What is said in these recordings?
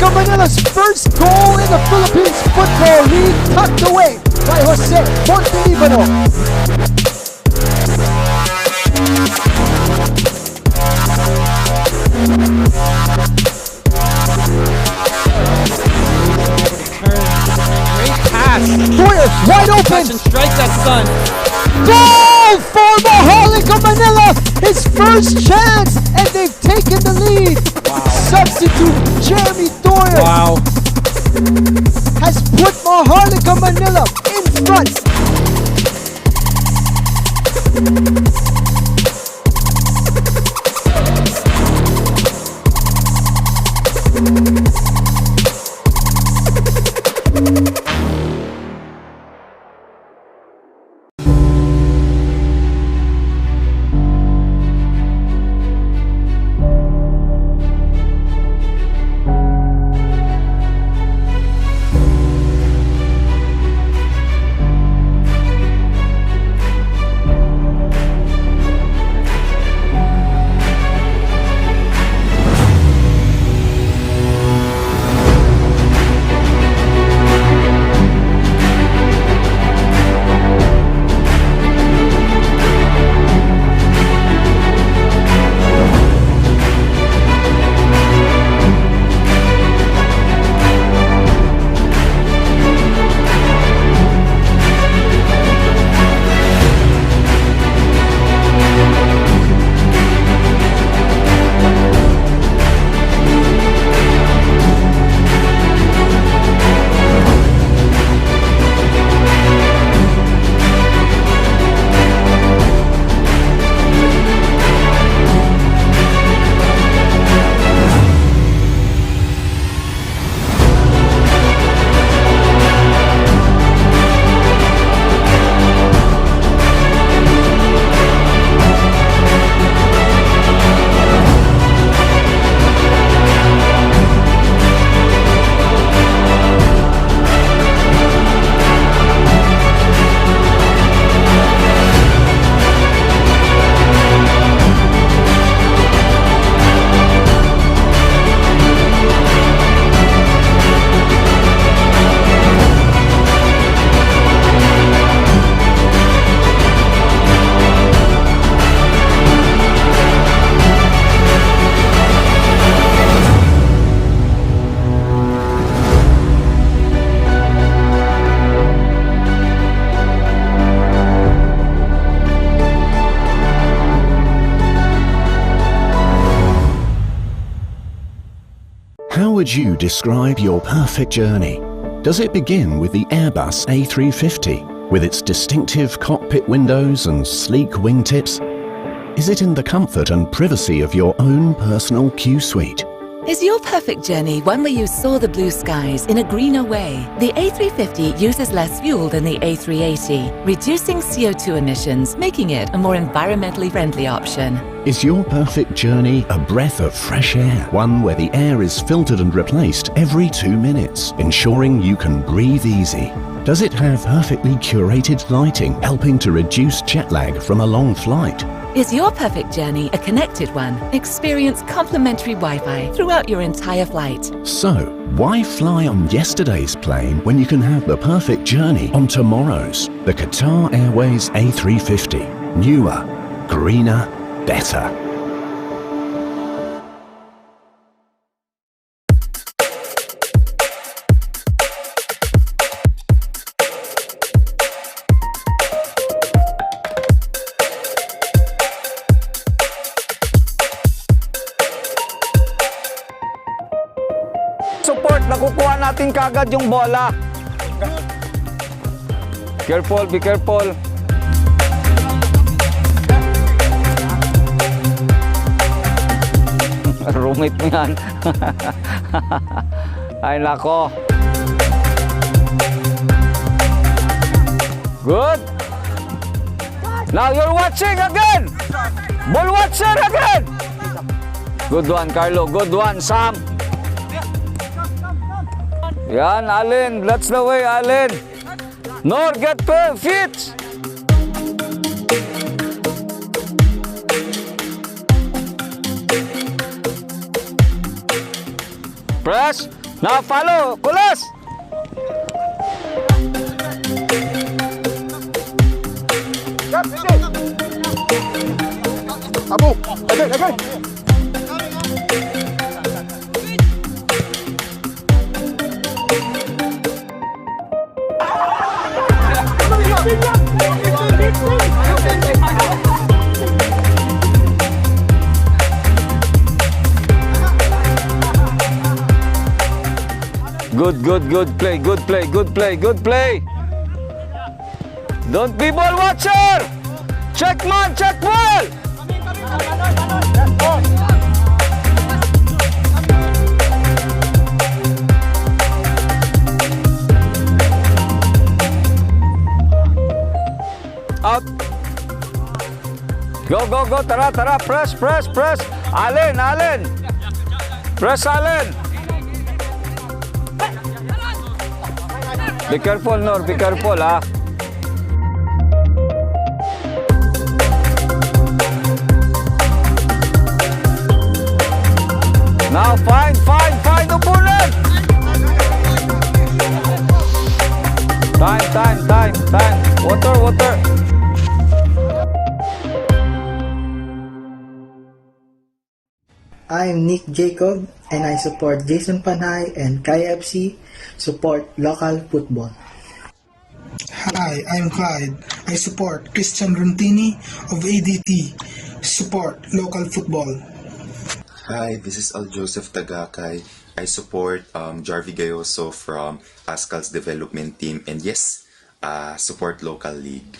Mahalica Manila's first goal in the Philippines Football League, tucked away by Jose Montelibano. Great pass. Doyer wide open. Touch and strike that son. Goal for Mahalica Manila. His first chance, and they've taken the lead. Wow. Substitute Jeremy Doyer has put Mahalica Manila in front. How would you describe your perfect journey? Does it begin with the Airbus A350, with its distinctive cockpit windows and sleek wingtips? Is it in the comfort and privacy of your own personal Q suite? Is your perfect journey one where you saw the blue skies in a greener way? The A350 uses less fuel than the A380, reducing CO2 emissions, making it a more environmentally friendly option. Is your perfect journey a breath of fresh air? One where the air is filtered and replaced every 2 minutes, ensuring you can breathe easy? Does it have perfectly curated lighting, helping to reduce jet lag from a long flight? Is your perfect journey a connected one? Experience complimentary Wi-Fi throughout your entire flight. So, why fly on yesterday's plane when you can have the perfect journey on tomorrow's? The Qatar Airways A350. Newer, greener, better. Support, nakukuha natin kagad yung bola. Careful, be careful. Roommate mo yan. Ay nako. Good. Now you're watching again. Ball watcher again. Good one, Carlo. Good one, Sam. Yan, Allen. That's the way, Allen. Nor, get 12 feet. Press. Now follow, Kulas! Abu, again. Good play. Don't be ball watcher! Check man, check ball! Out. Go, tara, press. Allen. Press, Allen. Be careful, Nor, be careful, ha. Now, find opponent. Time. Water. I'm Nick Jacob and I support Jason Panay and Kaya FC, support local football. Hi, I'm Clyde. I support Christian Rontini of ADT, support local football. Hi, this is Al Joseph Tagakay. I support Jarvi Gayoso from Pascal's development team, and yes, support local league.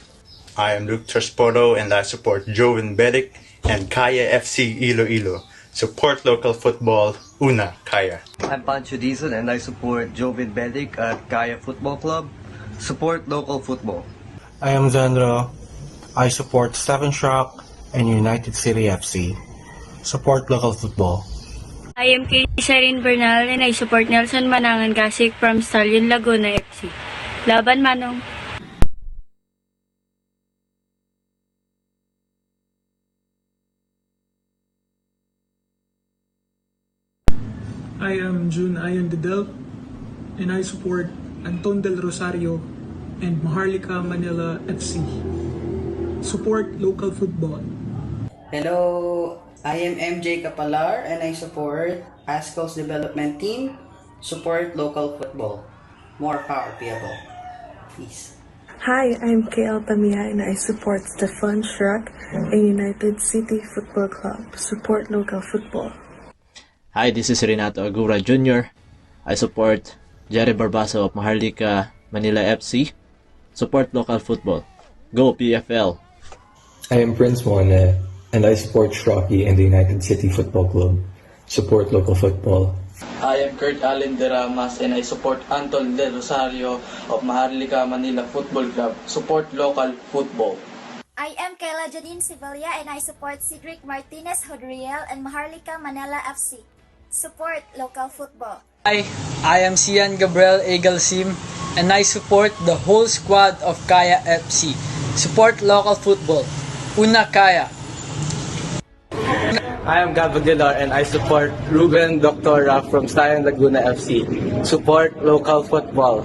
I am Luke Trasporto and I support Joven Bedic and Kaya FC-Iloilo. Support local football, Una, Kaya. I'm Pancho Dizon and I support Joven Bedic at Kaya Football Club. Support local football. I am Zandro. I support Seven Shock and United City FC. Support local football. I am Kaysarin Bernal and I support Nelson Manangan Gasik from Stallion Laguna FC. Laban Manong. I am June Ayon Dedel and I support Anton Del Rosario and Maharlika Manila FC. Support local football. Hello, I am MJ Capalar and I support Pascal's development team. Support local football. More power, PFL. Peace. Hi, I'm KL Tamiya and I support Stefan Schrock and United City Football Club. Support local football. Hi, this is Renato Agura Jr. I support Jerry Barbaso of Maharlika Manila FC. Support local football. Go PFL! I am Prince Moane and I support Shrocky and the United City Football Club. Support local football. I am Kurt Allen de Ramas and I support Anton Del Rosario of Maharlika Manila Football Club. Support local football. I am Kayla Janine Sevilla and I support Cedric Martinez Hodriel and Maharlika Manila FC. Support local football. Hi, I am Sian Gabriel Egalsim and I support the whole squad of Kaya FC. Support local football. Una Kaya. I am Gab Aguilar and I support Ruben Doctora from Stallion Laguna FC. Support local football.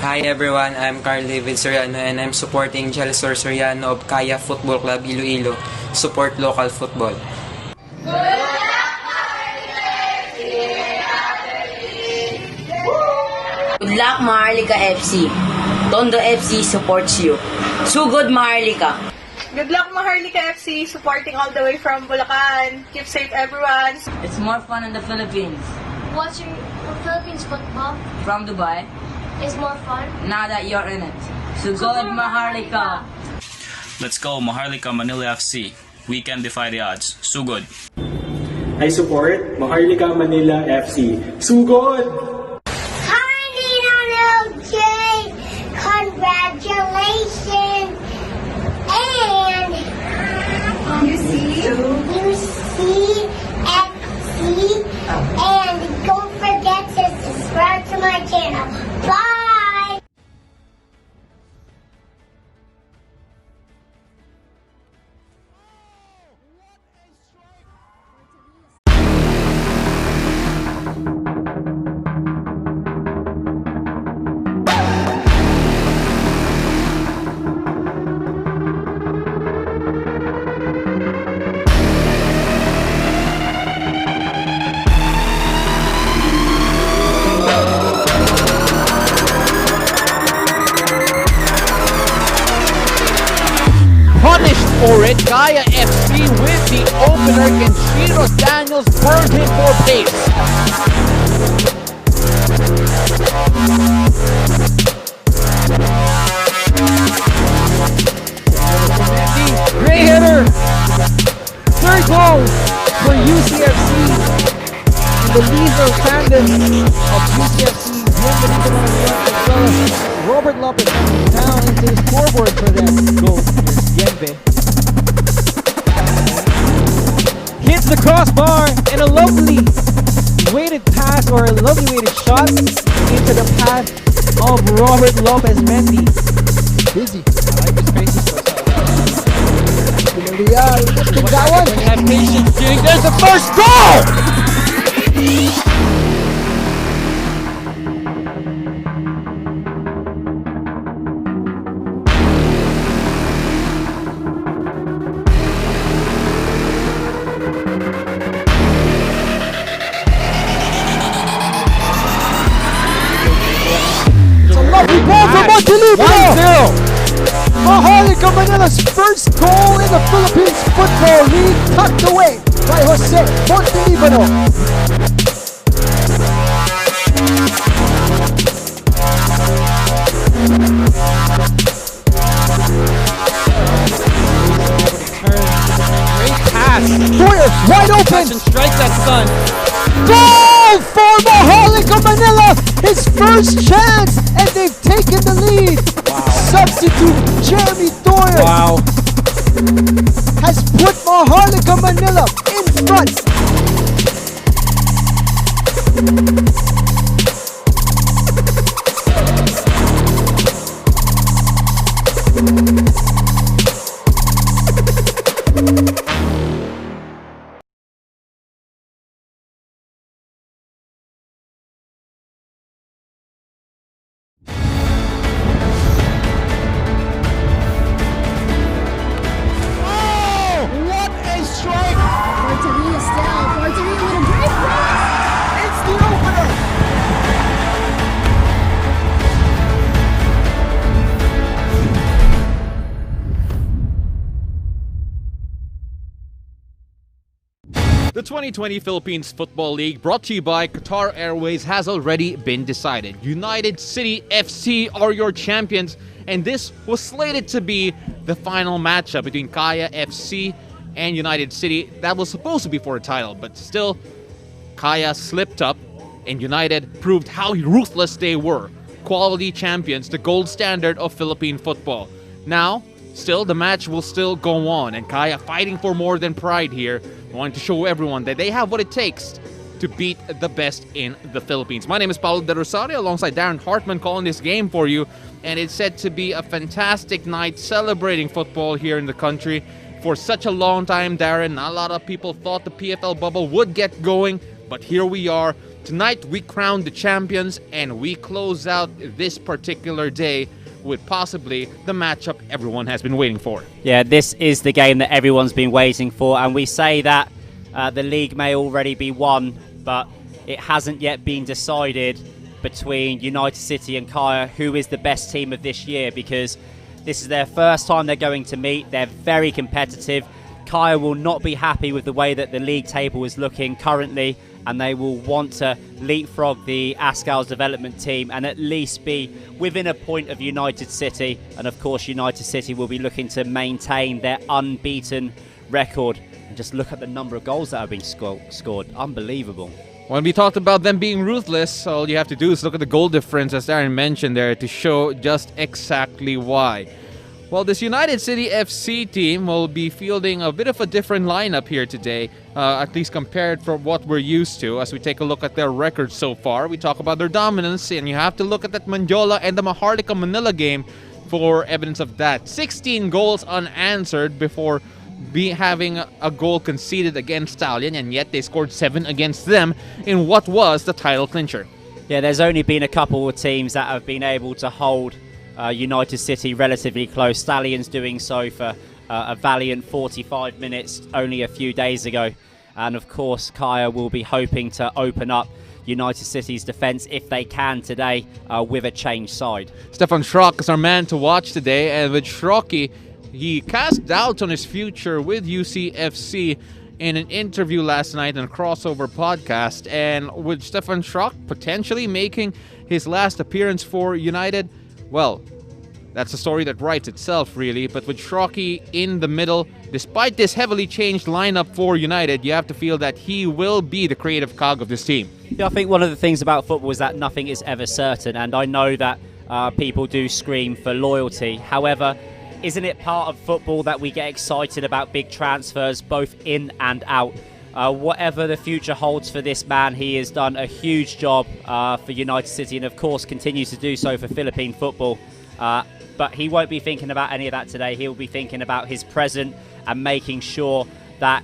Hi everyone, I'm Carl David Soriano and I'm supporting Jelsor Soriano of Kaya Football Club Iloilo. Support local football. Good luck, Maharlika FC. Tondo FC supports you. So good, Maharlika. Good luck, Maharlika FC, supporting all the way from Bulacan. Keep safe, everyone. It's more fun in the Philippines. What's your Philippines football? From Dubai. Is more fun? Now that you're in it. So good, Maharlika. Let's go, Maharlika Manila FC. We can defy the odds. So good. I support Maharlika Manila FC. Sugod! Congratulations! And UC and don't forget to subscribe to my channel. Bye! the opener, can Chiro Daniels burn him for pace? Great hitter! Third goal for UCFC. And the lethal tandem of UCFC, Bienvenido Manuel, as well as Robert Lopez down into the scoreboard for that goal. Bienve hits the crossbar and a lovely weighted pass, or a lovely weighted shot into the path of Robert Lopez Mendy. Busy. I like his faces for that one. Have patience, Jing. There's the first goal! It's a lovely ball from Montenegro! 1-0. Maharlika Manila's first goal in the Philippines Football League, tucked away by Jose Montelibano. Great pass. Boyer wide open. Touch and strike that sun. Goal for Maharlika Manila. His first chance, and they've taken the lead. Wow. Substitute Jeremy Doyer has put Maharlika Manila in front. The 2020 Philippines Football League, brought to you by Qatar Airways, has already been decided. United City FC are your champions, and this was slated to be the final matchup between Kaya FC and United City. That was supposed to be for a title, but still, Kaya slipped up, and United proved how ruthless they were. Quality champions, the gold standard of Philippine football. Now, still, the match will still go on, and Kaya fighting for more than pride here, wanting to show everyone that they have what it takes to beat the best in the Philippines. My name is Paulo De Rosario, alongside Darren Hartman, calling this game for you, and it's said to be a fantastic night celebrating football here in the country. For such a long time, Darren, not a lot of people thought the PFL bubble would get going, but here we are. Tonight, we crown the champions, and we close out this particular day with possibly the matchup everyone has been waiting for. Yeah, this is the game that everyone's been waiting for, and we say that the league may already be won, but it hasn't yet been decided between United City and Kaya who is the best team of this year, because this is their first time they're going to meet. They're very competitive. Kaya will not be happy with the way that the league table is looking currently, and they will want to leapfrog the Ascal's development team and at least be within a point of United City. And of course, United City will be looking to maintain their unbeaten record. And just look at the number of goals that have been scored. Unbelievable. When we talked about them being ruthless, all you have to do is look at the goal difference, as Darren mentioned there, to show just exactly why. Well, this United City FC team will be fielding a bit of a different lineup here today, at least compared from what we're used to. As we take a look at their record so far, we talk about their dominance, and you have to look at that Mandiola and the Maharlika Manila game for evidence of that. 16 goals unanswered before having a goal conceded against Stallion, and yet they scored 7 against them in what was the title clincher. Yeah, there's only been a couple of teams that have been able to hold United City relatively close. Stallions doing so for a valiant 45 minutes only a few days ago. And of course, Kaya will be hoping to open up United City's defence if they can today with a changed side. Stefan Schrock is our man to watch today, and with Schrocky, He cast doubts on his future with UCFC in an interview last night on a crossover podcast, and with Stefan Schrock potentially making his last appearance for United, well, that's a story that writes itself, really. But with Schrocky in the middle, despite this heavily changed lineup for United, you have to feel that he will be the creative cog of this team. Yeah, I think one of the things about football is that nothing is ever certain, and I know that people do scream for loyalty. However, isn't it part of football that we get excited about big transfers, both in and out? Whatever the future holds for this man, he has done a huge job for United City, and of course continues to do so for Philippine football. But he won't be thinking about any of that today. He'll be thinking about his present and making sure that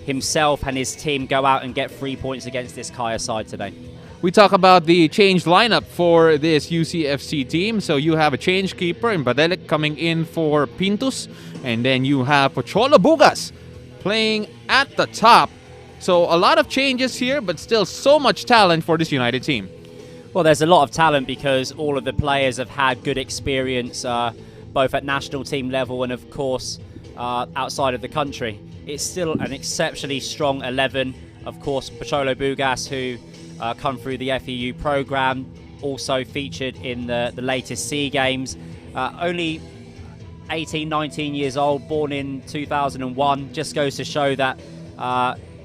himself and his team go out and get 3 points against this Kaya side today. We talk about the changed lineup for this UCFC team. So you have a change keeper in Badelec coming in for Pintus. And then you have Pocholo Bugas playing at the top. So a lot of changes here, but still so much talent for this United team. Well, there's a lot of talent because all of the players have had good experience, both at national team level and, of course, outside of the country. It's still an exceptionally strong 11. Of course, Pocholo Bugas, who come through the FEU program, also featured in the latest SEA Games. Only 18, 19 years old, born in 2001. Just goes to show that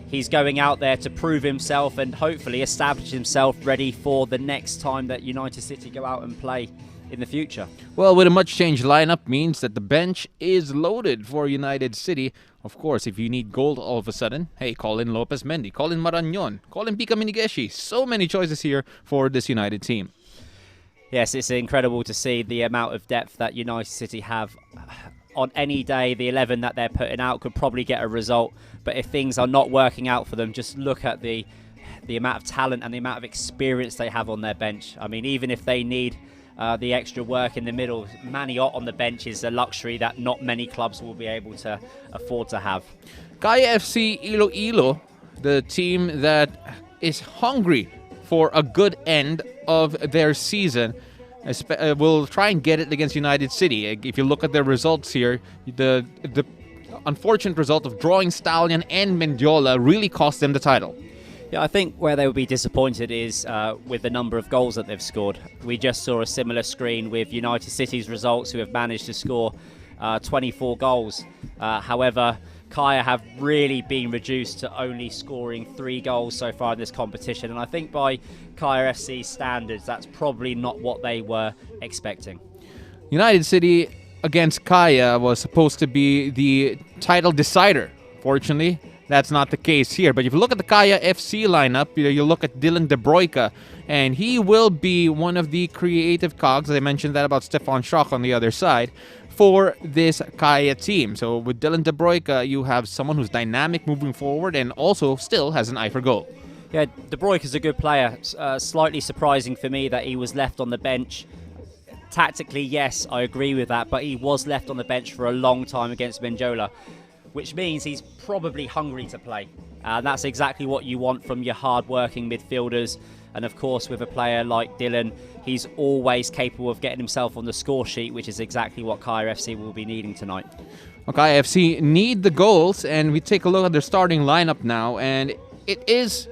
he's going out there to prove himself and hopefully establish himself ready for the next time that United City go out and play in the future. Well, with a much changed lineup means that the bench is loaded for United City. Of course, if you need gold all of a sudden, hey, call in Lopez Mendy, call in Marañón, call in Pika Minigeshi. So many choices here for this United team. Yes, it's incredible to see the amount of depth that United City have. On any day, the 11 that they're putting out could probably get a result. But if things are not working out for them, just look at the amount of talent and the amount of experience they have on their bench. I mean, even if they need the extra work in the middle, Maniot on the bench is a luxury that not many clubs will be able to afford to have. Kaya FC-Iloilo, the team that is hungry for a good end of their season, will try and get it against United City. If you look at their results here, the unfortunate result of drawing Stallion and Mendiola really cost them the title. Yeah, I think where they will be disappointed is with the number of goals that they've scored. We just saw a similar screen with United City's results, who have managed to score 24 goals. However, Kaya have really been reduced to only scoring 3 goals so far in this competition. And I think by Kaya FC standards, that's probably not what they were expecting. United City against Kaya was supposed to be the title decider. Fortunately, that's not the case here. But if you look at the Kaya FC lineup, you look at Dylan De Broyka, and he will be one of the creative cogs. I mentioned that about Stefan Schoch on the other side for this Kaya team. So with Dylan De Broyka, you have someone who's dynamic moving forward and also still has an eye for goal. Yeah, De Broyka's a good player. Slightly surprising for me that he was left on the bench. Tactically, yes, I agree with that, but he was left on the bench for a long time against Mendiola, which means he's probably hungry to play. That's exactly what you want from your hard-working midfielders. And of course, with a player like Dylan, he's always capable of getting himself on the score sheet, which is exactly what Kaya FC will be needing tonight. Well, Kaya FC need the goals, and we take a look at their starting lineup now, and it is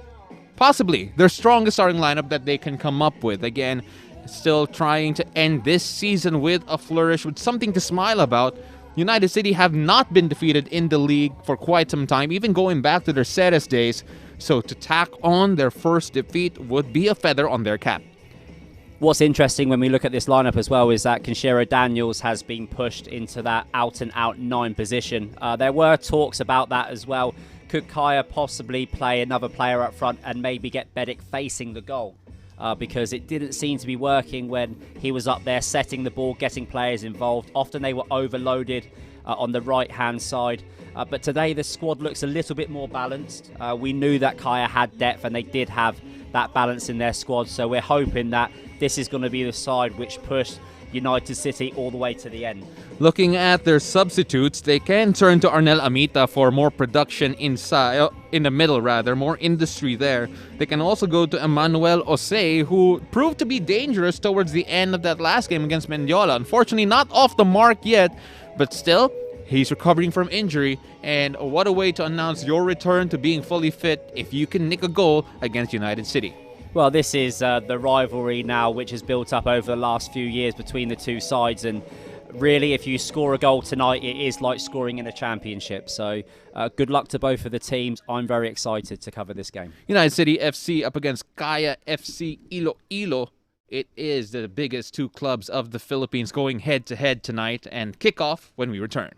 possibly their strongest starting lineup that they can come up with. Again, still trying to end this season with a flourish, with something to smile about. United City have not been defeated in the league for quite some time, even going back to their Ceres days. So to tack on their first defeat would be a feather on their cap. What's interesting when we look at this lineup as well is that Conchero Daniels has been pushed into that out-and-out 9 position. There were talks about that as well. Could Kaya possibly play another player up front and maybe get Bedic facing the goal? Because it didn't seem to be working when he was up there setting the ball, getting players involved. Often they were overloaded on the right-hand side. But today the squad looks a little bit more balanced. We knew that Kaya had depth and they did have that balance in their squad. So we're hoping that this is going to be the side which pushed United City all the way to the end. Looking at their substitutes, they can turn to Arnel Amita for more production inside, in the middle rather, more industry there. They can also go to Emmanuel Osei, who proved to be dangerous towards the end of that last game against Mendiola. Unfortunately, not off the mark yet, but still, He's recovering from injury, and what a way to announce your return to being fully fit if you can nick a goal against United City. Well, this is the rivalry now which has built up over the last few years between the two sides, and really if you score a goal tonight it is like scoring in a championship. So good luck to both of the teams. I'm very excited to cover this game. United City FC up against Kaya FC-Iloilo. It is the biggest two clubs of the Philippines going head to head tonight, and kickoff when we return.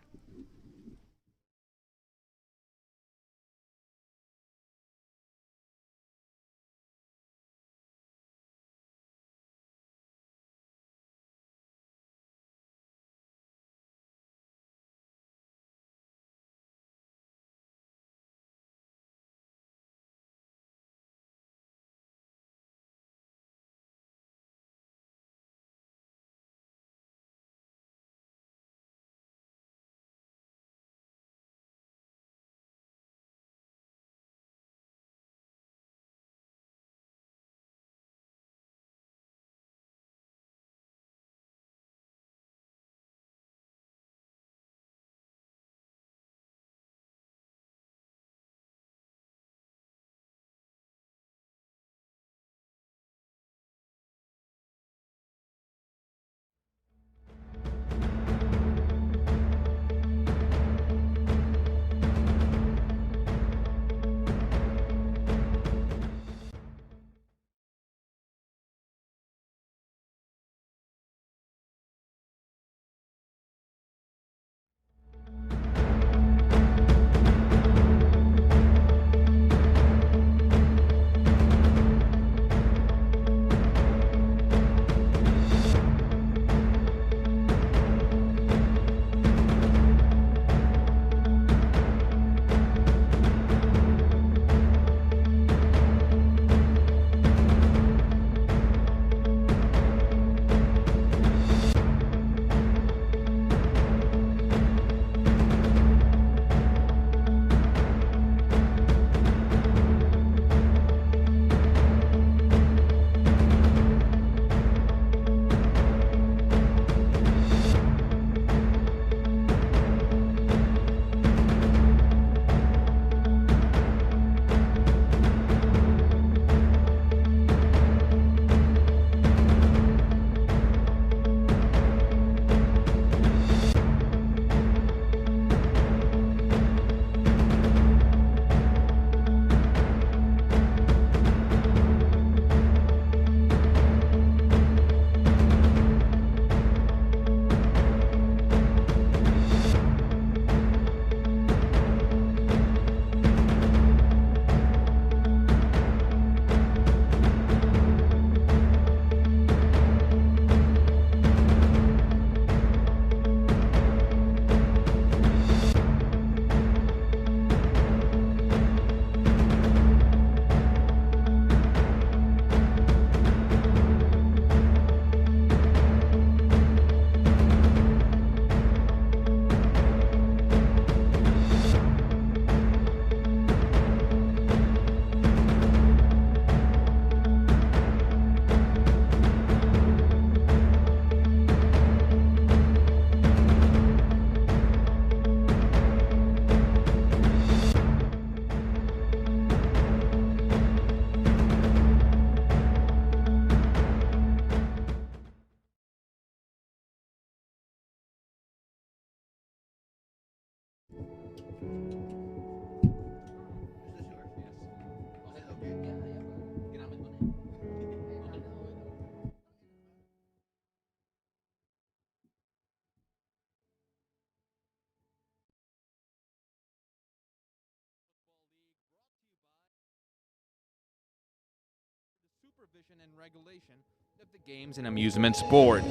Supervision and regulation of the Games and Amusements Board.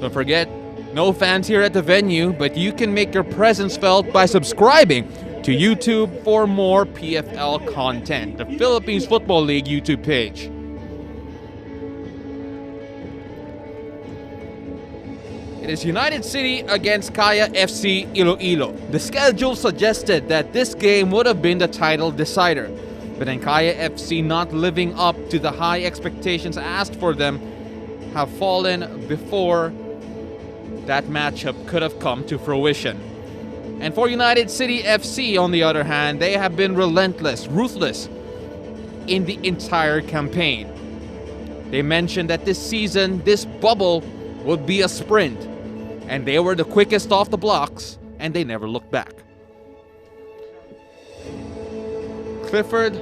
Don't forget, no fans here at the venue, but you can make your presence felt by subscribing to YouTube for more PFL content, the Philippines Football League YouTube page. It is United City against Kaya FC-Iloilo. The schedule suggested that this game would have been the title decider, but then Kaya FC, not living up to the high expectations asked for them, have fallen before that matchup could have come to fruition. And for United City FC, on the other hand, they have been relentless, ruthless in the entire campaign. They mentioned that this season, this bubble would be a sprint, and they were the quickest off the blocks, and they never looked back. Clifford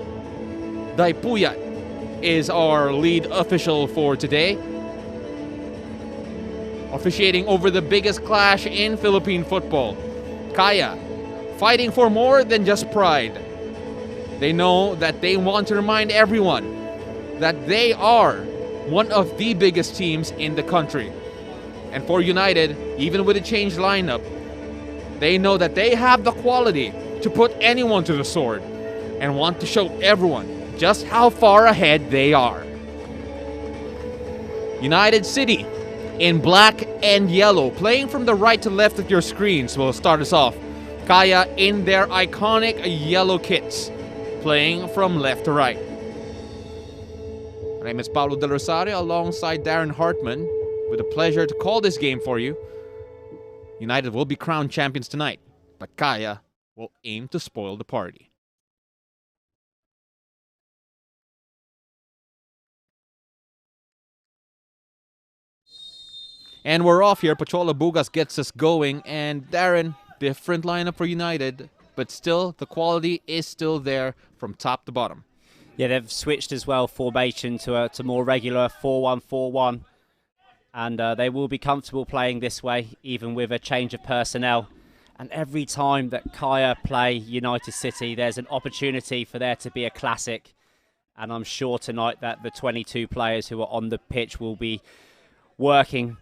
Daipuyat is our lead official for today, officiating over the biggest clash in Philippine football. Kaya, fighting for more than just pride. They know that they want to remind everyone that they are one of the biggest teams in the country. And for United, even with a changed lineup, they know that they have the quality to put anyone to the sword and want to show everyone just how far ahead they are. United City in black and yellow, playing from the right to left of your screens, will start us off. Kaya in their iconic yellow kits, playing from left to right. My name is Paulo Del Rosario alongside Darren Hartman, with a pleasure to call this game for you. United will be crowned champions tonight, but Kaya will aim to spoil the party. And we're off here. Pachola Bugas gets us going. And Darren, different lineup for United, but still the quality is still there from top to bottom. Yeah, they've switched as well formation to more regular 4-1-4-1. And they will be comfortable playing this way, even with a change of personnel. And every time that Kaya play United City, there's an opportunity for there to be a classic. And I'm sure tonight that the 22 players who are on the pitch will be working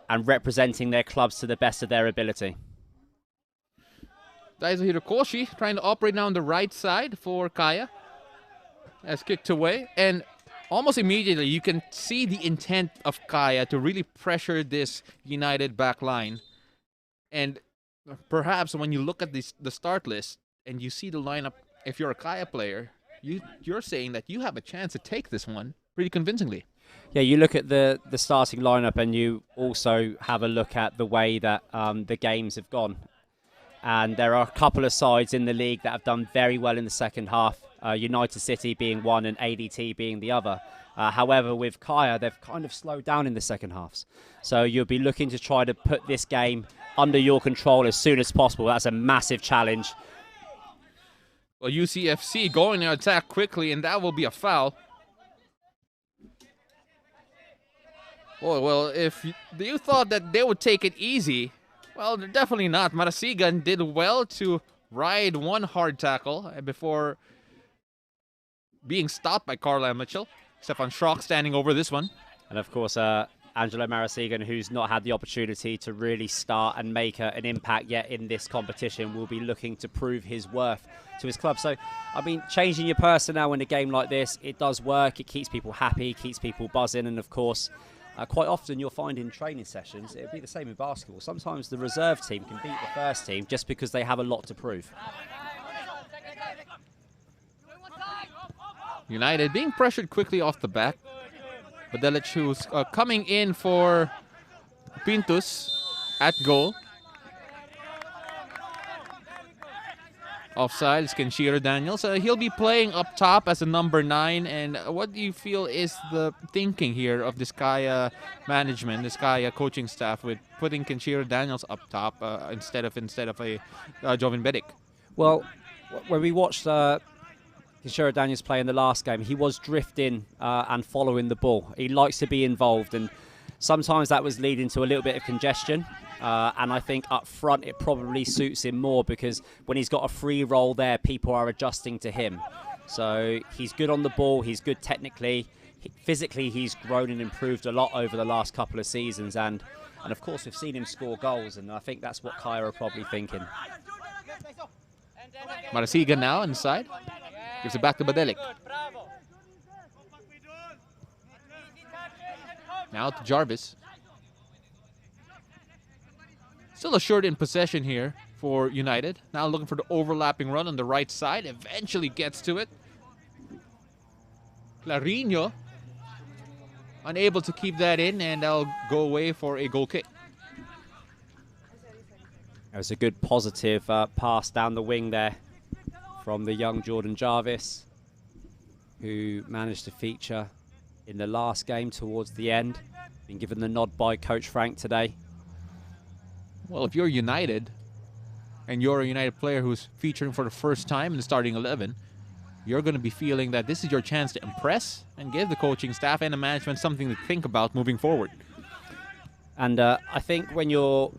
and representing their clubs to the best of their ability. Daiso Hirokoshi trying to operate now on the right side for Kaya. Has kicked away, and almost immediately you can see the intent of Kaya to really pressure this United back line. And perhaps when you look at the start list and you see the lineup, if you're a Kaya player, you're saying that you have a chance to take this one pretty convincingly. Yeah, you look at the starting lineup and you also have a look at the way that the games have gone. And there are a couple of sides in the league that have done very well in the second half, United City being one and ADT being the other. However, with Kaya, they've kind of slowed down in the second halves. So you'll be looking to try to put this game under your control as soon as possible. That's a massive challenge. Well, UCFC going to attack quickly, and that will be a foul. Well, if you thought that they would take it easy, well, they're definitely not. Marasigan did well to ride one hard tackle before being stopped by Carlisle Mitchell. Stefan Schrock standing over this one. And of course, Angelo Marasigan, who's not had the opportunity to really start and make an impact yet in this competition, will be looking to prove his worth to his club. So, I mean, changing your personnel in a game like this, it does work. It keeps people happy, keeps people buzzing, and of course, quite often you'll find in training sessions, it'll be the same in basketball. Sometimes the reserve team can beat the first team just because they have a lot to prove. United being pressured quickly off the back. Badelic, who's coming in for Pintus at goal. Offside is Kenshiro Daniels. He'll be playing up top as a number 9. And what do you feel is the thinking here of this Kaya management, this Kaya coaching staff, with putting Kenshiro Daniels up top instead of a Joven Bedic? Well, when we watched Kenshiro Daniels play in the last game, he was drifting and following the ball. He likes to be involved, and sometimes that was leading to a little bit of congestion. And I think up front it probably suits him more because when he's got a free roll there, people are adjusting to him. So he's good on the ball, he's good technically. Physically, he's grown and improved a lot over the last couple of seasons. And of course, we've seen him score goals, and I think that's what Kaya are probably thinking. Marasigan now inside. Gives it back to Badelic. Now to Jarvis. Still assured in possession here for United. Now looking for the overlapping run on the right side. Eventually gets to it. Clarino unable to keep that in, and I'll go away for a goal kick. It was a good positive pass down the wing there from the young Jordan Jarvis, who managed to feature in the last game towards the end. Been given the nod by Coach Frank today. Well, if you're United, and you're a United player who's featuring for the first time in the starting 11, you're going to be feeling that this is your chance to impress and give the coaching staff and the management something to think about moving forward. And I think when you're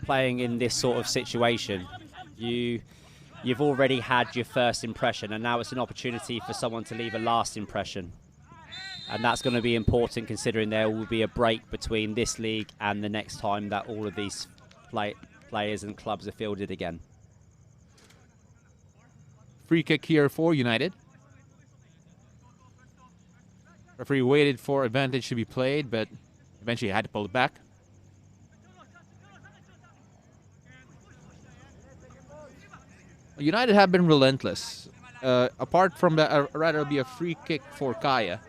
playing in this sort of situation, you've already had your first impression, and now it's an opportunity for someone to leave a last impression. And that's going to be important, considering there will be a break between this league and the next time that all of these players and clubs are fielded again. Free kick here for United. Referee waited for advantage to be played, but eventually had to pull it back. United have been relentless. Apart from that, rather it'll be a free kick for Kaya.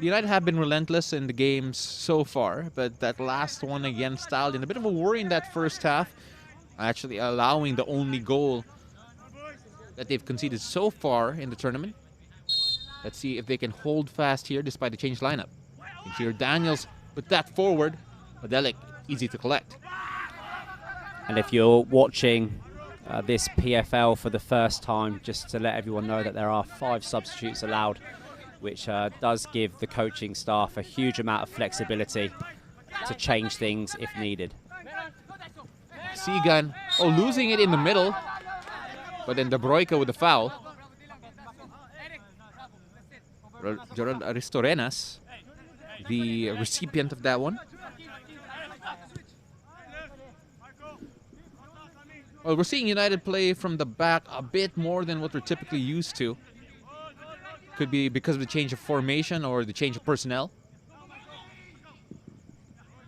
United have been relentless in the games so far, but that last one against Stallion, a bit of a worry in that first half, actually allowing the only goal that they've conceded so far in the tournament. Let's see if they can hold fast here despite the changed lineup. Here Daniels put that forward. Adelic, easy to collect. And if you're watching this PFL for the first time, just to let everyone know that there are 5 substitutes allowed, which does give the coaching staff a huge amount of flexibility to change things if needed. Sigan, losing it in the middle, but then De Broica with the foul. Gerald Aristorenas, the recipient of that one. Well, we're seeing United play from the back a bit more than what we're typically used to. Could be because of the change of formation or the change of personnel.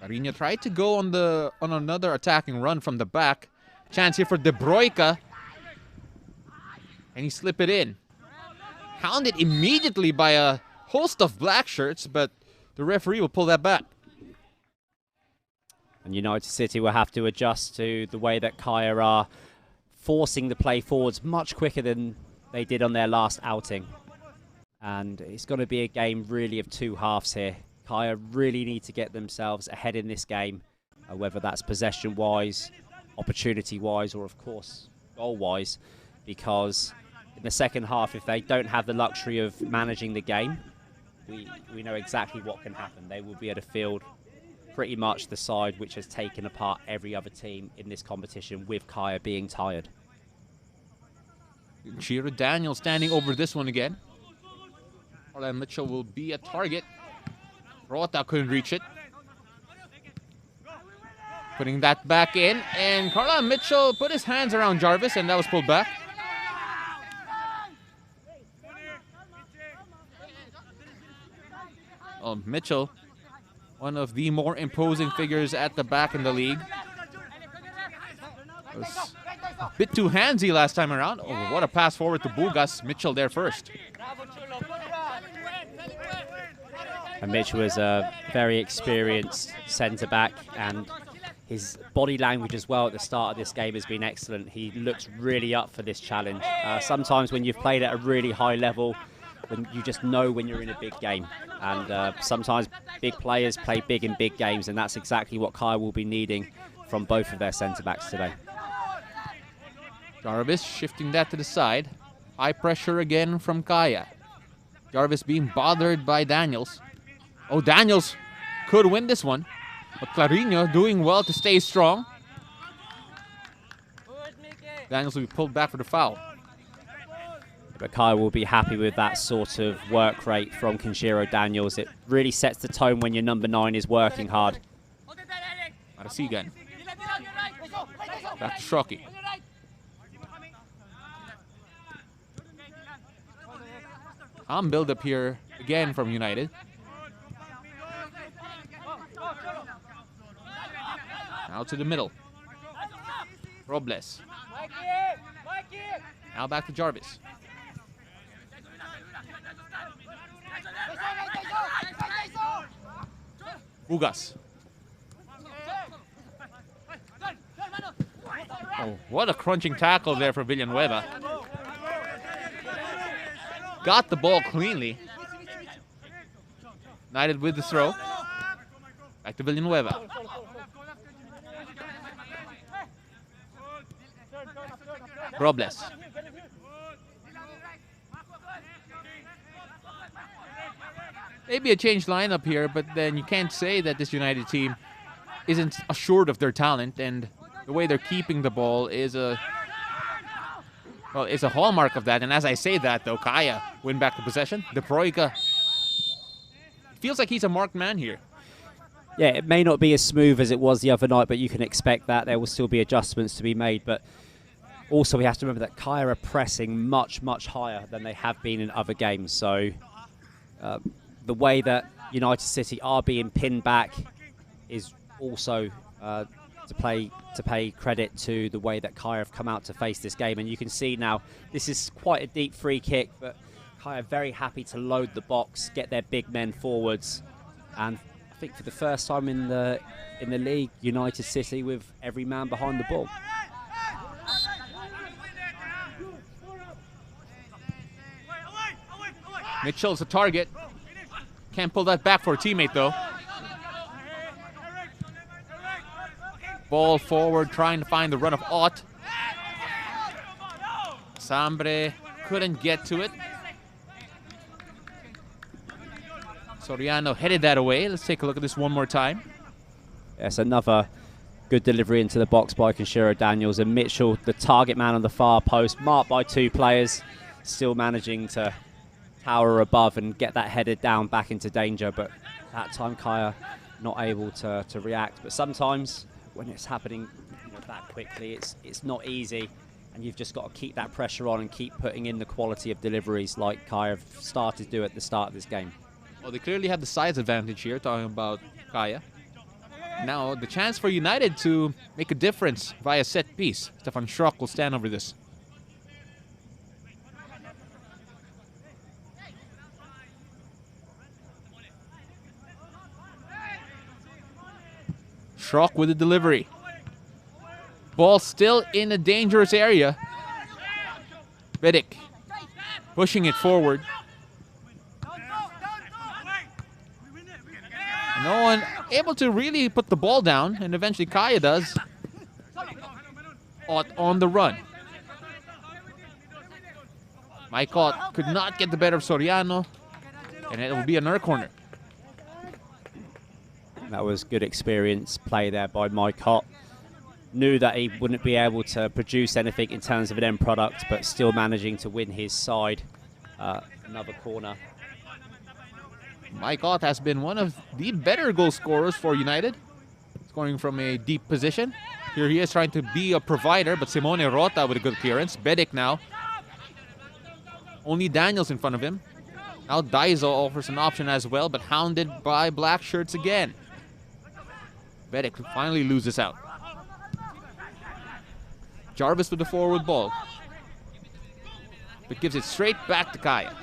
Carino tried to go on another attacking run from the back. Chance here for De Broica. And he slipped it in. Hounded immediately by a host of black shirts, but the referee will pull that back. And United City will have to adjust to the way that Kaya are forcing the play forwards much quicker than they did on their last outing. And it's going to be a game really of 2 halves here. Kaya really need to get themselves ahead in this game, whether that's possession-wise, opportunity-wise, or of course goal-wise, because in the second half, if they don't have the luxury of managing the game, we know exactly what can happen. They will be able to field pretty much the side which has taken apart every other team in this competition, with Kaya being tired. Chiro Daniel standing over this one again. Carla Mitchell will be a target. Rota couldn't reach it. Putting that back in, and Carla Mitchell put his hands around Jarvis, and that was pulled back. Mitchell, one of the more imposing figures at the back in the league. Was a bit too handsy last time around. Oh, what a pass forward to Bugas. Mitchell there first. And Mitchell was a very experienced centre-back, and his body language as well at the start of this game has been excellent. He looks really up for this challenge. Sometimes when you've played at a really high level, when you just know when you're in a big game. And sometimes big players play big in big games, and that's exactly what Kaya will be needing from both of their centre-backs today. Jarvis shifting that to the side. High pressure again from Kaya. Jarvis being bothered by Daniels. Oh, Daniels could win this one, but Clarino doing well to stay strong. Daniels will be pulled back for the foul. But Kaya will be happy with that sort of work rate from Kenshiro Daniels. It really sets the tone when your number 9 is working hard. Marasigan. Back to Shoki. Build up here again from United. Now to the middle. Robles. Now back to Jarvis. Bugas. Oh, what a crunching tackle there for Villanueva. Got the ball cleanly. United with the throw. Back to Villanueva. Robles. Maybe a changed lineup here, but then you can't say that this United team isn't assured of their talent, and the way they're keeping the ball is a hallmark of that. And as I say that, though, Kaya win back the possession. De Broica feels like he's a marked man here. Yeah, it may not be as smooth as it was the other night, but you can expect that. There will still be adjustments to be made. But also we have to remember that Kaya are pressing much, much higher than they have been in other games. So the way that United City are being pinned back is also to pay credit to the way that Kaya have come out to face this game. And you can see now this is quite a deep free kick, but Kaya are very happy to load the box, get their big men forwards, and I think for the first time in the league, United City with every man behind the ball. Mitchell's a target. Can't pull that back for a teammate, though. Ball forward, trying to find the run of Ott. Sambre couldn't get to it. Soriano headed that away. Let's take a look at this one more time. Yes, another good delivery into the box by Kenshiro Daniels. And Mitchell, the target man on the far post, marked by two players, still managing to tower above and get that headed down back into danger. But that time, Kaya not able to react. But sometimes when it's happening that quickly, it's not easy. And you've just got to keep that pressure on and keep putting in the quality of deliveries like Kaya have started to do at the start of this game. Well, they clearly have the size advantage here, talking about Kaya. Now, the chance for United to make a difference via set piece. Stefan Schrock will stand over this. Schrock with the delivery. Ball still in a dangerous area. Vidic pushing it forward. No one able to really put the ball down, and eventually Kaya does. Ott on the run. Mike Ott could not get the better of Soriano, and it will be another corner. That was good experience play there by Mike Ott. Knew that he wouldn't be able to produce anything in terms of an end product, but still managing to win his side. Another corner. Mike Ott has been one of the better goal scorers for United, scoring from a deep position. Here he is trying to be a provider, but Simone Rota with a good clearance. Bedic now. Only Daniels in front of him. Now Daiso offers an option as well, but hounded by black shirts again. Bedic finally loses out. Jarvis with the forward ball, but gives it straight back to Kaya.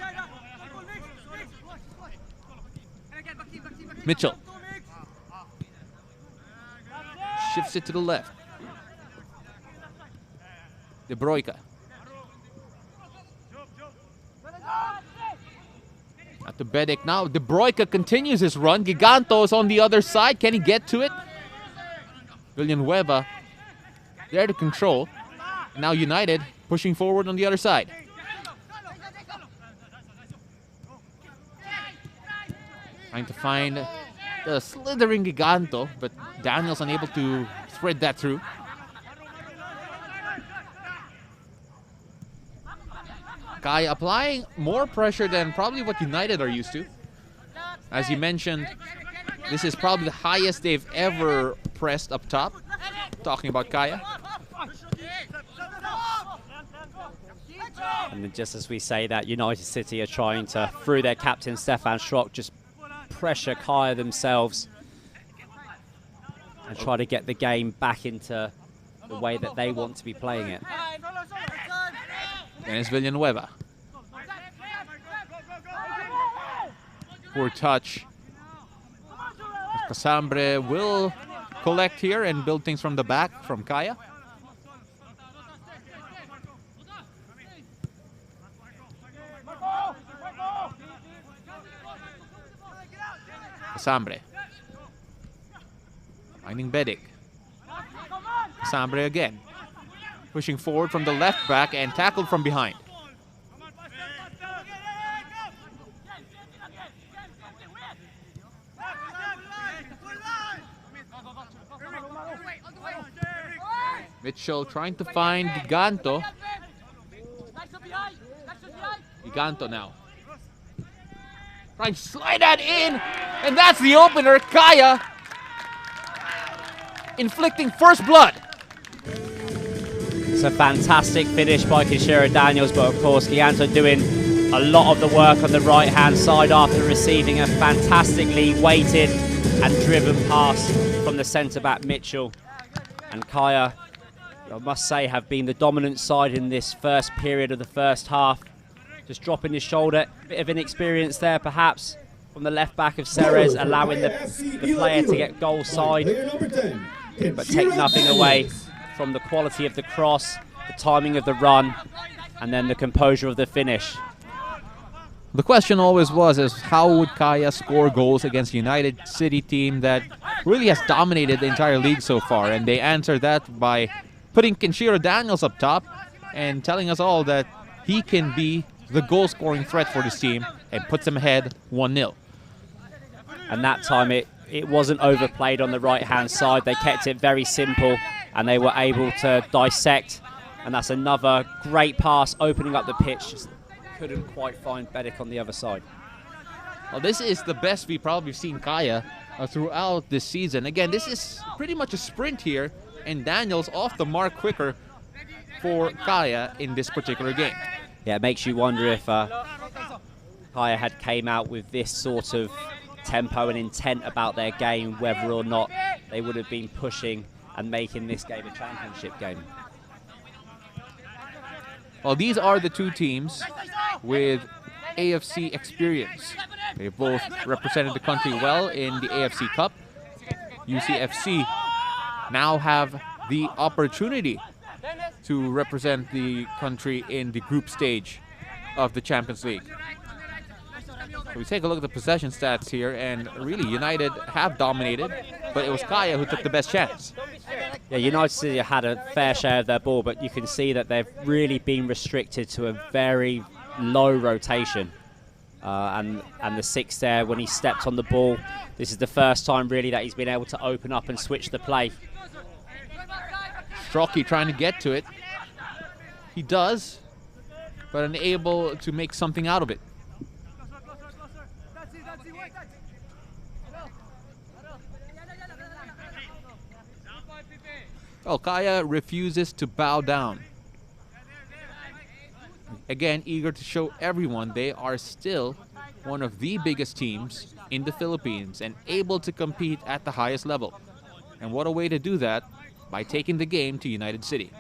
Mitchell shifts it to the left. De Broica. At the Bedic now. De Broica continues his run. Giganto is on the other side. Can he get to it? Villanueva there to control. Now United pushing forward on the other side. Trying to find the slithering Giganto, but Daniel's unable to thread that through. Kai applying more pressure than probably what United are used to. As you mentioned, this is probably the highest they've ever pressed up top. Talking about Kaya. And then just as we say that, United City are trying to, through their captain Stefan Schrock, just pressure Kaya themselves and try to get the game back into the way that they want to be playing it. And it's Villanueva. Poor touch. Casambre will collect here and build things from the back from Kaya. Casambre. Finding Bedic. Casambre again. Pushing forward from the left back and tackled from behind. Mitchell trying to find Giganto. Giganto now. Trying to slide that in. And that's the opener. Kaya inflicting first blood. It's a fantastic finish by Kishiro Daniels, but of course Giganto doing a lot of the work on the right-hand side after receiving a fantastically weighted and driven pass from the centre-back Mitchell. And Kaya, I must say, have been the dominant side in this first period of the first half. Just dropping his shoulder, bit of inexperience there perhaps from the left back of Ceres, allowing the player to get goal side, but take nothing away from the quality of the cross, the timing of the run, and then the composure of the finish. The question always was is how would Kaya score goals against a United City team that really has dominated the entire league so far, and they answered that by putting Kenshiro Daniels up top and telling us all that he can be the goal-scoring threat for this team and puts them ahead 1-0. And that time it wasn't overplayed on the right-hand side. They kept it very simple and they were able to dissect, and that's another great pass opening up the pitch. Just couldn't quite find Bedic on the other side. Well, this is the best we've probably seen Kaya throughout this season. Again, this is pretty much a sprint here, and Daniels off the mark quicker for Kaya in this particular game. Yeah, it makes you wonder if Kaya had came out with this sort of tempo and intent about their game, whether or not they would have been pushing and making this game a championship game. Well, these are the two teams with AFC experience. They both represented the country well in the AFC Cup. UCFC now have the opportunity to represent the country in the group stage of the Champions League. So we take a look at the possession stats here, and really United have dominated, but it was Kaya who took the best chance. Yeah, United City had a fair share of their ball, but you can see that they've really been restricted to a very low rotation. And the six there, when he stepped on the ball, this is the first time really that he's been able to open up and switch the play. Strachey trying to get to it. He does, but unable to make something out of it. Well, Kaya refuses to bow down. Again, eager to show everyone they are still one of the biggest teams in the Philippines and able to compete at the highest level. And what a way to do that, by taking the game to United City.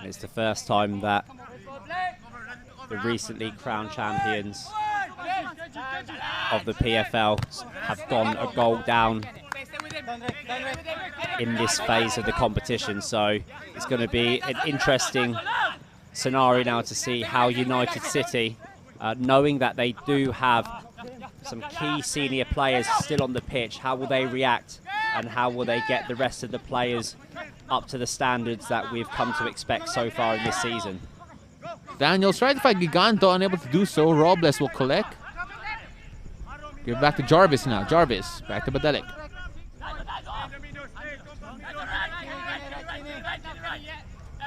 It's the first time that the recently crowned champions of the PFL have gone a goal down in this phase of the competition. So it's going to be an interesting scenario now to see how United City, knowing that they do have some key senior players still on the pitch, how will they react and how will they get the rest of the players up to the standards that we've come to expect so far in this season. Daniels tried to fight Giganto, unable to do so. Robles will collect. Give back to Jarvis now. Jarvis, back to Badelic.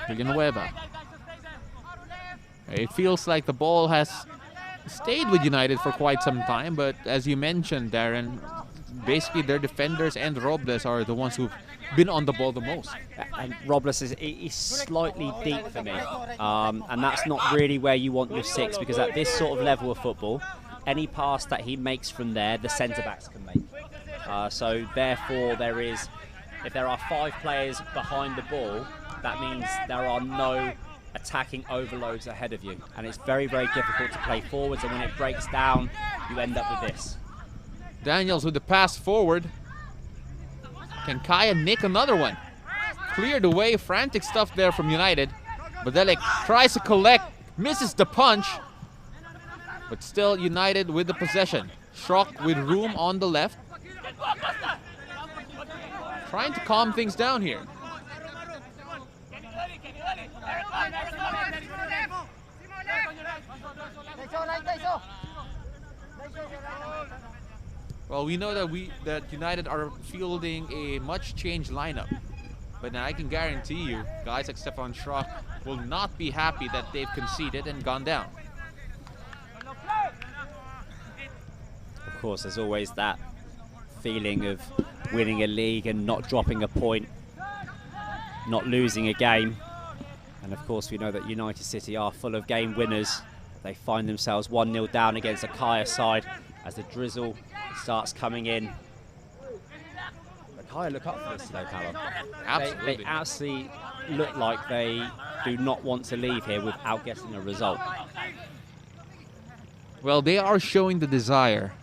Villanueva. It feels like the ball has stayed with United for quite some time, but as you mentioned, Darren, basically their defenders and Robles are the ones who've been on the ball the most. And Robles is slightly deep for me, and that's not really where you want your six, because at this sort of level of football, any pass that he makes from there, the centre-backs can make. So therefore, if there are 5 players behind the ball, that means there are no attacking overloads ahead of you, and it's very, very difficult to play forwards, and when it breaks down, you end up with this. Daniels with the pass forward. Can Kaya nick another one? Cleared away, frantic stuff there from United. Badelic tries to collect, misses the punch, but still United with the possession. Schrock with room on the left. Trying to calm things down here. Well, we know that United are fielding a much changed lineup. But now I can guarantee you, guys like Stefan Schrock will not be happy that they've conceded and gone down. Of course, there's always that feeling of winning a league and not dropping a point, not losing a game. And of course, we know that United City are full of game winners. They find themselves 1-0 down against a Kaya side as the drizzle starts coming in. But Kaya look up for this today, Callum. Absolutely. They absolutely look like they do not want to leave here without getting a result. Well, they are showing the desire.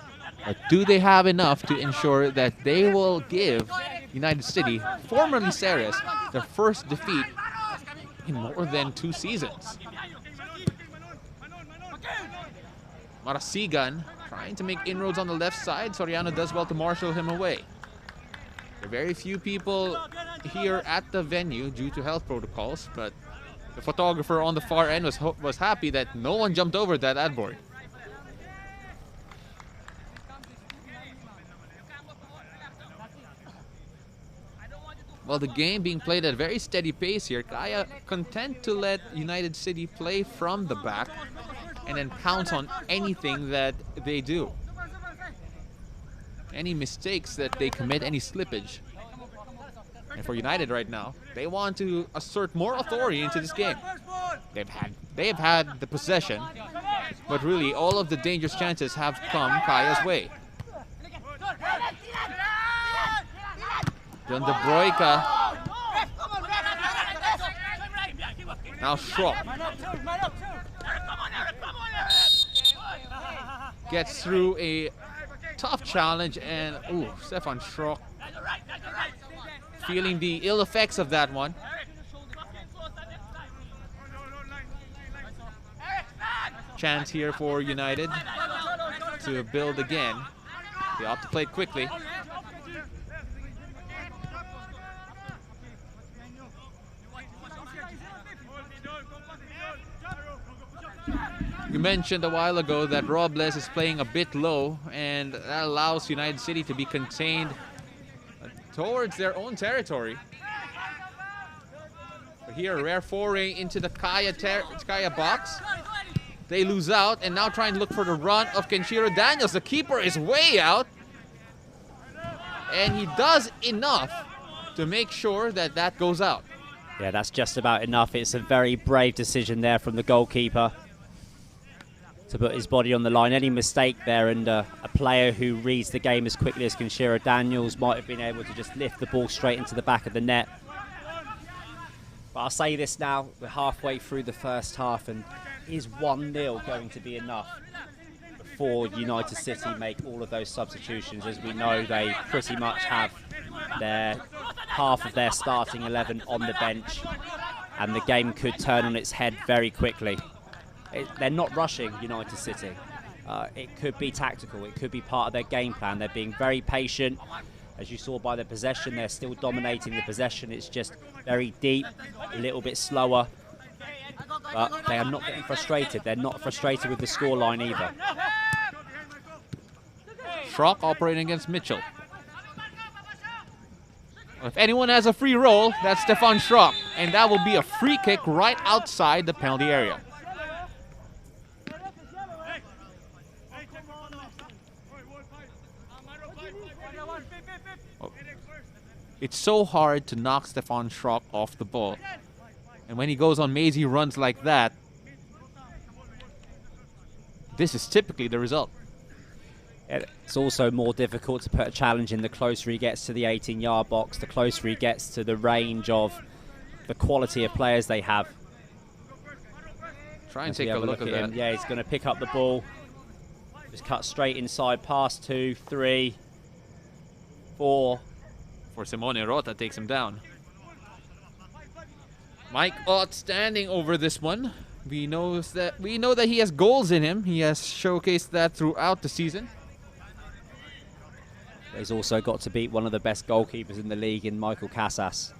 But do they have enough to ensure that they will give United City, formerly Ceres, their first defeat in more than 2 seasons? Marasigan trying to make inroads on the left side. Soriano does well to marshal him away. There are very few people here at the venue due to health protocols, but the photographer on the far end was happy that no one jumped over that ad board. Well, the game being played at a very steady pace here. Kaya content to let United City play from the back and then pounce on anything that they do. Any mistakes that they commit, any slippage. And for United right now, they want to assert more authority into this game. They've had the possession, but really all of the dangerous chances have come Kaya's way. John De Broyka. Now Schrock gets through a tough challenge, and Stefan Schrock feeling the ill effects of that one. Chance here for United to build again. They opt to play it quickly. You mentioned a while ago that Robles is playing a bit low, and that allows United City to be contained towards their own territory. But here, a rare foray into the Kaya box. They lose out, and now trying to look for the run of Kenshiro Daniels. The keeper is way out, and he does enough to make sure that that goes out. Yeah, that's just about enough. It's a very brave decision there from the goalkeeper to put his body on the line. Any mistake there, and a player who reads the game as quickly as Kenshiro Daniels might have been able to just lift the ball straight into the back of the net. But I'll say this now, we're halfway through the first half, and is 1-0 going to be enough before United City make all of those substitutions? As we know, they pretty much have their half of their starting 11 on the bench, and the game could turn on its head very quickly. They're not rushing United City. It could be tactical. It could be part of their game plan. They're being very patient. As you saw by the possession, they're still dominating the possession. It's just very deep, a little bit slower. But they are not getting frustrated. They're not frustrated with the scoreline either. Schrock operating against Mitchell. If anyone has a free roll, that's Stefan Schrock. And that will be a free kick right outside the penalty area. It's so hard to knock Stefan Schrock off the ball. And when he goes on mazy runs like that, this is typically the result. It's also more difficult to put a challenge in the closer he gets to the 18-yard box, the closer he gets to the range of the quality of players they have. Try and take a look at that. Him. Yeah, he's going to pick up the ball. Just cut straight inside, pass 2, 3, 4. For Simone Rota takes him down. Mike Ott standing over this one. We know that he has goals in him. He has showcased that throughout the season. He's also got to beat one of the best goalkeepers in the league in Michael Casas.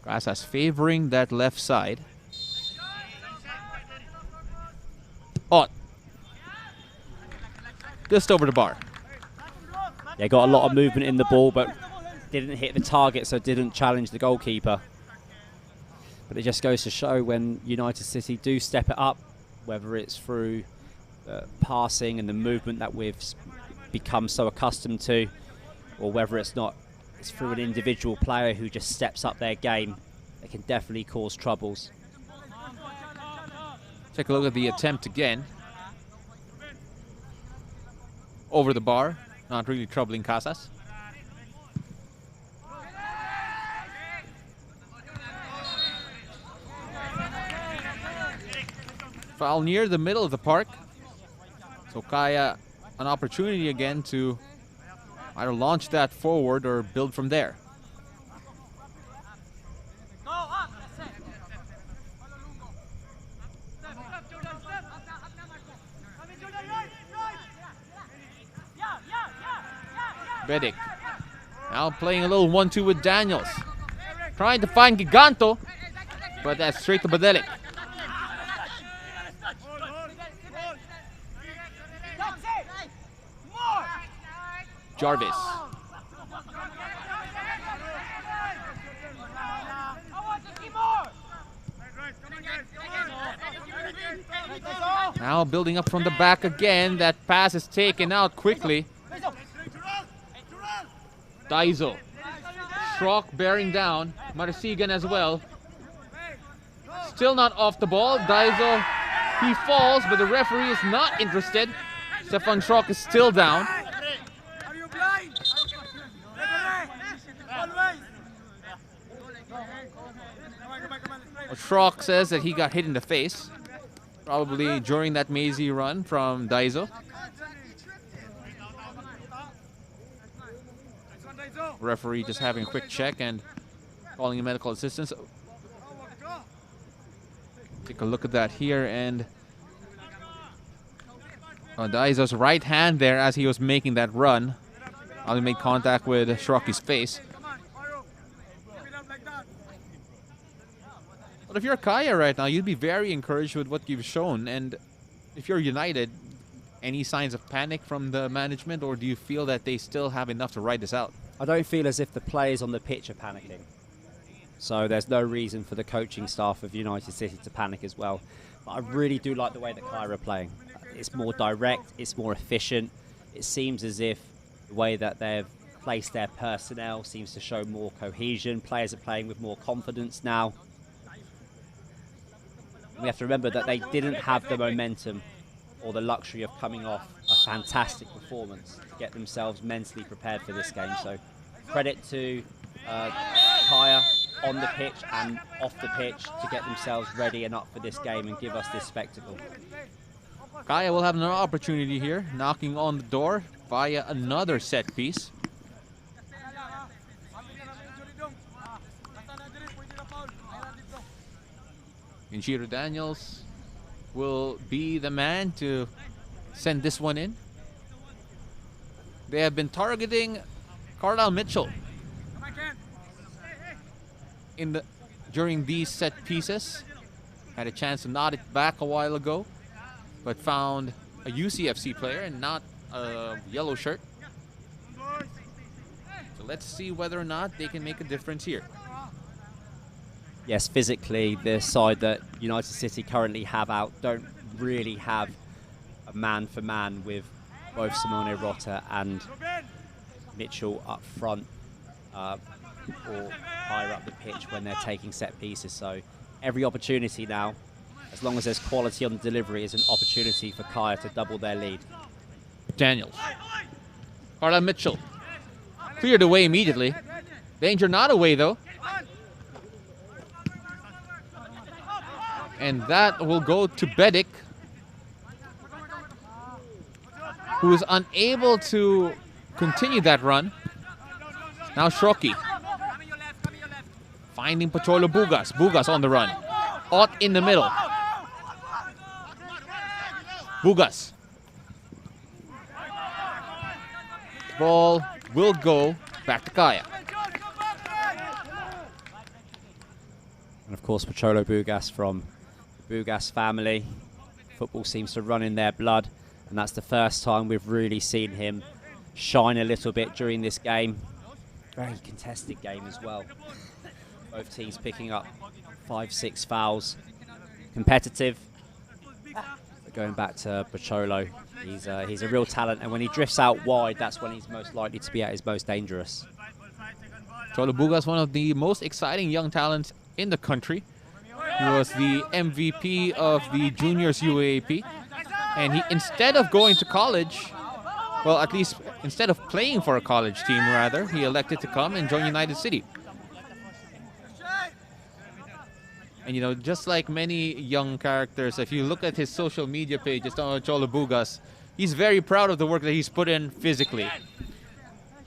Casas favoring that left side. Ott. Just over the bar. Yeah, got a lot of movement in the ball, but didn't hit the target, so didn't challenge the goalkeeper. But it just goes to show when United City do step it up, whether it's through passing and the movement that we've become so accustomed to, or whether it's through an individual player who just steps up their game, they can definitely cause troubles. Take a look at the attempt again. Over the bar, not really troubling Casas. Foul near the middle of the park. So Kaya, an opportunity again to either launch that forward or build from there. Bedic now playing a little 1-2 with Daniels. Trying to find Giganto, but that's straight to Badelic. Jarvis. Now building up from the back again. That pass is taken out quickly. Daizo. Schrock bearing down. Marasigan as well. Still not off the ball. Daizo, he falls, but the referee is not interested. Stefan Schrock is still down. Schrock says that he got hit in the face, probably during that mazy run from Daizo. Referee just having a quick check and calling in medical assistance. Take a look at that here, and Daizo's right hand there as he was making that run. He made contact with Shrocky's face. But if you're Kaya right now, you'd be very encouraged with what you've shown. And if you're United, any signs of panic from the management, or do you feel that they still have enough to ride this out? I don't feel as if the players on the pitch are panicking. So there's no reason for the coaching staff of United City to panic as well. But I really do like the way that Kaya are playing. It's more direct, it's more efficient. It seems as if the way that they've placed their personnel seems to show more cohesion. Players are playing with more confidence now. We have to remember that they didn't have the momentum or the luxury of coming off a fantastic performance to get themselves mentally prepared for this game. So credit to Kaya on the pitch and off the pitch to get themselves ready and up for this game and give us this spectacle. Kaya will have another opportunity here, knocking on the door via another set piece. Injiro Daniels will be the man to send this one in. They have been targeting Carlisle Mitchell during these set pieces. Had a chance to nod it back a while ago, but found a UCFC player and not a yellow shirt. So let's see whether or not they can make a difference here. Yes, physically, the side that United City currently have out don't really have a man-for-man with both Simone Rota and Mitchell up front or higher up the pitch when they're taking set pieces. So every opportunity now, as long as there's quality on the delivery, is an opportunity for Kaya to double their lead. Daniels. Carlisle Mitchell. Cleared away immediately. Danger not away, though. And that will go to Bedic, who is unable to continue that run. Now Shroki. Finding Pocholo Bugas. Bugas on the run. Ott in the middle. Bugas. Ball will go back to Kaya. And of course, Pocholo Bugas from the Bugas family. Football seems to run in their blood, and that's the first time we've really seen him shine a little bit during this game. Very contested game as well. Both teams picking up 5-6 fouls. Competitive. But going back to Pocholo, he's a real talent, and when he drifts out wide, that's when he's most likely to be at his most dangerous. Pocholo Bugas, one of the most exciting young talents in the country. He was the MVP of the Juniors UAAP, and he, instead of going to college, well, at least instead of playing for a college team, rather, he elected to come and join United City. And, you know, just like many young characters, if you look at his social media page, it's on Pocholo Bugas, he's very proud of the work that he's put in physically.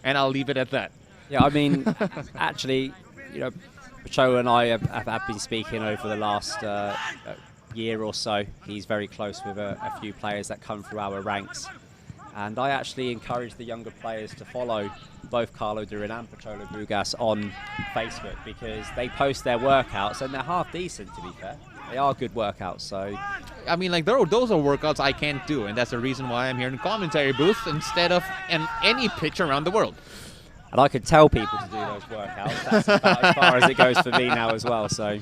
And I'll leave it at that. Yeah, I mean, actually, you know, Pocholo and I have been speaking over the last year or so. He's very close with a few players that come through our ranks. And I actually encourage the younger players to follow both Carlo Durin and Pocholo Bugas on Facebook, because they post their workouts and they're half decent, to be fair. They are good workouts, so... I mean, like, those are workouts I can't do, and that's the reason why I'm here in the commentary booth instead of in any pitch around the world. And I could tell people to do those workouts. That's about as far as it goes for me now as well, so...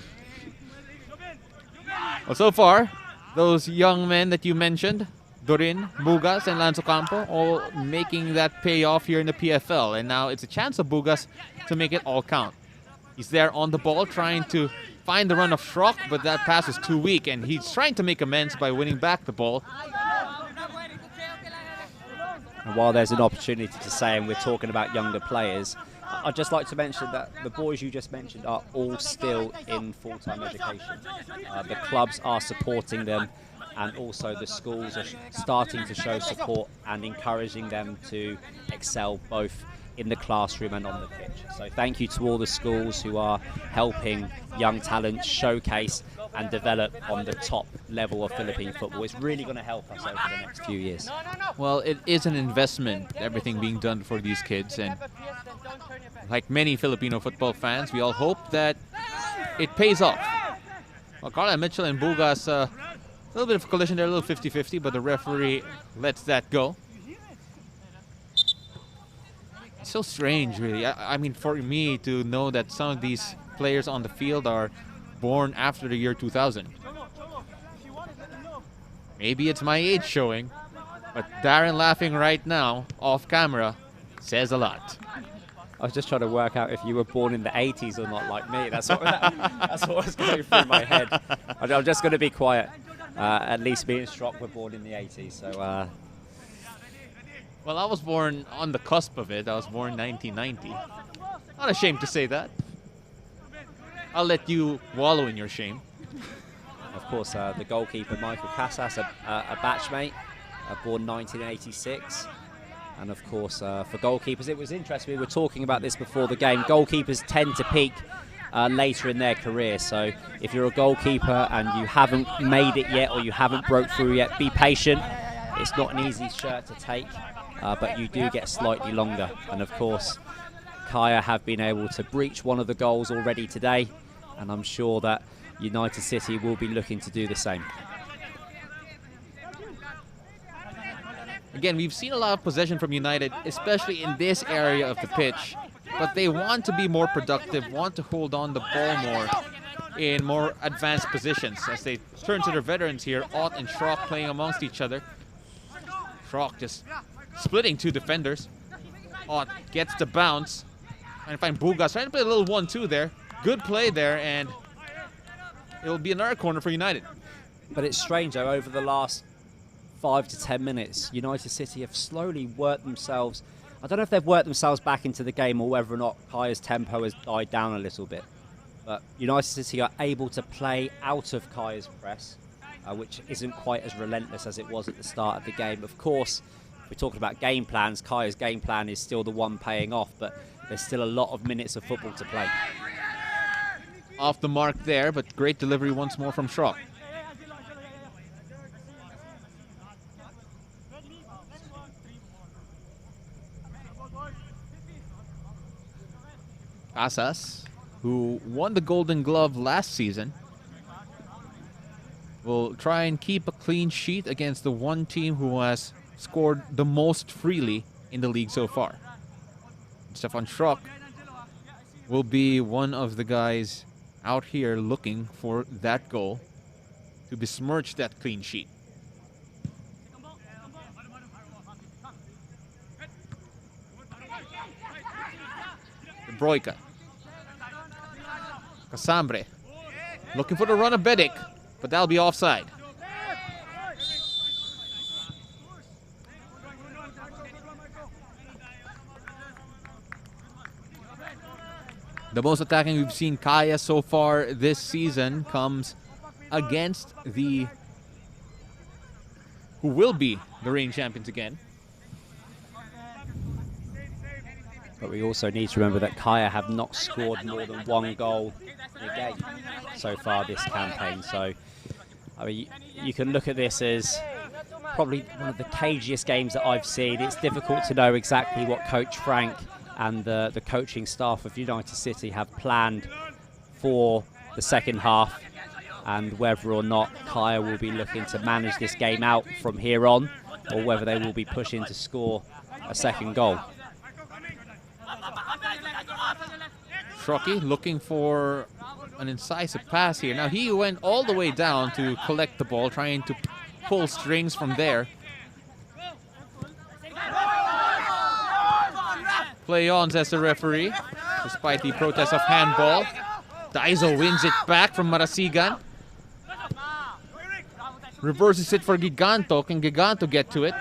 Well, so far, those young men that you mentioned, Durin, Bugas, and Lanzo Campo, all making that pay off here in the PFL. And now it's a chance of Bugas to make it all count. He's there on the ball trying to find the run of Schrock, but that pass was too weak, and he's trying to make amends by winning back the ball. And while there's an opportunity to say, and we're talking about younger players, I'd just like to mention that the boys you just mentioned are all still in full-time education. The clubs are supporting them, and also the schools are starting to show support and encouraging them to excel both in the classroom and on the pitch. So thank you to all the schools who are helping young talents showcase and develop on the top level of Philippine football. It's really going to help us over the next few years. Well, it is an investment, everything being done for these kids, and like many Filipino football fans, we all hope that it pays off. Well, Carla Mitchell and Bugas, a little bit of a collision there, a little 50-50, but the referee lets that go. It's so strange, really. I mean, for me to know that some of these players on the field are born after the year 2000. Maybe it's my age showing, but Darren laughing right now, off camera, says a lot. I was just trying to work out if you were born in the 80s or not, like me. That's what was going through my head. I'm just going to be quiet. At least me and Schrock were born in the 80s, so... Well, I was born on the cusp of it. I was born in 1990. Not ashamed to say that. I'll let you wallow in your shame. Of course, the goalkeeper, Michael Casas, a batchmate, born 1986. And of course, for goalkeepers, it was interesting. We were talking about this before the game. Goalkeepers tend to peak later in their career. So if you're a goalkeeper and you haven't made it yet or you haven't broke through yet, be patient. It's not an easy shirt to take, but you do get slightly longer. And of course, Kaya have been able to breach one of the goals already today. And I'm sure that United City will be looking to do the same. Again, we've seen a lot of possession from United, especially in this area of the pitch. But they want to be more productive, want to hold on the ball more in more advanced positions. As they turn to their veterans here, Ott and Schrock playing amongst each other. Schrock just splitting two defenders. Ott gets the bounce. And find Bugas trying to play a little 1-2 there. Good play there, and it'll be another corner for United. But it's strange, though, over the last 5 to 10 minutes, United City have slowly worked themselves. I don't know if they've worked themselves back into the game or whether or not Kaya's tempo has died down a little bit. But United City are able to play out of Kaya's press, which isn't quite as relentless as it was at the start of the game. Of course, we're talking about game plans. Kaya's game plan is still the one paying off, but there's still a lot of minutes of football to play. Off the mark there, but great delivery once more from Schrock. Casas, who won the Golden Glove last season, will try and keep a clean sheet against the one team who has scored the most freely in the league so far. Stefan Schrock will be one of the guys out here looking for that goal to besmirch that clean sheet. Broika. Casambre. Looking for the run of Bedic, but that'll be offside. The most attacking we've seen Kaya so far this season comes against the who will be the reigning champions again. But we also need to remember that Kaya have not scored more than one goal in a game so far this campaign. So, I mean, you can look at this as probably one of the cagiest games that I've seen. It's difficult to know exactly what Coach Frank and the coaching staff of United City have planned for the second half, and whether or not Kaya will be looking to manage this game out from here on, or whether they will be pushing to score a second goal. Schrocky looking for an incisive pass here. Now he went all the way down to collect the ball, trying to pull strings from there. Play on, says the referee, despite the protest of handball. Daiso wins it back from Marasigan. Reverses it for Giganto. Can Giganto get to it?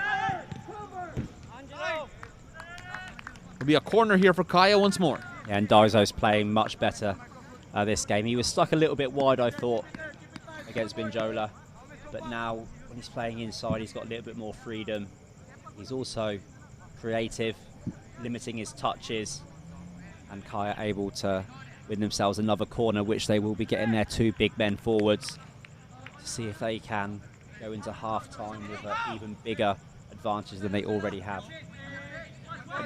Will be a corner here for Kaya once more. Yeah, and Daiso's playing much better this game. He was stuck a little bit wide, I thought, against Binjola. But now, when he's playing inside, he's got a little bit more freedom. He's also creative, limiting his touches. And Kaya able to win themselves another corner, which they will be getting their two big men forwards to see if they can go into half-time with an even bigger advantage than they already have.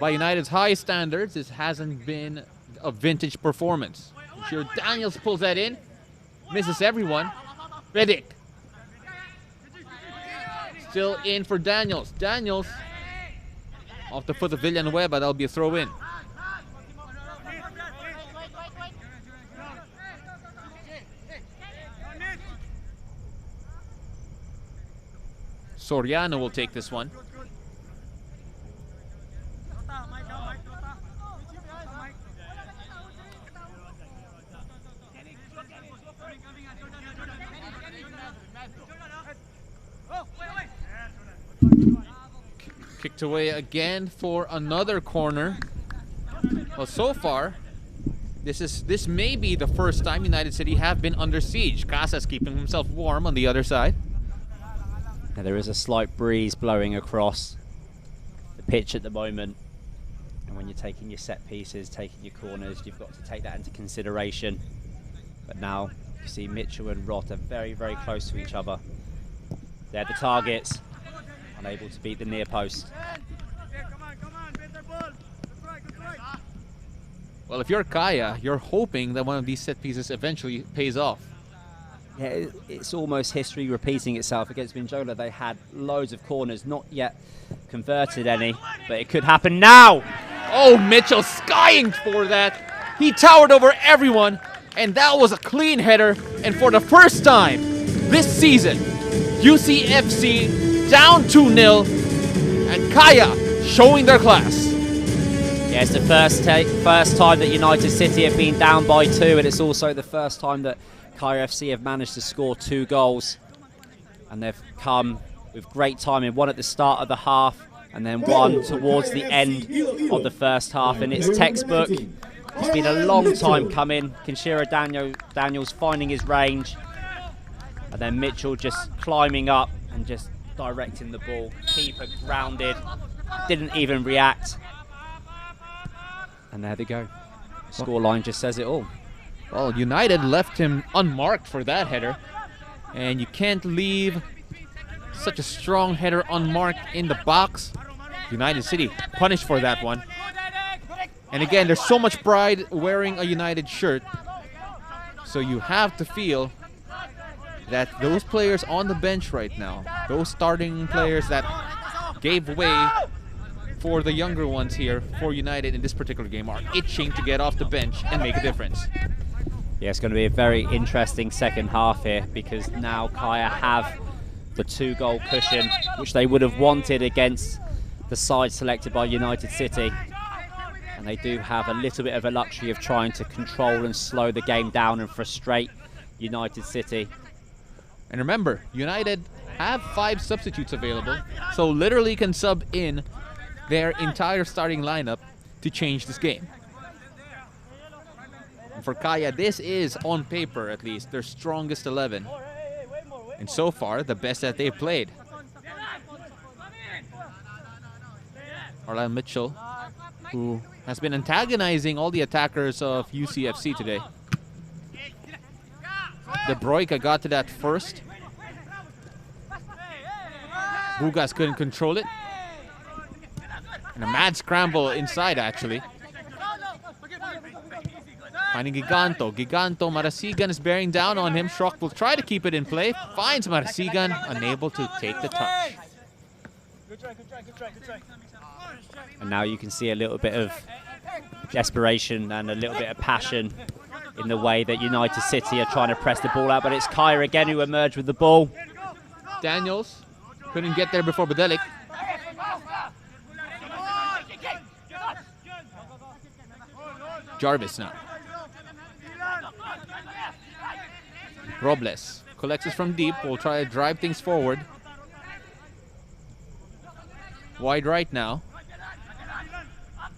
By United's high standards, this hasn't been a vintage performance. Sure, Daniels pulls that in, misses everyone. Redick still in for Daniels. Daniels off the foot of Villanueva. That'll be a throw in. Soriano will take this one. Kicked away again for another corner. Well, so far, this may be the first time United City have been under siege. Casas keeping himself warm on the other side. Now, there is a slight breeze blowing across the pitch at the moment. And when you're taking your set pieces, taking your corners, you've got to take that into consideration. But now you see Mitchell and Roth are very, very close to each other. They're the targets, unable to beat the near post. Well, if you're Kaya, you're hoping that one of these set pieces eventually pays off. Yeah, it's almost history repeating itself. Against Binjola, they had loads of corners, not yet converted any, but it could happen now. Oh, Mitchell skying for that. He towered over everyone, and that was a clean header. And for the first time this season, UCFC down 2-0, and Kaya showing their class. Yeah, it's the first time that United City have been down by 2, and it's also the first time that Kaya FC have managed to score 2 goals, and they've come with great timing, one at the start of the half and then one towards the end of the first half, and it's textbook. It's been a long time coming. Kenshiro Daniels finding his range, and then Mitchell just climbing up and just directing the ball. Keeper grounded, didn't even react, and there they go. Scoreline just says it all. Well, United left him unmarked for that header, and you can't leave such a strong header unmarked in the box. United City punished for that one. And again, there's so much pride wearing a United shirt. So you have to feel that those players on the bench right now, those starting players that gave way for the younger ones here for United in this particular game, are itching to get off the bench and make a difference. Yeah, it's going to be a very interesting second half here, because now Kaya have the 2-goal cushion, which they would have wanted against the side selected by United City. And they do have a little bit of a luxury of trying to control and slow the game down and frustrate United City. And remember, United have 5 substitutes available, so literally can sub in their entire starting lineup to change this game. And for Kaya, this is, on paper at least, their strongest 11. And so far, the best that they've played. Orlando Mitchell, who has been antagonizing all the attackers of UCFC today. De Bruyne got to that first. Bugas couldn't control it. And a mad scramble inside, actually. Finding Giganto. Marasigan is bearing down on him. Schrock will try to keep it in play. Finds Marasigan, unable to take the touch. And now you can see a little bit of desperation and a little bit of passion in the way that United City are trying to press the ball out. But it's Kaya again who emerged with the ball. Daniels couldn't get there before Badelic. Jarvis now. Robles collects us from deep. Will try to drive things forward. Wide right now.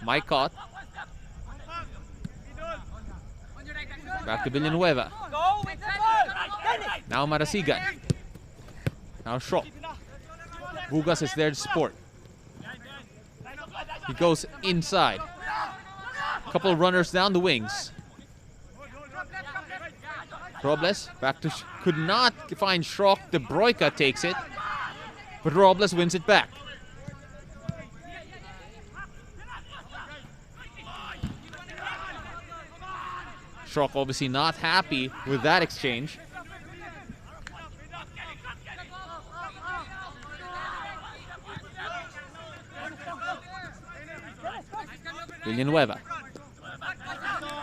Maikot. Back to Villanueva. Now Marasigan. Now Schrock. Bugas is there to support. He goes inside. Couple of runners down the wings. Robles back to could not find Schrock. De Bruyne takes it, but Robles wins it back. Schrock obviously not happy with that exchange. Villanueva.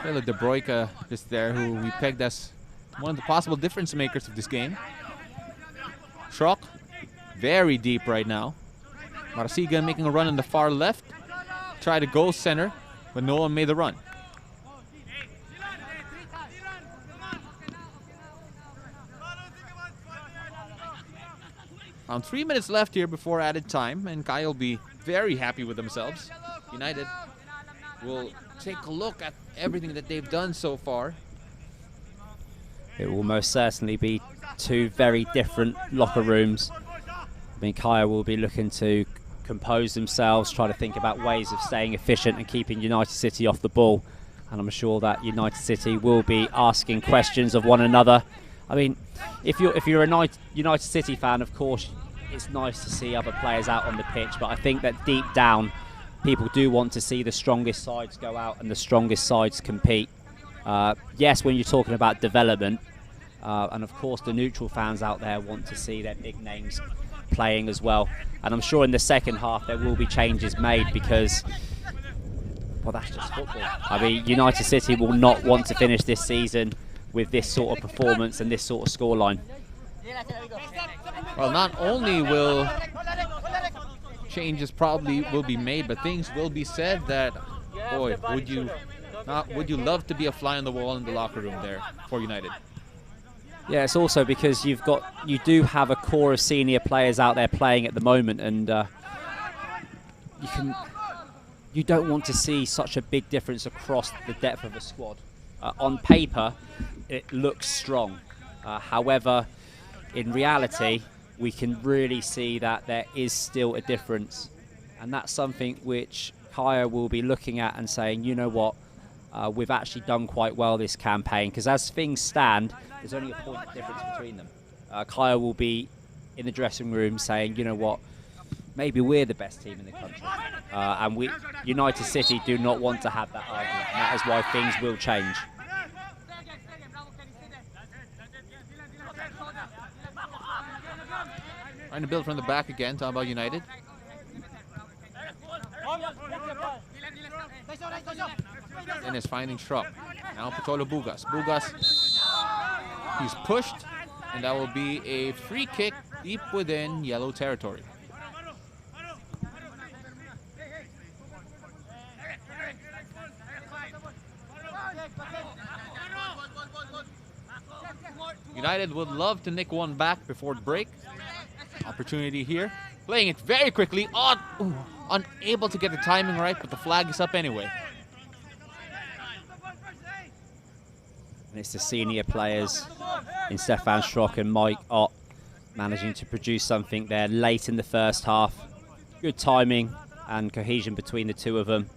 De Bruyne is there, who we pegged as one of the possible difference makers of this game. Schrock, very deep right now. Marasigan making a run on the far left. Try to go center, but no one made the run. Around 3 minutes left here before added time, and Kaya will be very happy with themselves. United will take a look at everything that they've done so far. It will most certainly be 2 very different locker rooms. I mean, Kaya will be looking to compose themselves, try to think about ways of staying efficient and keeping United City off the ball. And I'm sure that United City will be asking questions of one another. I mean, if you're a United City fan, of course, it's nice to see other players out on the pitch. But I think that deep down, people do want to see the strongest sides go out and the strongest sides compete. Yes, when you're talking about development, and of course the neutral fans out there want to see their big names playing as well. And I'm sure in the second half there will be changes made, because, well, that's just football. I mean, United City will not want to finish this season with this sort of performance and this sort of scoreline. Well, not only will changes probably will be made, but things will be said that, boy, would you love to be a fly on the wall in the locker room there for United. Yeah, it's also because you do have a core of senior players out there playing at the moment, and you don't want to see such a big difference across the depth of a squad. On paper, it looks strong. However, in reality, we can really see that there is still a difference, and that's something which Kaya will be looking at and saying, you know what, we've actually done quite well this campaign, because as things stand, there's only a point difference between them. Kaya will be in the dressing room saying, you know what, maybe we're the best team in the country. And United City do not want to have that argument. And that is why things will change. Trying to build from the back again, talking about United. Then is finding Schrock. Now Patolo Bugas. Bugas, he's pushed, and that will be a free kick deep within yellow territory. United would love to nick one back before the break. Opportunity here. Playing it very quickly. Unable to get the timing right, but the flag is up anyway. And it's the senior players in Stefan Schrock and Mike Ott managing to produce something there late in the first half. Good timing and cohesion between the two of them.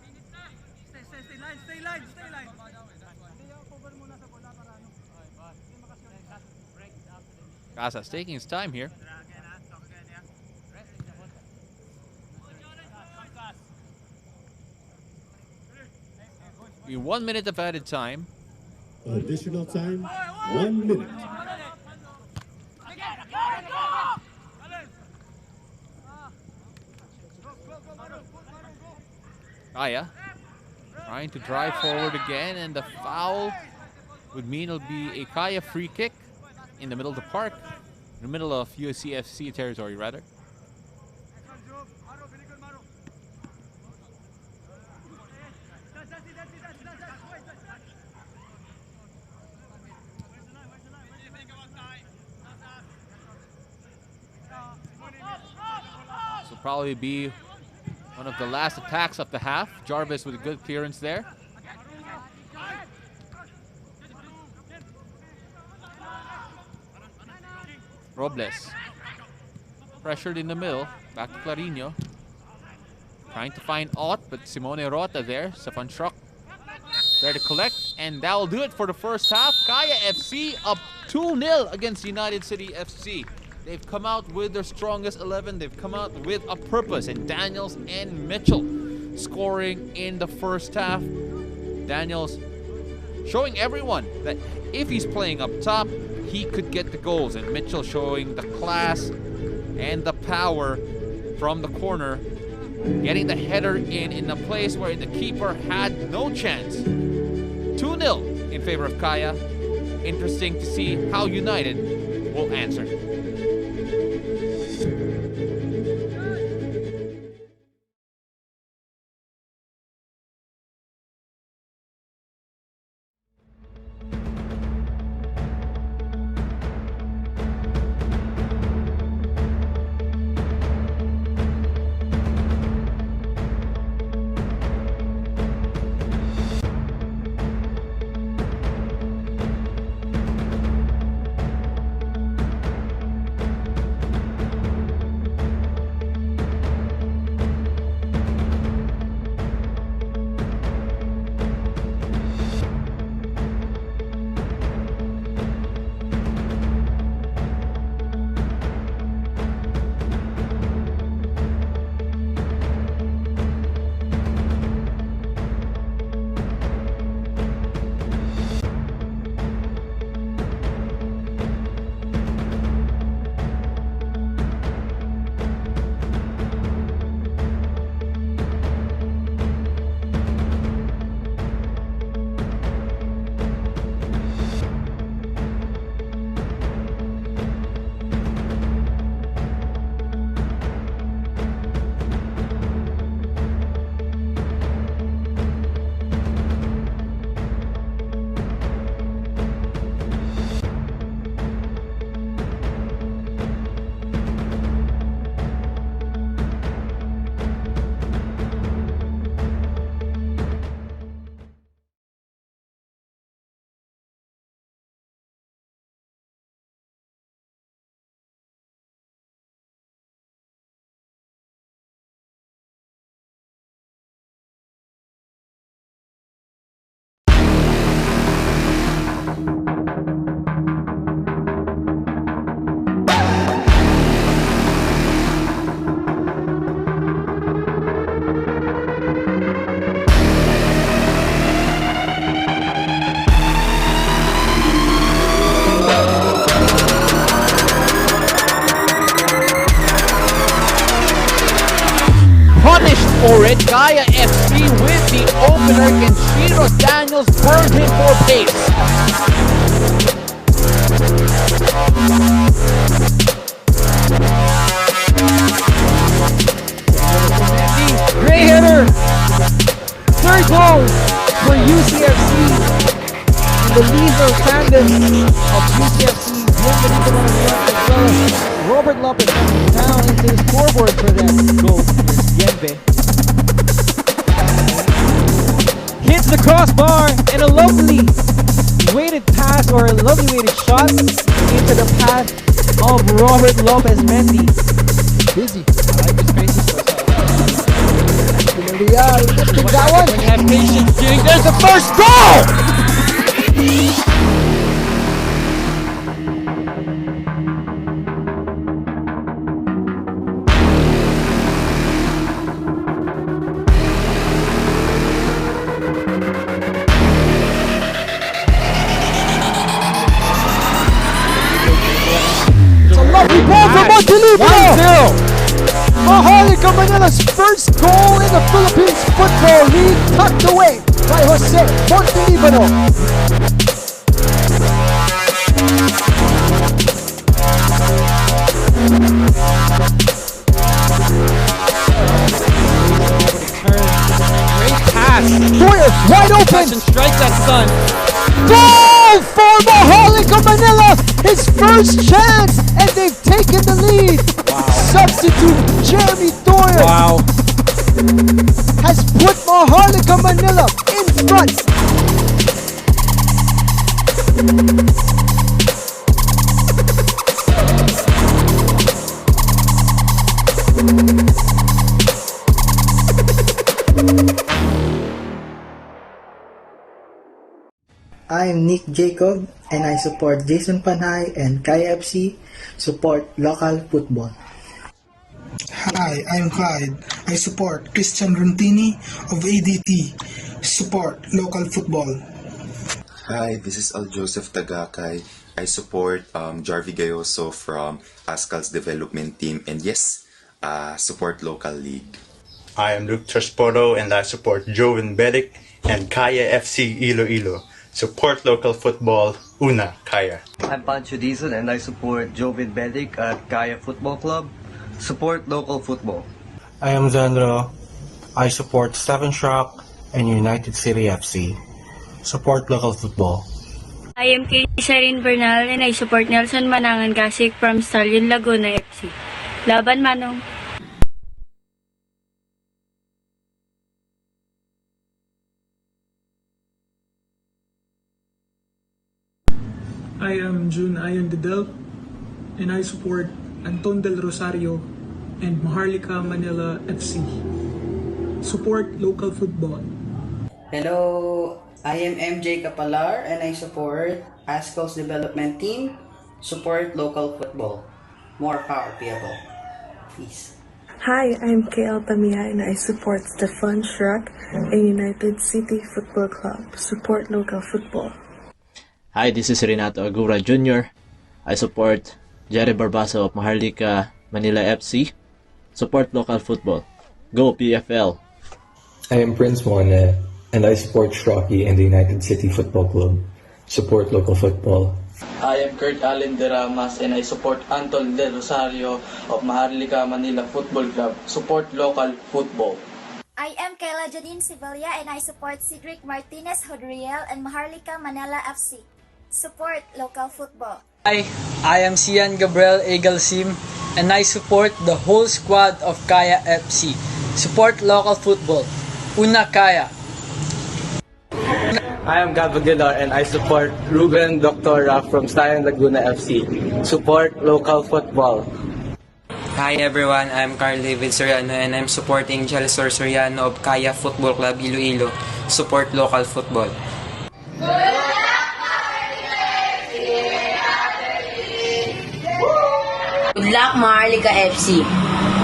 Casas taking his time here. Be 1 minute of added time. Additional time, 1 minute. Kaya trying to drive forward again, and the foul would mean it'll be a Kaya free kick in the middle of the park, in the middle of UCFC territory rather. This will probably be one of the last attacks of the half. Jarvis with a good clearance there. Robles. Pressured in the middle. Back to Clarino. Trying to find Ott, but Simone Rota there. Stefan Schrock there to collect. And that will do it for the first half. Kaya FC up 2-0 against United City FC. They've come out with their strongest 11. They've come out with a purpose. And Daniels and Mitchell scoring in the first half. Daniels showing everyone that if he's playing up top, he could get the goals. And Mitchell showing the class and the power from the corner, getting the header in a place where the keeper had no chance. 2-0 in favor of Kaya. Interesting to see how United will answer. for it. Kaya FC with the opener. Conchito Daniels burned him for pace. Great hitter. Third goal for UCFC. And the lethal tandem of UCFC. Bienvenido Manila as well as Robert Lopez coming down into the scoreboard for that goal. Bienve. Hits the crossbar and a lovely weighted pass or a lovely weighted shot into the path of Robert Lopez Mendy. Busy. I like his faces so that one. When you have patience, Jing, there's the first goal! It's a lovely ball from Montelibano! 1-0! Maharlika Manila's first goal in the Philippines Football League, tucked away by Jose Montelibano. Great pass. Boyer wide open. Touch and strike that son. Goal for Maharlika Manila. His first chance, and they've taken the lead. Wow. Substitute Jeremy Doyer has put Maharlika Manila in front. I'm Nick Jacob and I support Jason Panay and Kaya FC, support local football. Hi, I'm Clyde. I support Christian Runtini of ADT, support local football. Hi, this is Al Joseph Tagakay. I support Jarvie Gayoso from Ascal's development team, and yes, support local league. I am Luke Trasporo and I support Joven Bedic and Kaya FC-Iloilo. Support local football, Una Kaya. I'm Pancho Dizon and I support Joven Bedic at Kaya Football Club. Support local football. I am Zandro. I support Seven Shock and United City FC. Support local football. I am Kaysarin Bernal and I support Nelson Manangan Gasik from Stallion Laguna FC. Laban Manong. I am June Ayon Didel, and I support Anton del Rosario and Maharlika Manila FC. Support local football. Hello, I am MJ Kapalar and I support Ascal's development team. Support local football. More power, people. Peace. Hi, I'm KL Pamia and I support Stefan Schrock and United City Football Club. Support local football. Hi, this is Renato Agura Jr. I support Jerry Barbaso of Maharlika Manila FC. Support local football. Go PFL! I am Prince Moana and I support Shrocky and the United City Football Club. Support local football. I am Kurt Allen de Ramas and I support Anton del Rosario of Maharlika Manila Football Club. Support local football. I am Kayla Janine Sibelia and I support Cedric Martinez Hodriel and Maharlika Manila FC. Support local football. Hi, I am Sian Gabriel Egalsim and I support the whole squad of Kaya FC. Support local football. Una Kaya. I am Gab Aguilar and I support Ruben Doctora from Stallion Laguna FC. Support local football. Hi everyone, I'm Carl David Soriano and I'm supporting Jelsor Soriano of Kaya Football Club Iloilo. Support local football. Good luck Maharlika FC.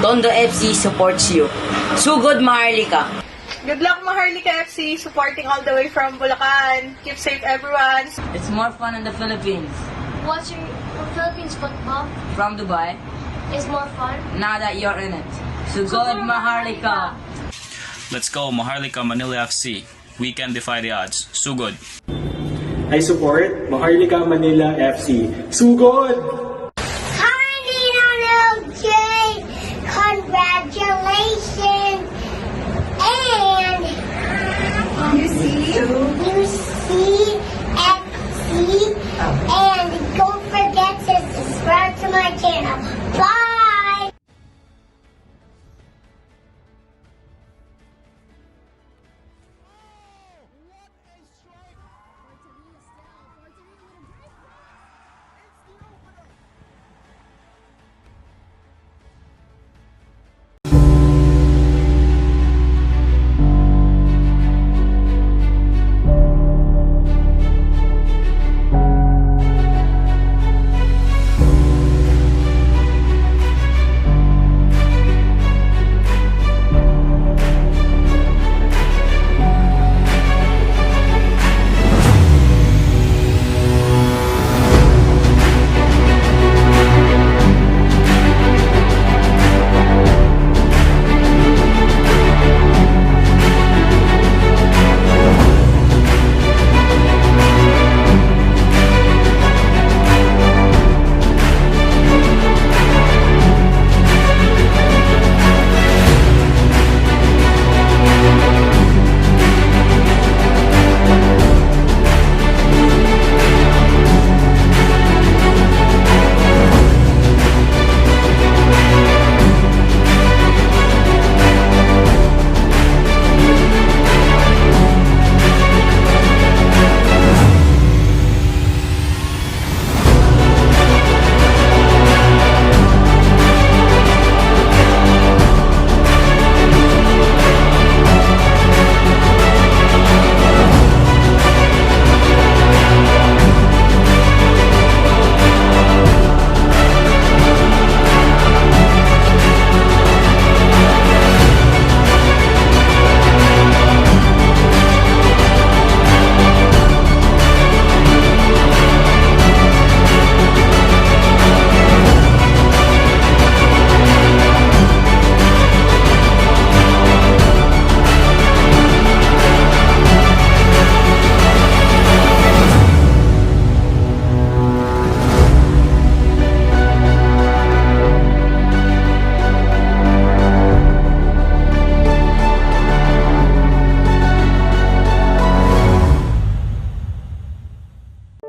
Tondo FC supports you. Sugod Maharlika. Good luck Maharlika FC, supporting all the way from Bulacan. Keep safe everyone. It's more fun in the Philippines. What's your Philippines football? From Dubai. Is more fun? Now that you're in it. Sugod Maharlika. Let's go, Maharlika Manila FC. We can defy the odds. Sugod. I support Maharlika Manila FC. Sugod! Hi, Nino J. Congratulations. And UCFC. And don't forget to subscribe to my channel. Bye!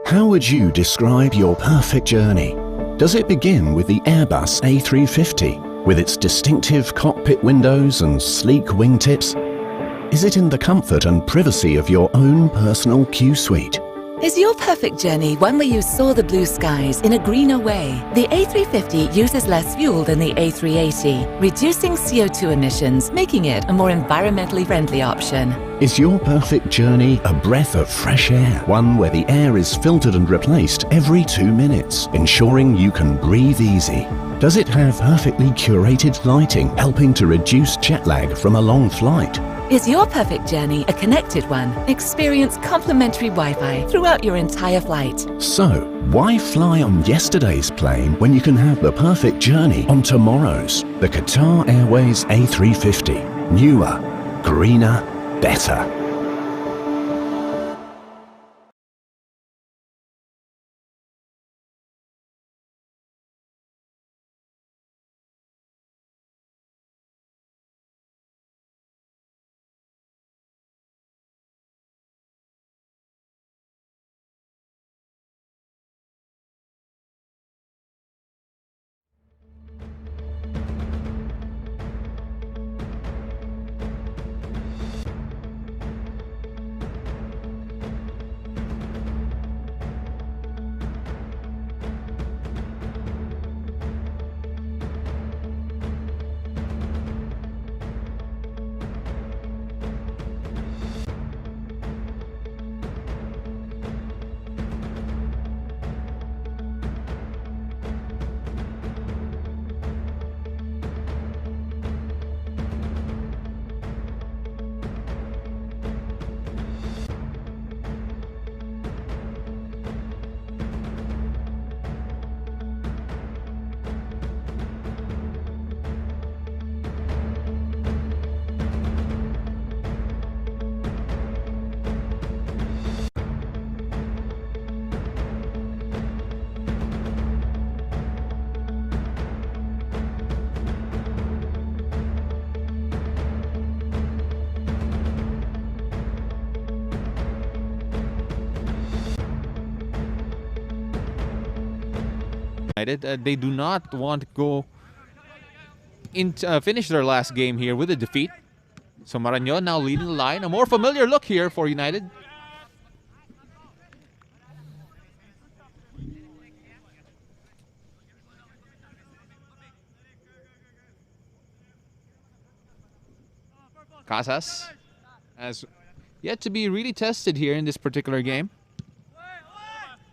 How would you describe your perfect journey? Does it begin with the Airbus A350, with its distinctive cockpit windows and sleek wingtips? Is it in the comfort and privacy of your own personal Q suite? Is your perfect journey one where you saw the blue skies in a greener way? The A350 uses less fuel than the A380, reducing CO2 emissions, making it a more environmentally friendly option. Is your perfect journey a breath of fresh air, one where the air is filtered and replaced every 2 minutes, ensuring you can breathe easy? Does it have perfectly curated lighting, helping to reduce jet lag from a long flight? Is your perfect journey a connected one? Experience complimentary Wi-Fi throughout your entire flight. So, why fly on yesterday's plane when you can have the perfect journey on tomorrow's? The Qatar Airways A350. Newer, greener, better. United. They do not want to go finish their last game here with a defeat. So Marañón now leading the line. A more familiar look here for United. Casas has yet to be really tested here in this particular game.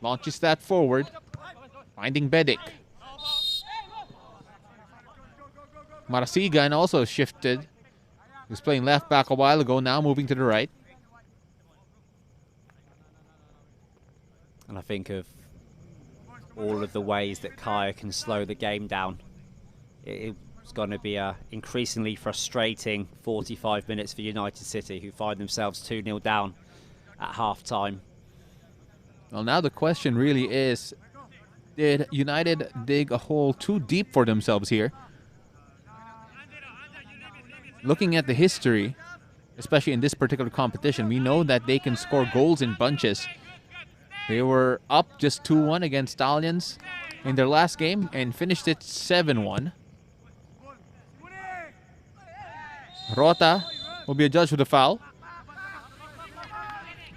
Launches that forward, finding Bedic. Marasigan also shifted. He was playing left back a while ago, now moving to the right. And I think of all of the ways that Kaya can slow the game down. It's going to be an increasingly frustrating 45 minutes for United City, who find themselves 2-0 down at half-time. Well, now the question really is, did United dig a hole too deep for themselves here? Looking at the history, especially in this particular competition, we know that they can score goals in bunches. They were up just 2-1 against Stallions in their last game and finished it 7-1. Rota will be adjudged with a foul.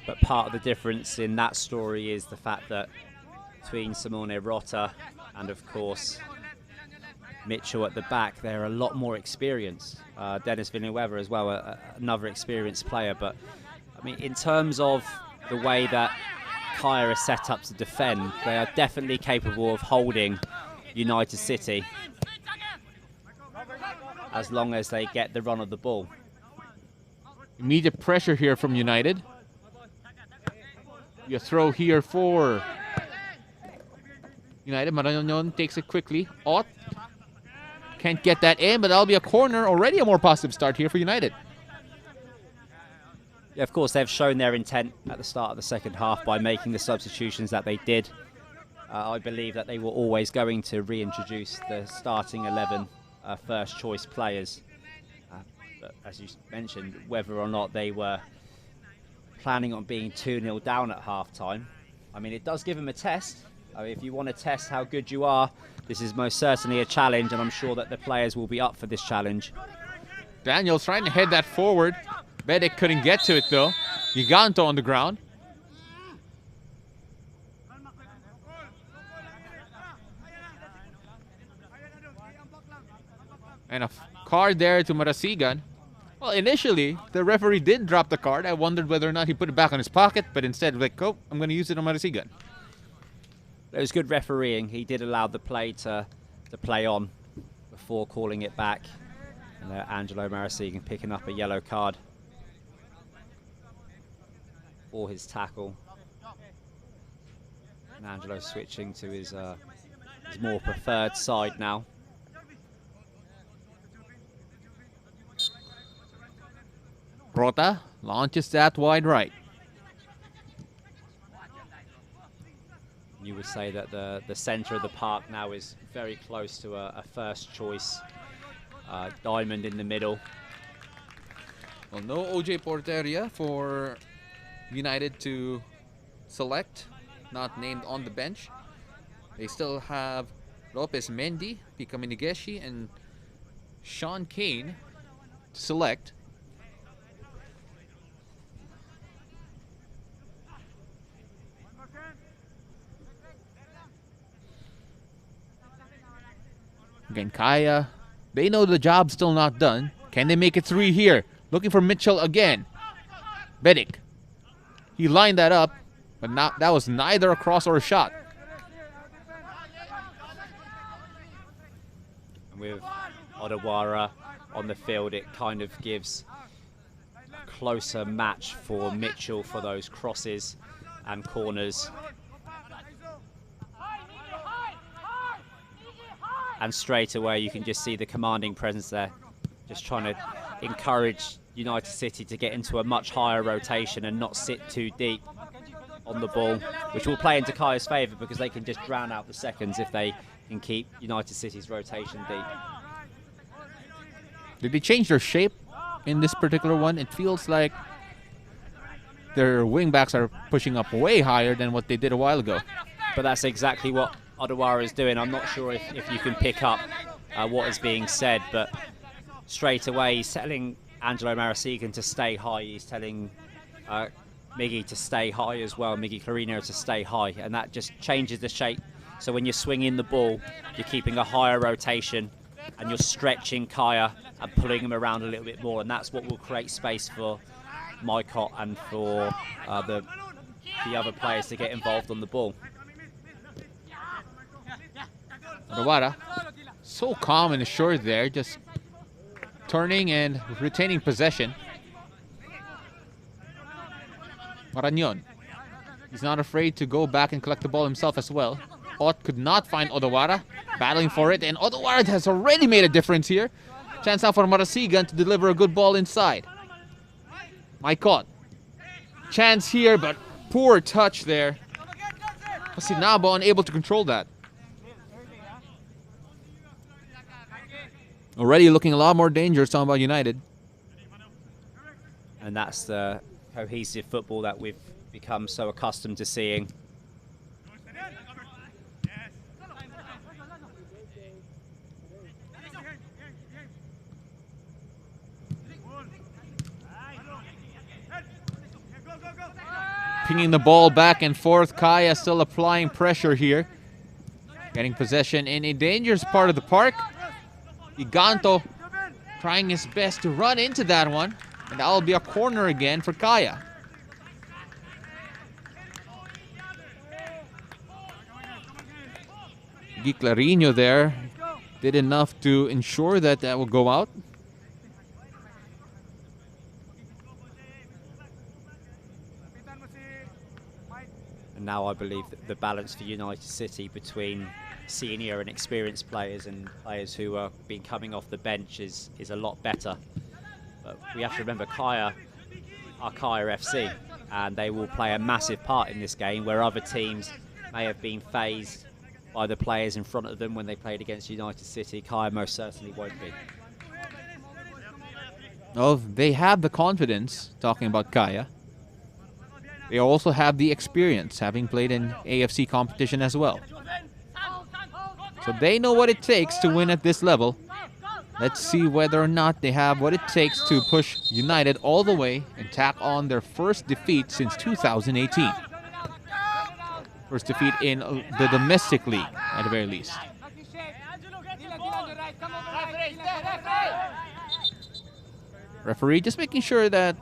But part of the difference in that story is the fact that between Simone Rota and, of course, Mitchell at the back, they're a lot more experienced. Dennis Villanueva as well, another experienced player. But, I mean, in terms of the way that Kaya is set up to defend, they are definitely capable of holding United City as long as they get the run of the ball. Immediate pressure here from United. You throw here for United. Marañón takes it quickly. Ott can't get that in, but that'll be a corner. Already a more positive start here for United. Yeah, of course, they've shown their intent at the start of the second half by making the substitutions that they did. I believe that they were always going to reintroduce the starting 11 first choice players. But as you mentioned, whether or not they were planning on being 2-0 down at half-time, I mean, it does give them a test. I mean, if you want to test how good you are, this is most certainly a challenge, and I'm sure that the players will be up for this challenge. Daniel's trying to head that forward. Bedic couldn't get to it, though. Giganto on the ground. And a card there to Marasigan. Well, initially, the referee did drop the card. I wondered whether or not he put it back in his pocket, but instead, like, oh, I'm going to use it on Marasigan. It was good refereeing. He did allow the play to play on before calling it back. And Angelo Marasigan picking up a yellow card for his tackle. And Angelo switching to his more preferred side now. Rota launches that wide right. You would say that the center of the park now is very close to a first choice diamond in the middle. Well, no OJ Porteria for United to select, not named on the bench. They still have Lopez Mendy, Pika Minigeshi, and Sean Kane to select. Again, Kaya, they know the job's still not done. Can they make it 3 here? Looking for Mitchell again. Bedic. He lined that up, but that was neither a cross or a shot. With Odawara on the field, it kind of gives a closer match for Mitchell for those crosses and corners. And straight away you can just see the commanding presence there, just trying to encourage United City to get into a much higher rotation and not sit too deep on the ball, which will play into Kaya's favour because they can just drown out the seconds if they can keep United City's rotation deep. Did they change their shape in this particular one? It feels like their wing backs are pushing up way higher than what they did a while ago. But that's exactly what Odawara is doing. I'm not sure if you can pick up what is being said, but straight away he's telling Angelo Marasigan to stay high. He's telling Miggy to stay high as well, Miggy Clarino to stay high, and that just changes the shape. So when you're swinging the ball, you're keeping a higher rotation and you're stretching Kaya and pulling him around a little bit more, and that's what will create space for Maikot and for the other players to get involved on the ball. Odawara, so calm and assured there, just turning and retaining possession. Marañon, he's not afraid to go back and collect the ball himself as well. Ott could not find Odawara, battling for it, and Odawara has already made a difference here. Chance out for Marasigan to deliver a good ball inside. Maikot, chance here, but poor touch there. Pasinabo unable to control that. Already looking a lot more dangerous, talking about United. And that's the cohesive football that we've become so accustomed to seeing. Pinging the ball back and forth. Kaya still applying pressure here. Getting possession in a dangerous part of the park. Iganto trying his best to run into that one. And that will be a corner again for Kaya. Guy Clarino there did enough to ensure that that will go out. And now I believe that the balance for United City between senior and experienced players and players who are coming off the bench is a lot better. But we have to remember Kaya are Kaya FC, and they will play a massive part in this game, where other teams may have been phased by the players in front of them when they played against United City. Kaya most certainly won't be. Well, they have the confidence, talking about Kaya. They also have the experience, having played in AFC competition as well. So they know what it takes to win at this level. Let's see whether or not they have what it takes to push United all the way and tack on their first defeat since 2018. First defeat in the domestic league, at the very least. Referee just making sure that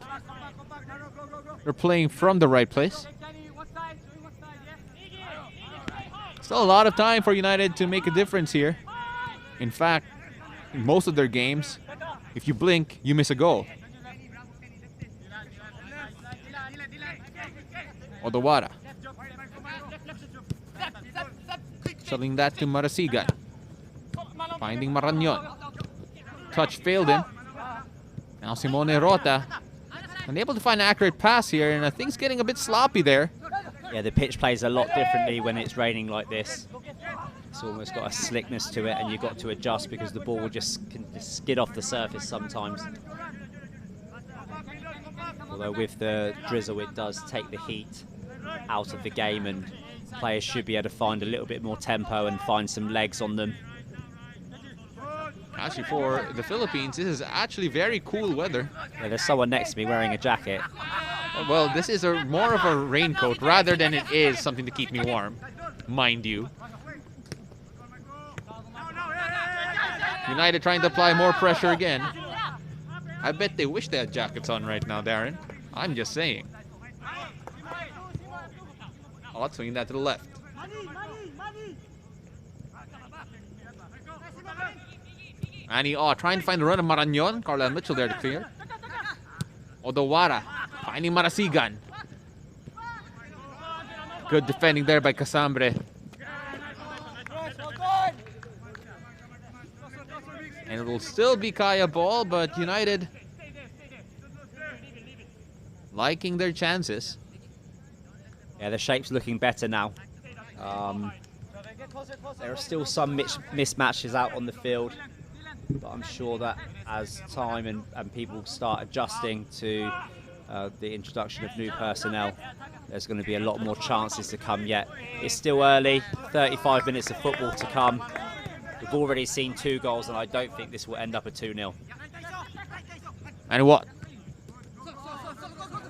they're playing from the right place. Still a lot of time for United to make a difference here. In fact, in most of their games, if you blink, you miss a goal. Odawara. Selling that to Marasigan. Finding Marañon. Touch failed him. Now Simone Rota unable to find an accurate pass here, and I think it's getting a bit sloppy there. Yeah, the pitch plays a lot differently when it's raining like this. It's almost got a slickness to it, and you've got to adjust because the ball will just skid off the surface sometimes. Although with the drizzle, it does take the heat out of the game, and players should be able to find a little bit more tempo and find some legs on them. Actually, for the Philippines, this is actually very cool weather. Yeah, there's someone next to me wearing a jacket. Well, this is more of a raincoat rather than it is something to keep me warm, mind you. United trying to apply more pressure again. I bet they wish they had jackets on right now, Darren. I'm just saying. Oh, swinging that to the left. Manny trying to find the run of Marañon. Carlisle Mitchell there to clear. Odawara finding Marasigan. Good defending there by Casambre. And it will still be Kaya ball, but United liking their chances. Yeah, the shape's looking better now. There are still some mismatches out on the field, but I'm sure that as time and people start adjusting to the introduction of new personnel, there's going to be a lot more chances to come yet. It's still early, 35 minutes of football to come. We've already seen 2 goals, and I don't think this will end up a 2-0. And what?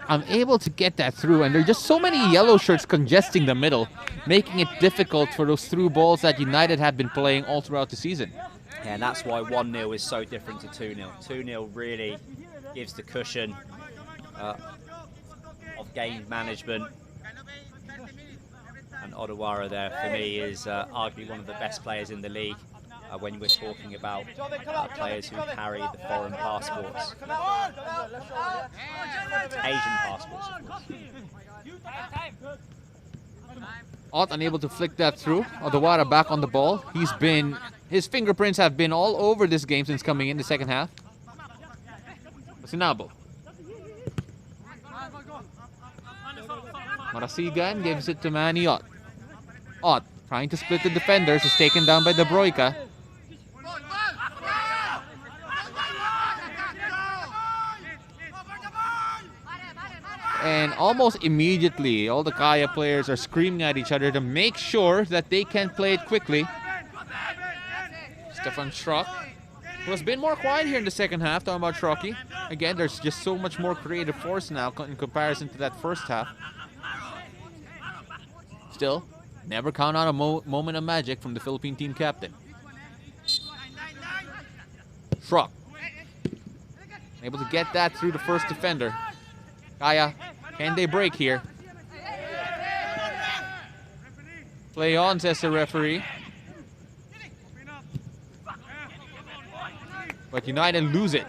I'm able to get that through, and there are just so many yellow shirts congesting the middle, making it difficult for those through balls that United have been playing all throughout the season. Yeah, and that's why 1-0 is so different to 2-0. 2-0 really gives the cushion of game management. And Odawara there, for me, is arguably one of the best players in the league when we're talking about players who carry the foreign passports. Asian passports, of course. Ott unable to flick that through. Odawara back on the ball. His fingerprints have been all over this game since coming in the second half. Sinabo. Marasigan gives it to Manny Ott. Ott trying to split the defenders, is taken down by De Broica. And almost immediately, all the Kaya players are screaming at each other to make sure that they can play it quickly. Stefan Schrock, who has been more quiet here in the second half, talking about Schrocky. Again, there's just so much more creative force now in comparison to that first half. Still, never count out a moment of magic from the Philippine team captain. Schrock, able to get that through the first defender. Kaya, can they break here? Play on, says the referee. But United lose it.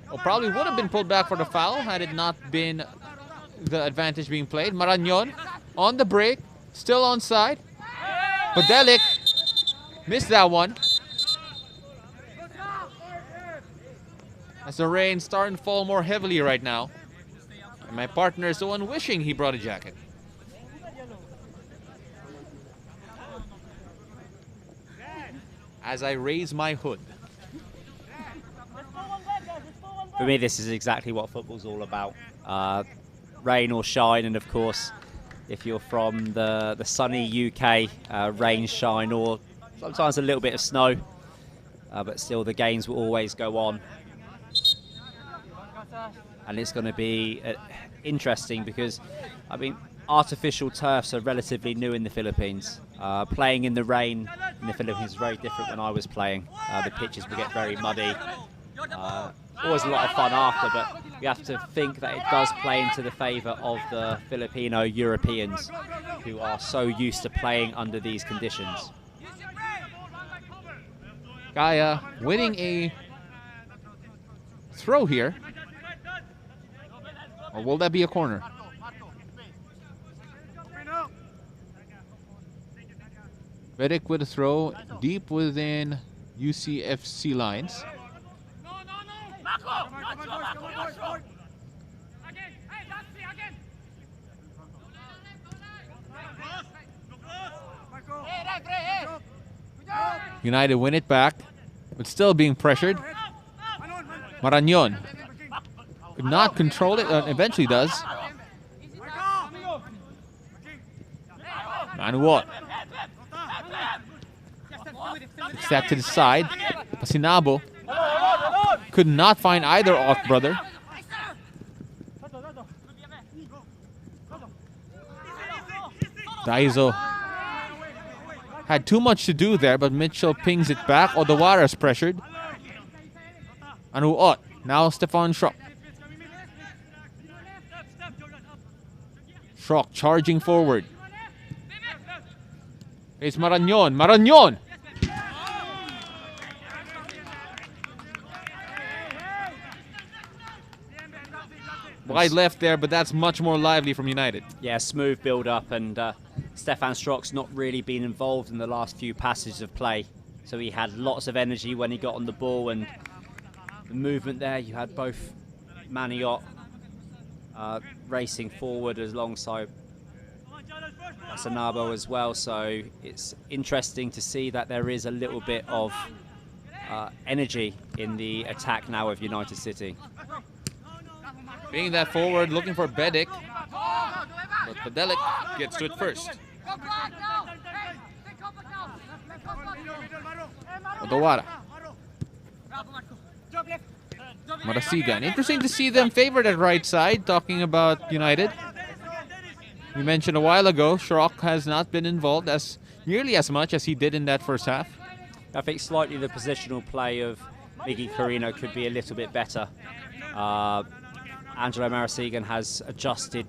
Well, probably would have been pulled back for the foul had it not been the advantage being played. Marañón on the break, still onside. Badelic missed that one. As the rain starting to fall more heavily right now. And my partner is the one wishing he brought a jacket. As I raise my hood. For me, this is exactly what football's all about. Rain or shine, and of course, if you're from the sunny UK, rain, shine, or sometimes a little bit of snow. But still, the games will always go on. And it's going to be interesting because, I mean, artificial turfs are relatively new in the Philippines. Playing in the rain in the Philippines is very different when I was playing. The pitches will get very muddy. Always a lot of fun after, but we have to think that it does play into the favour of the Filipino Europeans who are so used to playing under these conditions. Kaya winning a throw here. Or will that be a corner? Vedic with a throw deep within UCFC lines. United win it back, but still being pressured. Marañón could not control it, eventually does. Manuot. It's that to the side. Pasinabo could not find either Ott brother. Daizo had too much to do there, but Mitchell pings it back. Odawara's pressured. Anu Ott. Now Stefan Schrock. Schrock charging forward. It's Marañón. Marañón! Wide left there, but that's much more lively from United. Yeah, smooth build-up, and Stefan Schrock's not really been involved in the last few passages of play. So he had lots of energy when he got on the ball, and the movement there, you had both Manny Ott racing forward alongside Sanabo as well. So it's interesting to see that there is a little bit of energy in the attack now of United City. Paying that forward, looking for Bedic. But Padelic gets to it first. Odawara. Marasigan. Interesting to see them favored at right side, talking about United. We mentioned a while ago, Schrock has not been involved nearly as much as he did in that first half. I think slightly the positional play of Miggy Carino could be a little bit better. Angelo Marasigan has adjusted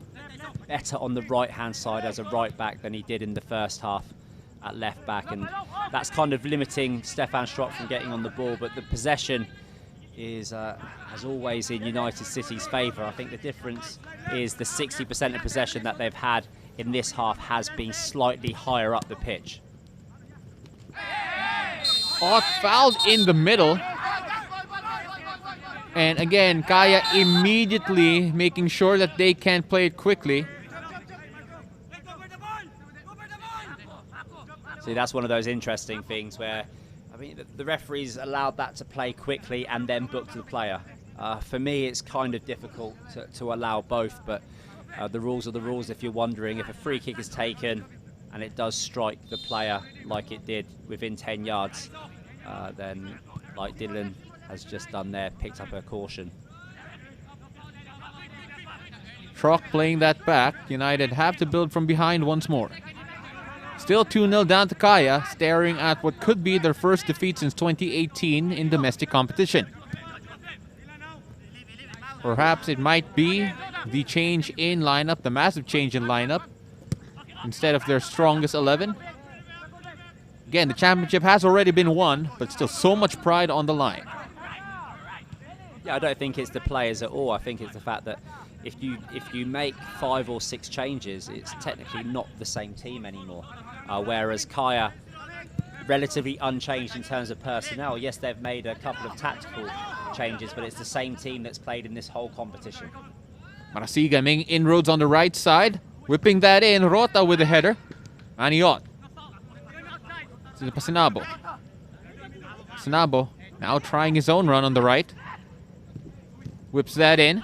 better on the right-hand side as a right back than he did in the first half at left back, and that's kind of limiting Stefan Schrock from getting on the ball. But the possession is, as always, in United City's favour. I think the difference is the 60% of possession that they've had in this half has been slightly higher up the pitch. Ott fouled in the middle. And again, Kaya immediately making sure that they can play it quickly. See, that's one of those interesting things where, I mean, the referees allowed that to play quickly and then booked the player. For me, it's kind of difficult to allow both, but the rules are the rules. If you're wondering, if a free kick is taken and it does strike the player like it did within 10 yards, then, like Dylan has just done there, picked up a caution. Schrock playing that back. United have to build from behind once more. Still 2-0 down to Kaya, staring at what could be their first defeat since 2018 in domestic competition. Perhaps it might be the change in lineup, the massive change in lineup, instead of their strongest 11. Again, the championship has already been won, but still so much pride on the line. Yeah, I don't think it's the players at all. I think it's the fact that if you make 5 or 6 changes, it's technically not the same team anymore. Whereas Kaya, relatively unchanged in terms of personnel. Yes, they've made a couple of tactical changes, but it's the same team that's played in this whole competition. Marasigan making inroads on the right side, whipping that in. Rota with the header. Maniot. To Pasinabo. Pasinabo now trying his own run on the right. Whips that in.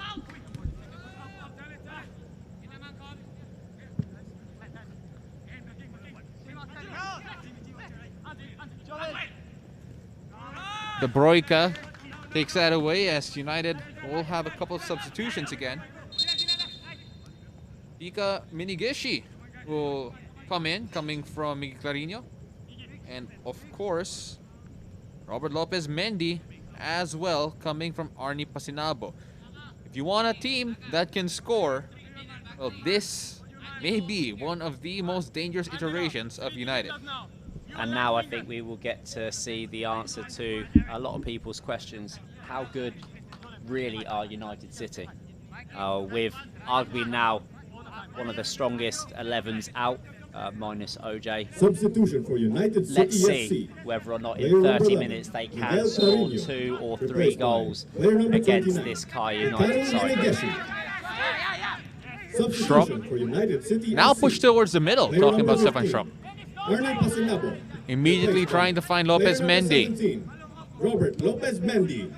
De Bruyke takes that away as United will have a couple of substitutions again. Ika Minigishi will come in, coming from Miguel Clarino. And of course, Robert Lopez Mendy as well, coming from Arnie Pasinabo. If you want a team that can score, well, this may be one of the most dangerous iterations of United. And now I think we will get to see the answer to a lot of people's questions. How good really are United City? With arguably now one of the strongest 11s out, minus OJ. Substitution for United City. Let's see whether or not in 30 minutes they can score 2 or 3 goals against this Kaya United side. Schrock now pushed towards the middle, talking about Stefan Schrock. Immediately trying to find Lopez Mendy. Robert Lopez Mendy.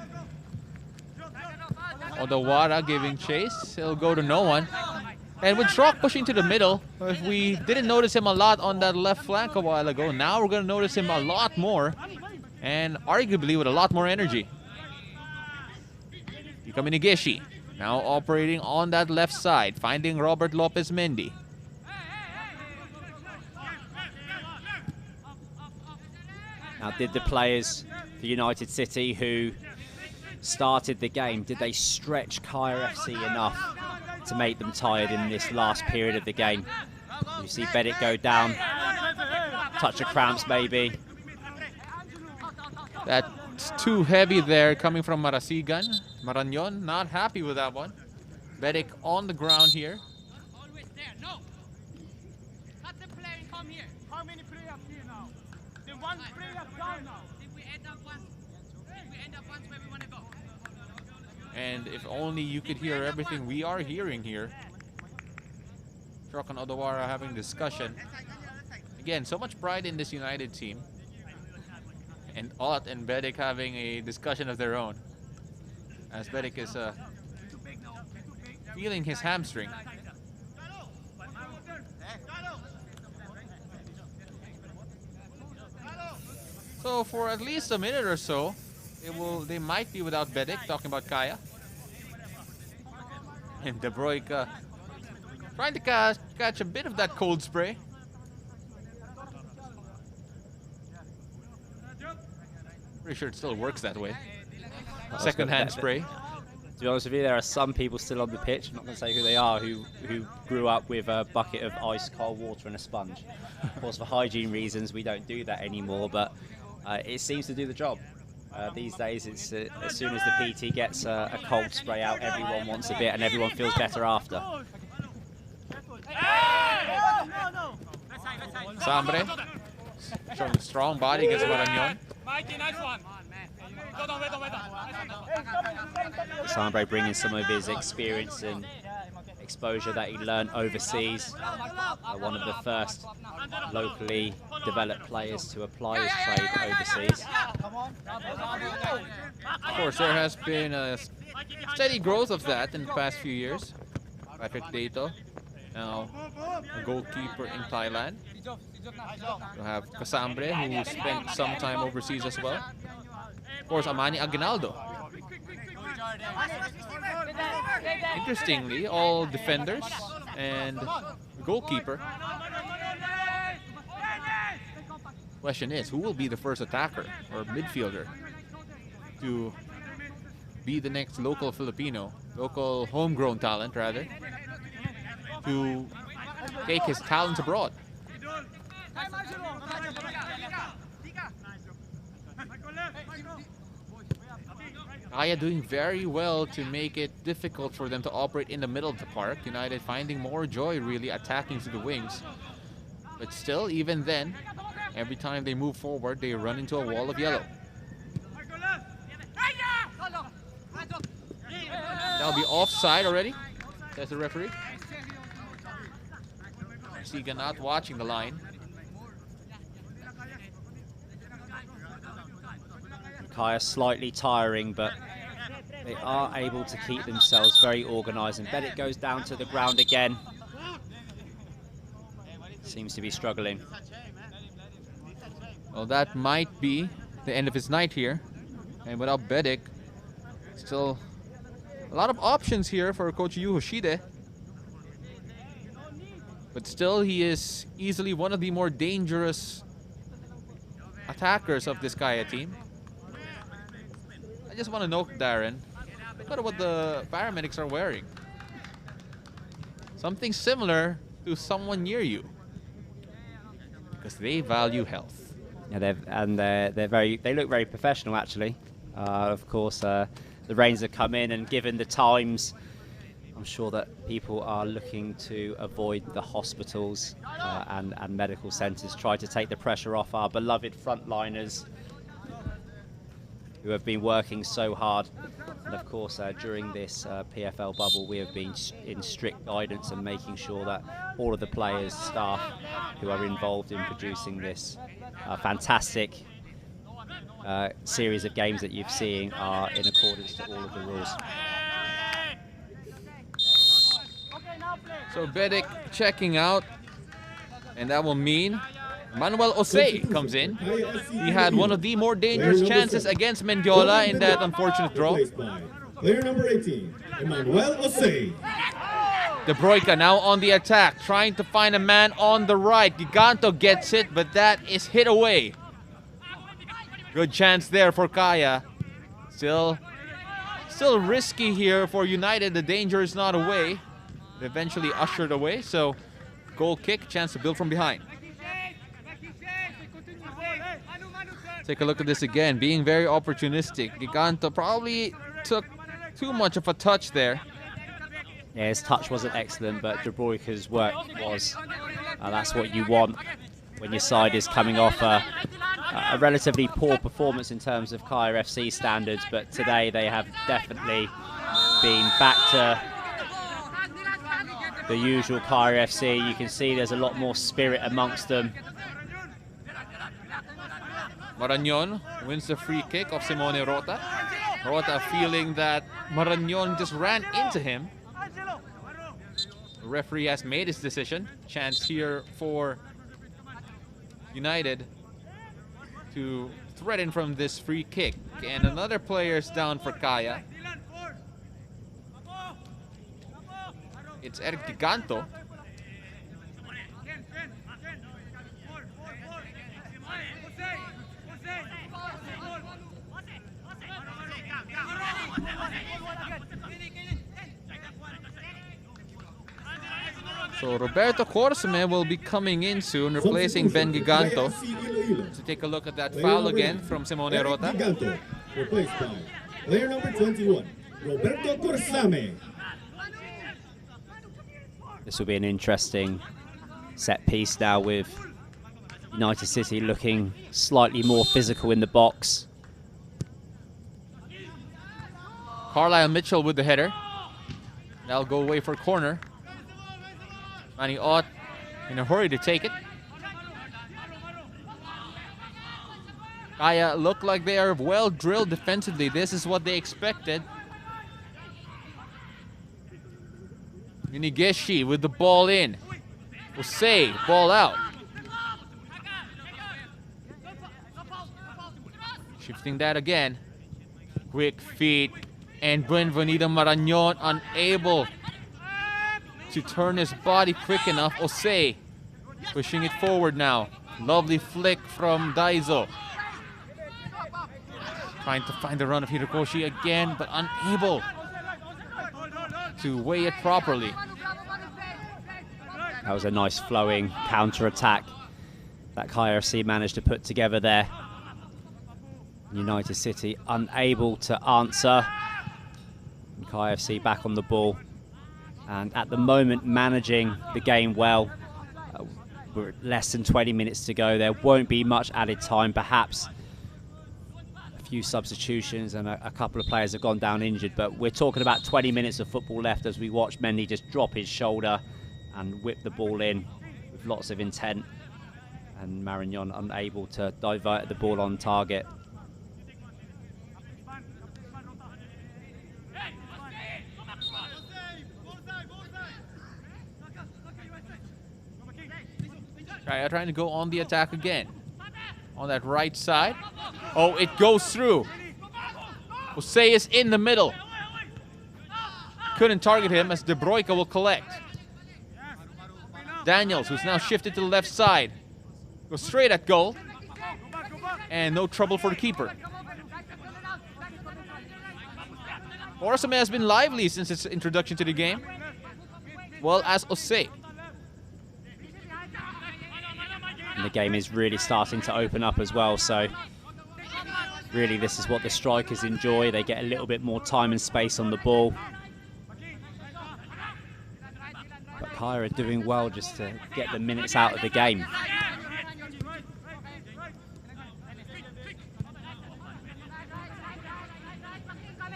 Odawara giving chase. He'll go to no one. And with Schrock pushing to the middle, if we didn't notice him a lot on that left flank a while ago, now we're going to notice him a lot more. And arguably with a lot more energy. Ika Minigishi now operating on that left side, finding Robert Lopez Mendy. Now, did the players for United City who started the game, did they stretch Kaya FC enough to make them tired in this last period of the game? You see Bedic go down, touch of cramps maybe. That's too heavy there coming from Marasigan. Marañón not happy with that one. Bedic on the ground here. And if only you could hear everything we are hearing here. Schrock and Odawara having discussion. Again, so much pride in this United team. And Ott and Bedic having a discussion of their own. As Bedic is feeling his hamstring. So for at least a minute or so, they might be without Bedik, talking about Kaya. And De Bruyne trying to catch a bit of that cold spray. Pretty sure it still works that way. Second-hand spray. To be honest with you, there are some people still on the pitch, I'm not going to say who they are, who grew up with a bucket of ice cold water and a sponge. Of course, for hygiene reasons, we don't do that anymore, but it seems to do the job. These days, it's as soon as the PT gets a cold spray out, everyone wants a bit and everyone feels better after. Sambre showing a strong body against Marañón. Sambre bringing some of his experience and exposure that he learned overseas. One of the first locally developed players to apply his trade overseas. Of course, there has been a steady growth of that in the past few years. Patrick Dato, now a goalkeeper in Thailand. You have Casambre, who spent some time overseas as well. Of course, Amani Aguinaldo. Interestingly, all defenders and goalkeeper. Question is, who will be the first attacker or midfielder to be the next local Filipino, local homegrown talent rather, to take his talents abroad? Kaya doing very well to make it difficult for them to operate in the middle of the park. United finding more joy really attacking through the wings. But still, even then, every time they move forward, they run into a wall of yellow. That'll be offside already, says the referee. Siga not watching the line. Kaya slightly tiring, but they are able to keep themselves very organised. And Bedik goes down to the ground again. Seems to be struggling. Well, that might be the end of his night here. And without Bedik, still a lot of options here for Coach Yu Hoshide. But still, he is easily one of the more dangerous attackers of this Kaya team. I just want to note, Darren, look at what the paramedics are wearing. Something similar to someone near you. Because they value health. Yeah, they look very professional actually. Of course, the rains have come in, and given the times, I'm sure that people are looking to avoid the hospitals and medical centres, try to take the pressure off our beloved frontliners who have been working so hard. And of course, during this PFL bubble, we have been in strict guidance and making sure that all of the players, staff who are involved in producing this fantastic series of games that you've seen are in accordance to all of the rules. So Bedik checking out, and that will mean Manuel Osei comes in. He had one of the more dangerous chances against Mendiola in that unfortunate draw. Player number 18, Manuel Osei. De Bruyne now on the attack, trying to find a man on the right. Giganto gets it, but that is hit away. Good chance there for Kaya. Still risky here for United. The danger is not away. Eventually ushered away, so goal kick, chance to build from behind. Take a look at this again, being very opportunistic. Giganto probably took too much of a touch there. Yeah, his touch wasn't excellent, but De Bruyne's work was. That's what you want when your side is coming off a relatively poor performance in terms of Kaya FC standards, but today they have definitely been back to the usual Kaya FC. You can see there's a lot more spirit amongst them. Marañón wins the free kick of Simone Rota. Rota feeling that Marañón just ran into him. The referee has made his decision. Chance here for United to threaten from this free kick. And another player is down for Kaya. It's Eric Giganto. So Roberto Corsame will be coming in soon, replacing Ben Giganto. So take a look at that foul again from Simone Rota. Giganto, replaced by player number 21, Roberto Corsame. This will be an interesting set piece now, with United City looking slightly more physical in the box. Carlisle Mitchell with the header. That'll go away for corner. Manny Ott in a hurry to take it. Kaya look like they are well drilled defensively. This is what they expected. Minigeshi with the ball in. Jose, ball out. Shifting that again. Quick feet. And Buenvenido Marañón unable to turn his body quick enough. Jose pushing it forward now. Lovely flick from Daizo. Trying to find the run of Hirokoshi again, but unable to weigh it properly. That was a nice flowing counter-attack that Kaya FC managed to put together there. United City unable to answer. And Kaya FC back on the ball. And at the moment managing the game well. We're at less than 20 minutes to go. There won't be much added time, perhaps. A few substitutions and a couple of players have gone down injured, but we're talking about 20 minutes of football left as we watch Mendy just drop his shoulder and whip the ball in with lots of intent, and Marañón unable to divert the ball on target. Kaya trying to go on the attack again. On that right side. Oh, it goes through. Jose is in the middle. Couldn't target him as De Broyke will collect. Daniels, who's now shifted to the left side. Goes straight at goal. And no trouble for the keeper. Corsame has been lively since its introduction to the game. Well as Jose. And the game is really starting to open up as well, so really this is what the strikers enjoy. They get a little bit more time and space on the ball. But Kaya are doing well just to get the minutes out of the game.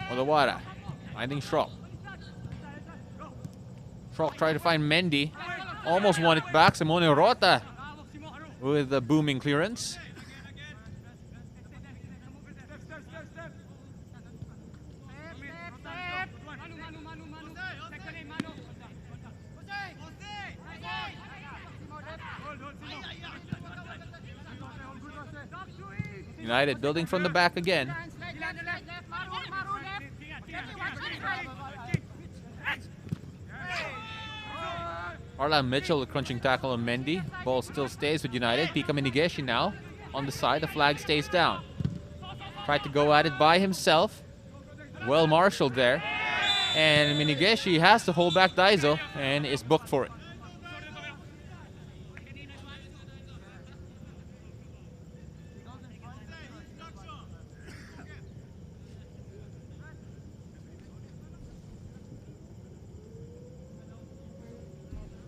Odawara finding Schrock. Schrock tried to find Mendy. Almost won it back. Simone Rota with a booming clearance. United building from the back again. Arlan Mitchell, a crunching tackle on Mendy. Ball still stays with United. Pika Minigeshi now on the side. The flag stays down. Tried to go at it by himself. Well marshaled there. And Minigeshi has to hold back Daizo and is booked for it.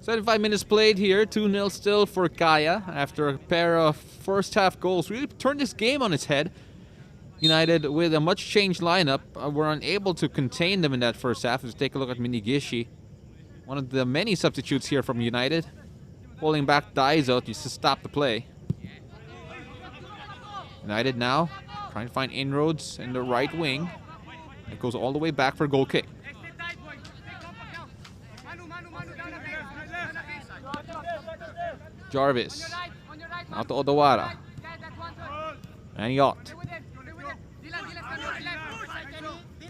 "75 minutes played here, 2-0 still for Kaya after a pair of first half goals. Really turned this game on its head. United with a much changed lineup were unable to contain them in that first half. Let's take a look at Minigeshi. One of the many substitutes here from United. Pulling back Daizo just to stop the play. United now trying to find inroads in the right wing. It goes all the way back for a goal kick. Jarvis. Now to Odawara. And Yacht.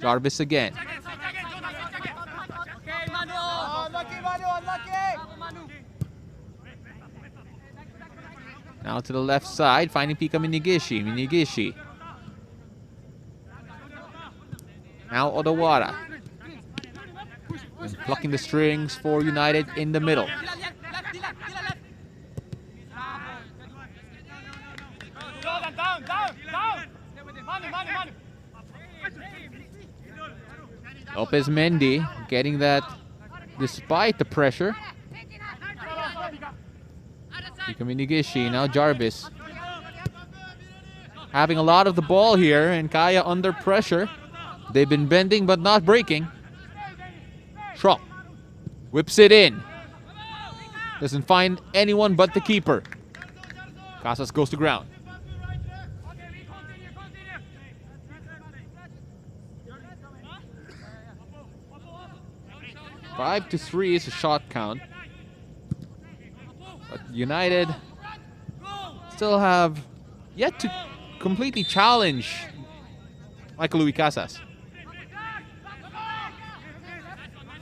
Jarvis again. Now to the left side, finding Pika Minigishi. Minigishi. Now Odawara. And plucking the strings for United in the middle. Lopez Mendy getting that despite the pressure. Pika Minigishi, now Jarvis. Having a lot of the ball here, and Kaya under pressure. They've been bending but not breaking. Schrock whips it in. Doesn't find anyone but the keeper. Casas goes to ground. Five to 3 is a shot count. But United still have yet to completely challenge Michael Louis Casas.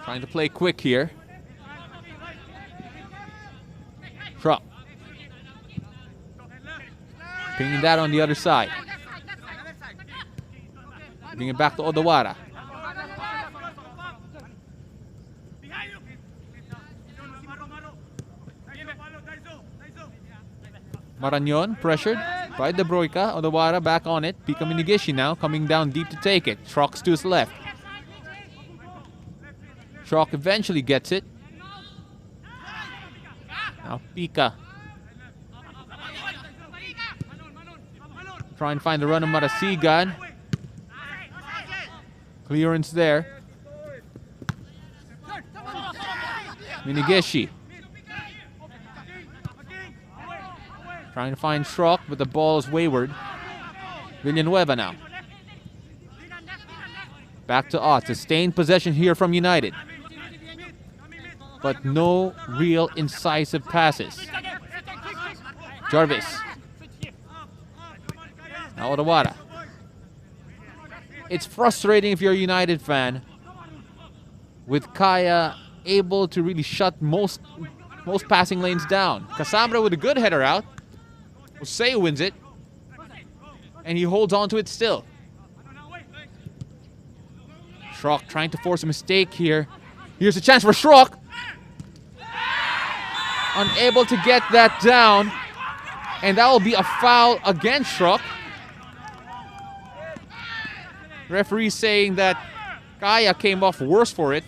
Trying to play quick here. Schrock. Pinging that on the other side. Bring it back to Odawara. Marañon pressured by De Broica. Odawara back on it. Pika Minigishi now coming down deep to take it. Schrock's to his left. Schrock eventually gets it. Now Pika. Try and find the run of Marasigan. Clearance there. Minigishi. Trying to find Schrock, but the ball is wayward. Villanueva now. Back to Ott. Sustained possession here from United. But no real incisive passes. Jarvis. Now Odawara. It's frustrating if you're a United fan with Kaya able to really shut most passing lanes down. Cassambra with a good header out. Jose wins it. And he holds on to it still. Schrock trying to force a mistake here. Here's a chance for Schrock. Unable to get that down. And that will be a foul against Schrock. Referee saying that Kaya came off worse for it.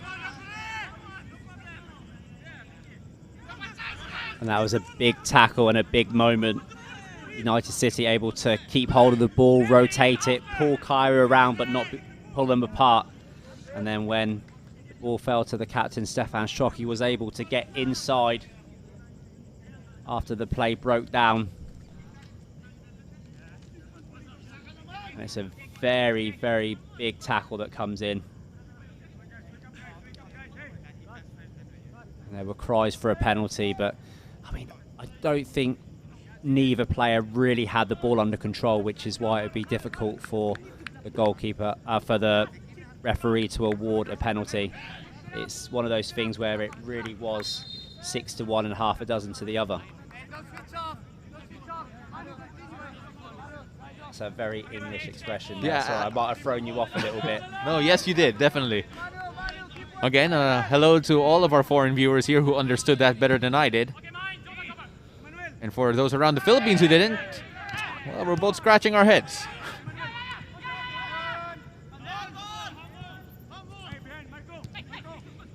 And that was a big tackle and a big moment. United City able to keep hold of the ball, rotate it, pull Kaya around but not pull them apart. And then when the ball fell to the captain, Stefan Schrock, he was able to get inside after the play broke down. And it's a very, very big tackle that comes in. And there were cries for a penalty, but I mean, I don't think neither player really had the ball under control, which is why it would be difficult for the goalkeeper, for the referee to award a penalty. It's one of those things where it really was 6 to 1 and half a dozen to the other. It's a very English expression there, so I might have thrown you off a little bit. No, yes you did, definitely. Again, hello to all of our foreign viewers here who understood that better than I did. And for those around the Philippines who didn't, well, we're both scratching our heads.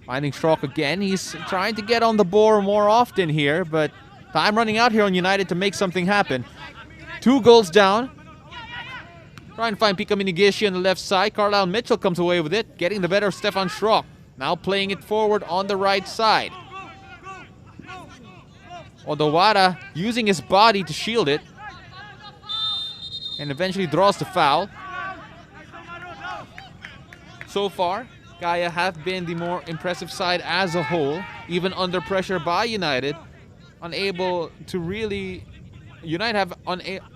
Finding Schrock again. He's trying to get on the ball more often here, but time running out here on United to make something happen. 2 goals down. Try and find Pika Minigishi on the left side. Carlisle Mitchell comes away with it, getting the better of Stefan Schrock. Now playing it forward on the right side. Odawara using his body to shield it. And eventually draws the foul. So far, Kaya have been the more impressive side as a whole, even under pressure by United. unable to really... United have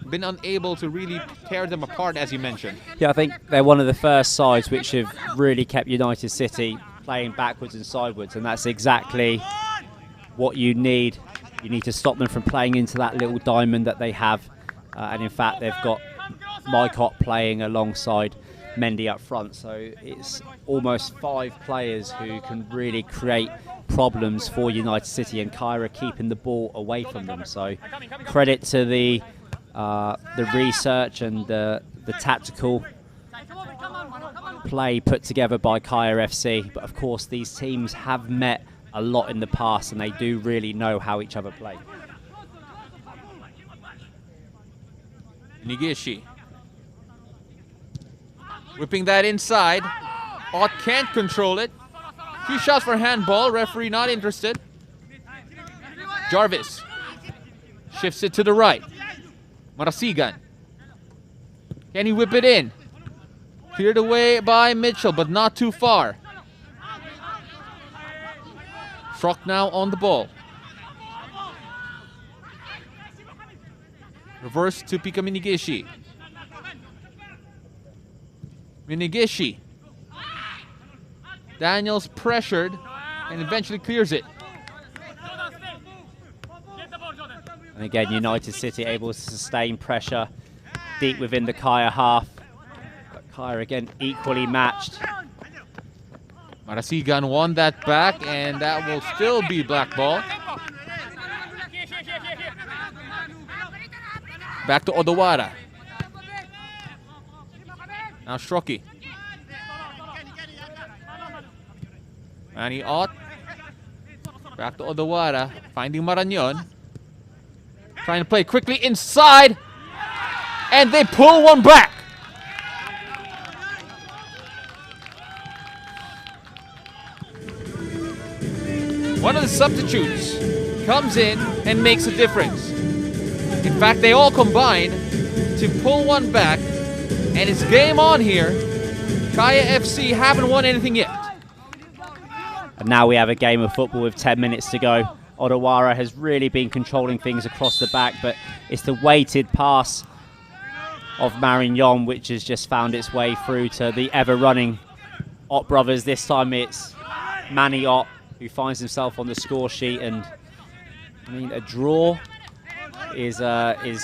been unable to really tear them apart, as you mentioned. Yeah, I think they're one of the first sides which have really kept United City playing backwards and sideways, and that's exactly what you need. You need to stop them from playing into that little diamond that they have. And in fact, they've got Mycott playing alongside Mendy up front. So it's almost 5 players who can really create problems for United City, and Kaya keeping the ball away from them. So credit to the research and the tactical play put together by Kaya FC. But of course, these teams have met a lot in the past, and they do really know how each other play. Nigishi whipping that inside. Ott can't control it. Few shots for handball. Referee not interested. Jarvis shifts it to the right. Marasigan. Can he whip it in? Cleared away by Mitchell, but not too far. Schrock now on the ball. Reverse to Pika Minigishi. Minigishi. Daniels pressured and eventually clears it. And again, United City able to sustain pressure deep within the Kaya half. But Kaya again equally matched. Marasigan won that back, and that will still be black ball. Back to Odawara. Now Shroki. Manny Ott. Back to Odawara. Finding Marañon. Trying to play quickly inside. And they pull one back. One of the substitutes comes in and makes a difference. In fact, they all combined to pull one back, and it's game on here. Kaya FC haven't won anything yet. And now we have a game of football with 10 minutes to go. Odawara has really been controlling things across the back, but it's the weighted pass of Marignon which has just found its way through to the ever-running Ott brothers. This time it's Manny Ott who finds himself on the score sheet, and I mean, a draw is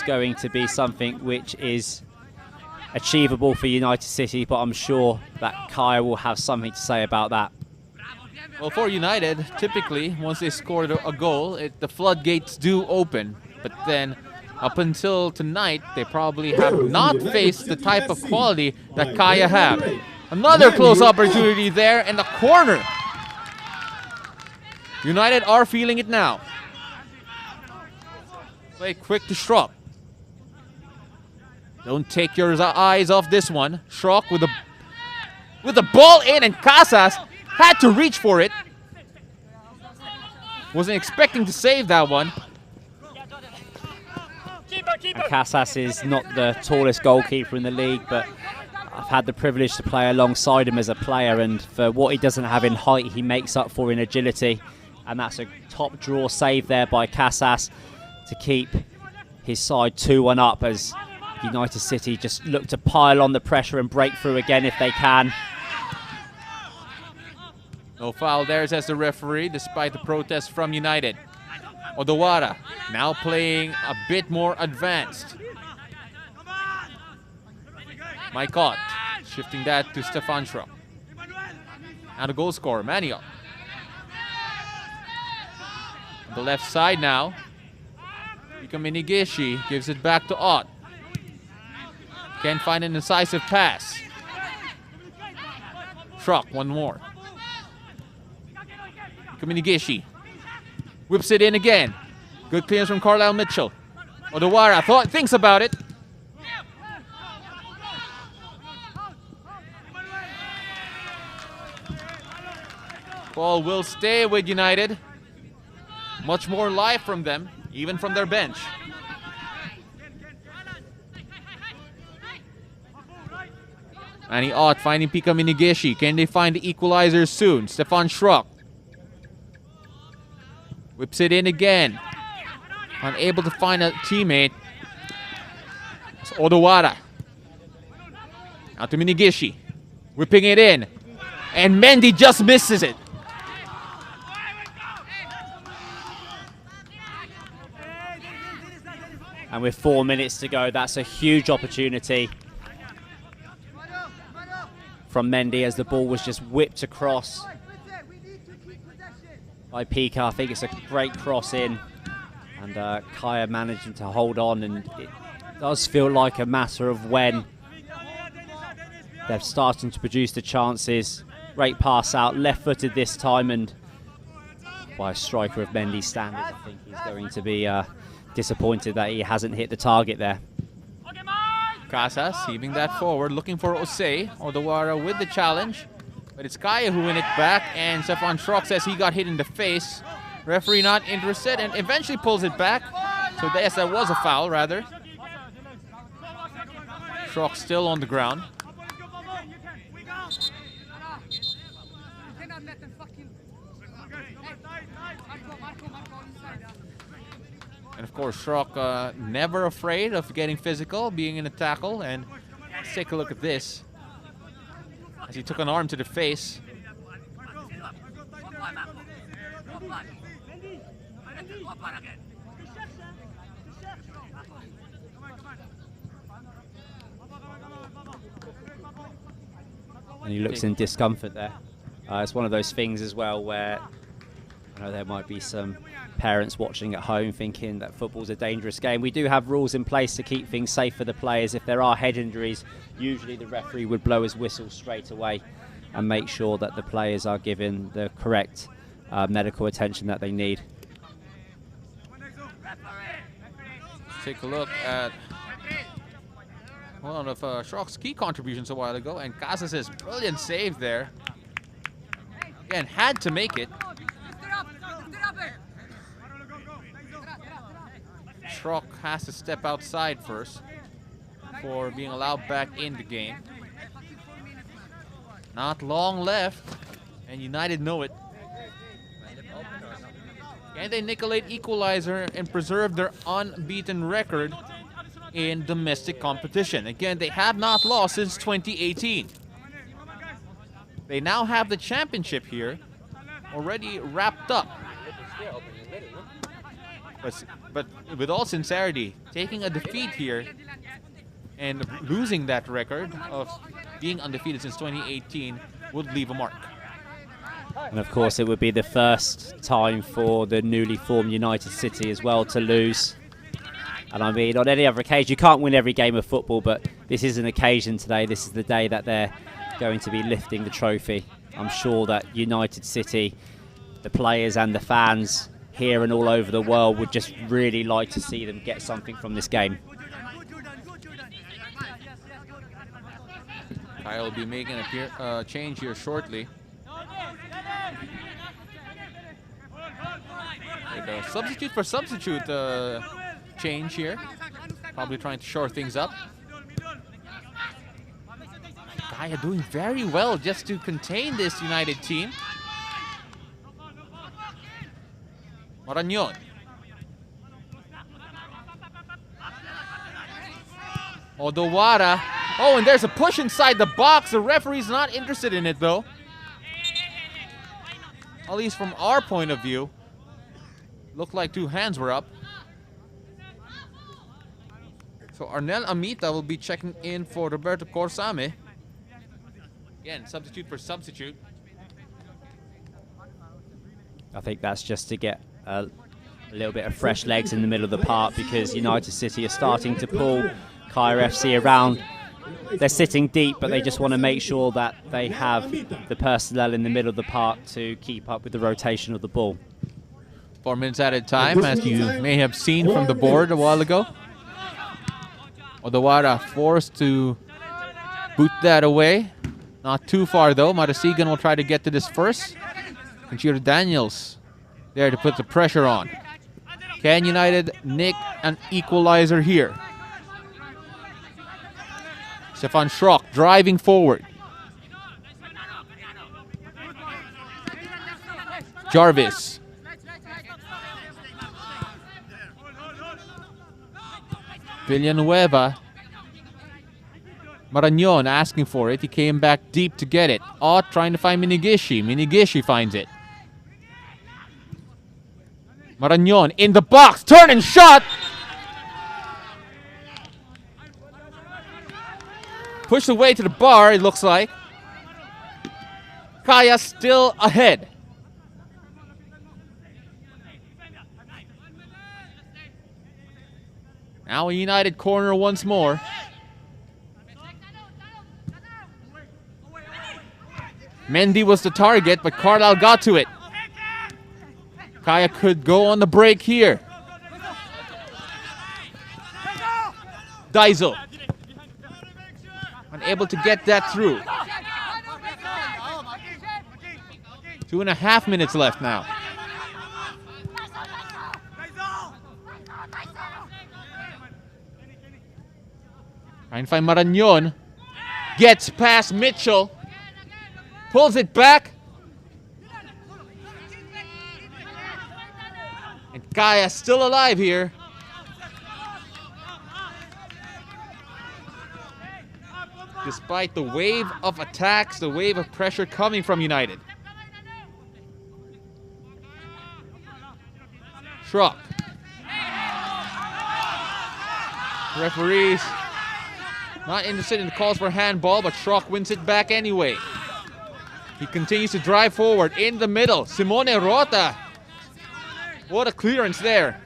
going to be something which is achievable for United City, but I'm sure that Kaya will have something to say about that. Well, for United, typically, once they scored a goal, the floodgates do open. But then, up until tonight, they probably have not faced the type of quality that Kaya have. Another close opportunity there, and the corner. United are feeling it now. Play quick to Schrock. Don't take your eyes off this one. Schrock with the ball in, and Casas had to reach for it. Wasn't expecting to save that one. And Casas is not the tallest goalkeeper in the league, but I've had the privilege to play alongside him as a player, and for what he doesn't have in height, he makes up for in agility. And that's a top draw save there by Casas to keep his side 2-1 up, as United City just look to pile on the pressure and break through again if they can. No foul there, says the referee, despite the protest from United. Odawara now playing a bit more advanced. Mycott shifting that to Stefan Schrock. And a goal scorer, Manio. On the left side now. Ika Minigishi gives it back to Ott. Can't find an incisive pass. Schrock, one more. Minigishi whips it in again. Good clearance from Carlisle Mitchell. Odawara thinks about it. Ball will stay with United. Much more life from them, even from their bench. Manny Ott finding Pika Minigishi. Can they find the equalizer soon? Stefan Schrock whips it in again. unable to find a teammate. It's Odawara. Out to Minigishi. Whipping it in. And Mendy just misses it. And with 4 minutes to go, that's a huge opportunity from Mendy as the ball was just whipped across by Pika. I think it's a great cross in, and Kaya managing to hold on, and it does feel like a matter of when they're starting to produce the chances. Great pass out, left-footed this time, and by a striker of Mendy's standards, I think he's going to be disappointed that he hasn't hit the target there. Casas heaving that forward, looking for Osei. Odawara with the challenge, but it's Kaya who win it back, and Stefan Schrock says he got hit in the face. Referee not interested and eventually pulls it back. So yes, that was a foul rather. Schrock still on the ground. And of course, Schrock never afraid of getting physical, being in a tackle. And let's take a look at this. As he took an arm to the face. And he looks in discomfort there. It's one of those things as well where I know there might be some parents watching at home thinking that football's a dangerous game. We do have rules in place to keep things safe for the players. If there are head injuries, usually the referee would blow his whistle straight away and make sure that the players are given the correct medical attention that they need. Let's take a look at one of Schrock's key contributions a while ago, and Casas' brilliant save there. Again, had to make it. Schrock has to step outside first for being allowed back in the game. Not long left, and United know it. Can they Nicolate equalizer and preserve their unbeaten record in domestic competition? Again, they have not lost since 2018. They now have the championship here already wrapped up. But with all sincerity, taking a defeat here and losing that record of being undefeated since 2018 would leave a mark. And of course it would be the first time for the newly formed United City as well to lose. And I mean, on any other occasion, you can't win every game of football, but this is an occasion today. This is the day that they're going to be lifting the trophy. I'm sure that United City, the players and the fans here and all over the world would just really like to see them get something from this game. Kyle will be making a change here shortly. Like a substitute for substitute change here. Probably trying to shore things up. Kaya doing very well just to contain this United team. Marañón. Odawara. Oh, and there's a push inside the box. The referee's not interested in it, though. At least from our point of view. Looked like two hands were up. So Arnel Amita will be checking in for Roberto Corsame. Again, substitute for substitute. I think that's just to get a little bit of fresh legs in the middle of the park, because United City are starting to pull Kaya FC around. They're sitting deep, but they just want to make sure that they have the personnel in the middle of the park to keep up with the rotation of the ball. 4 minutes added time, as you may have seen from the board a while ago. Odawara forced to boot that away. Not too far, though. Marasigan will try to get to this first. Conchita Daniels there to put the pressure on. Can United nick an equalizer here? Stefan Schrock driving forward. Villanueva. Marañón asking for it. He came back deep to get it. Ott trying to find Minigishi. Minigishi finds it. Marañón in the box. Turn and shot. Pushed away to the bar, it looks like. Kaya still ahead. Now a United corner once more. Mendy was the target, but Carlisle got to it. Kaya could go on the break here. Daiso. Unable to get that through. 2.5 minutes left now. Trying to find Marañón. Gets past Mitchell. Pulls it back. And Kaya still alive here. Despite the wave of attacks, the wave of pressure coming from United. Schrock. Referees not interested in the calls for handball, but Schrock wins it back anyway. He continues to drive forward in the middle. Simone Rota. What a clearance there.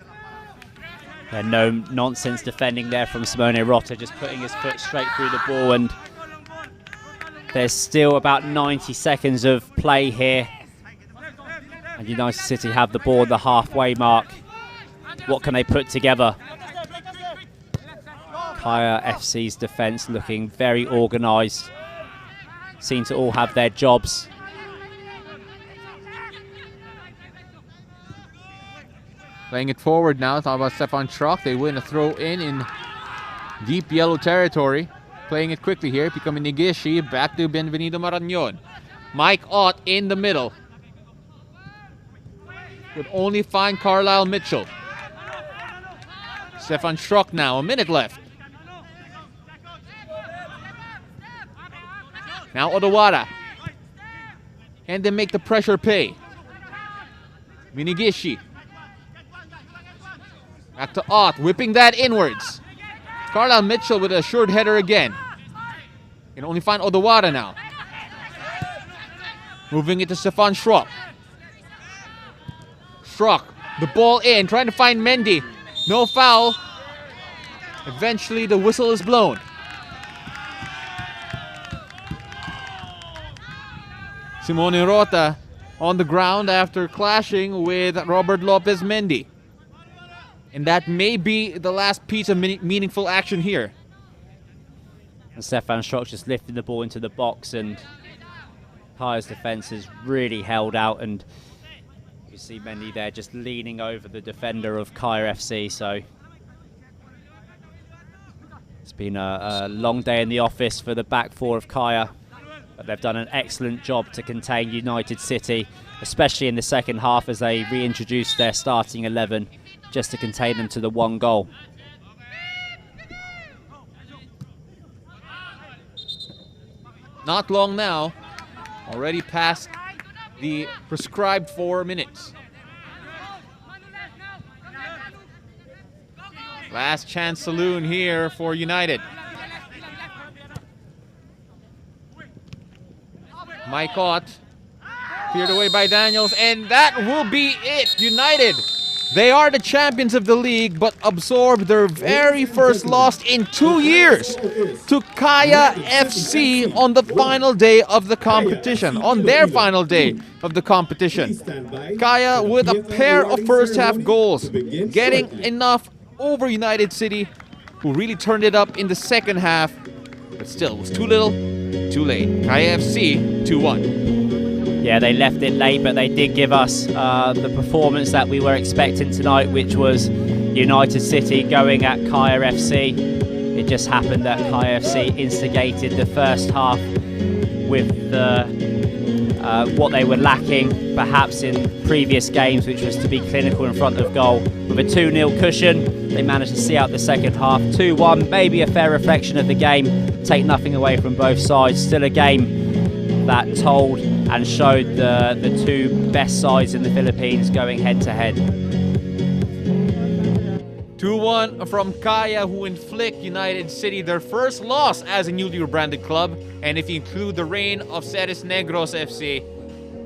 Yeah, no nonsense defending there from Simone Rota, just putting his foot straight through the ball, and there's still about 90 seconds of play here. And United City have the ball at the halfway mark. What can they put together? Kaya FC's defence looking very organised. Seem to all have their jobs. Playing it forward now. Talk about Stefan Schrock. They win a throw in deep yellow territory. Playing it quickly here. Becoming Nigishi. Back to Benvenido Marañón. Mike Ott in the middle. Could only find Carlisle Mitchell. Stefan Schrock now. A minute left. Now Odawara. Can they make the pressure pay? Minigishi. Back to Ott, whipping that inwards. Carlisle Mitchell with a assured header again. Can only find Odawara now. Moving it to Stefan Schrock. Schrock, the ball in, trying to find Mendy. No foul. Eventually the whistle is blown. Simone Rota on the ground after clashing with Robert Lopez Mendy. And that may be the last piece of meaningful action here. And Stefan Schrock just lifting the ball into the box, and Kaya's defence is really held out, and you see Mendy there just leaning over the defender of Kaya FC. So it's been a long day in the office for the back four of Kaya, but they've done an excellent job to contain United City, especially in the second half as they reintroduced their starting 11 just to contain them to the one goal. Not long now, already past the prescribed 4 minutes. Last chance saloon here for United. Mike Ott cleared away by Daniels, and that will be it. United, they are the champions of the league, but absorbed their very first loss in 2 years to Kaya FC on the final day of the competition, on their final day of the competition. Kaya with a pair of first half goals, getting enough over United City, who really turned it up in the second half, but still it was too little, too late. Kaya FC 2-1. Yeah, they left it late, but they did give us the performance that we were expecting tonight, which was United City going at Kaya FC. It just happened that Kaya FC instigated the first half with what they were lacking, perhaps in previous games, which was to be clinical in front of goal. With a 2-0 cushion, they managed to see out the second half. 2-1, maybe a fair reflection of the game. Take nothing away from both sides. Still a game that told and showed the two best sides in the Philippines going head to head. 2-1 from Kaya, who inflict United City their first loss as a newly rebranded club. And if you include the reign of Ceres Negros FC,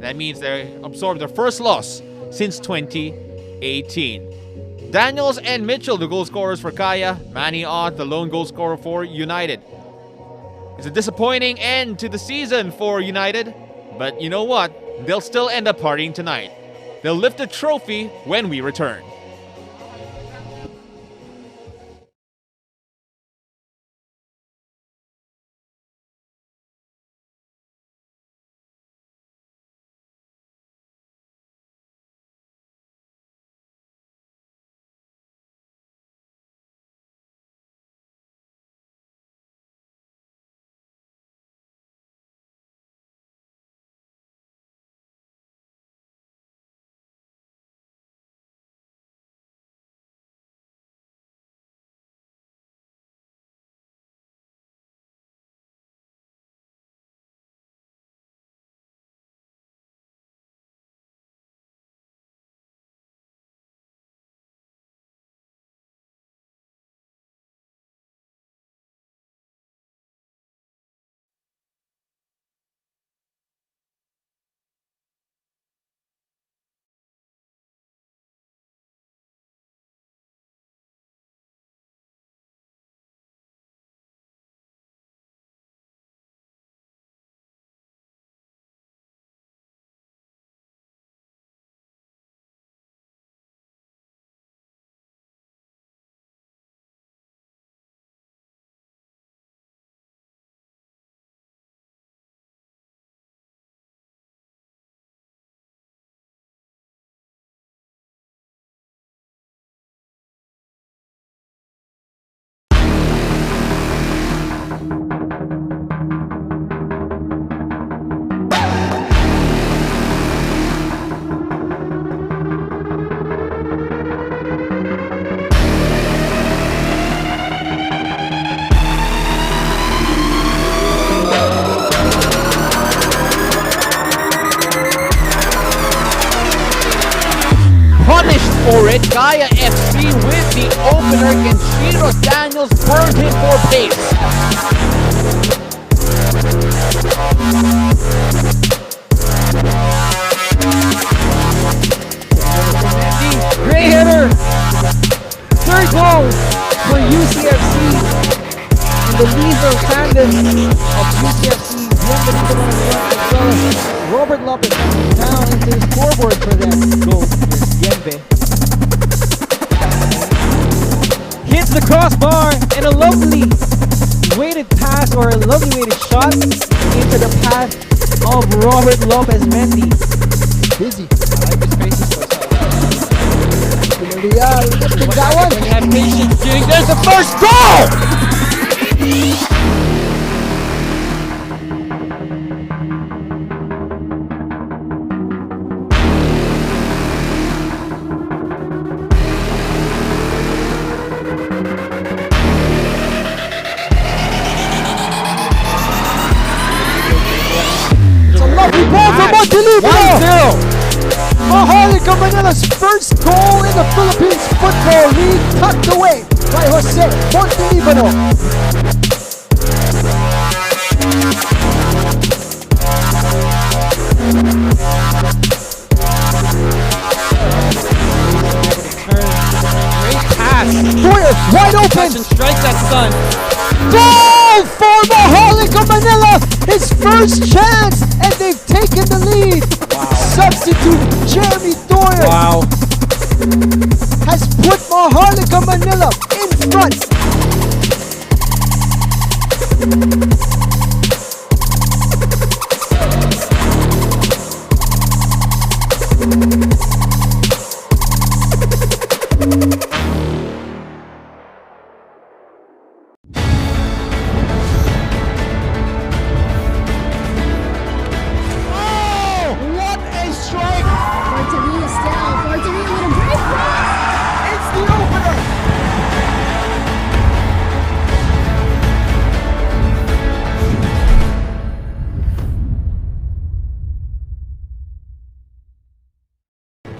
that means they absorbed their first loss since 2018. Daniels and Mitchell, the goal scorers for Kaya. Manny Ott, the lone goal scorer for United. It's a disappointing end to the season for United, but you know what? They'll still end up partying tonight. They'll lift the trophy when we return. For it, Kaya FC with the opener. Kenshiro Daniels burned him for pace. Great hitter. Third goal for UCFC. And the lethal tandem of UCFC. Bienvenido as well as Robert Lopez down into the scoreboard for that goal. Bienve. Hits the crossbar and a lovely weighted pass or a lovely weighted shot into the path of Robert Lopez Mendy. Busy. I like his face. That one. When you have patience, Jing, there's the first goal! Maharlika Manila's first goal in the Philippines Football League, tucked away by Jose Montelibano. Great pass. Boyer wide open. Strike that son. Goal for Maharlika Manila. His first chance, and they've taken the lead. Wow. Substitute Jeremy Doyer has put Maharlika Manila in front.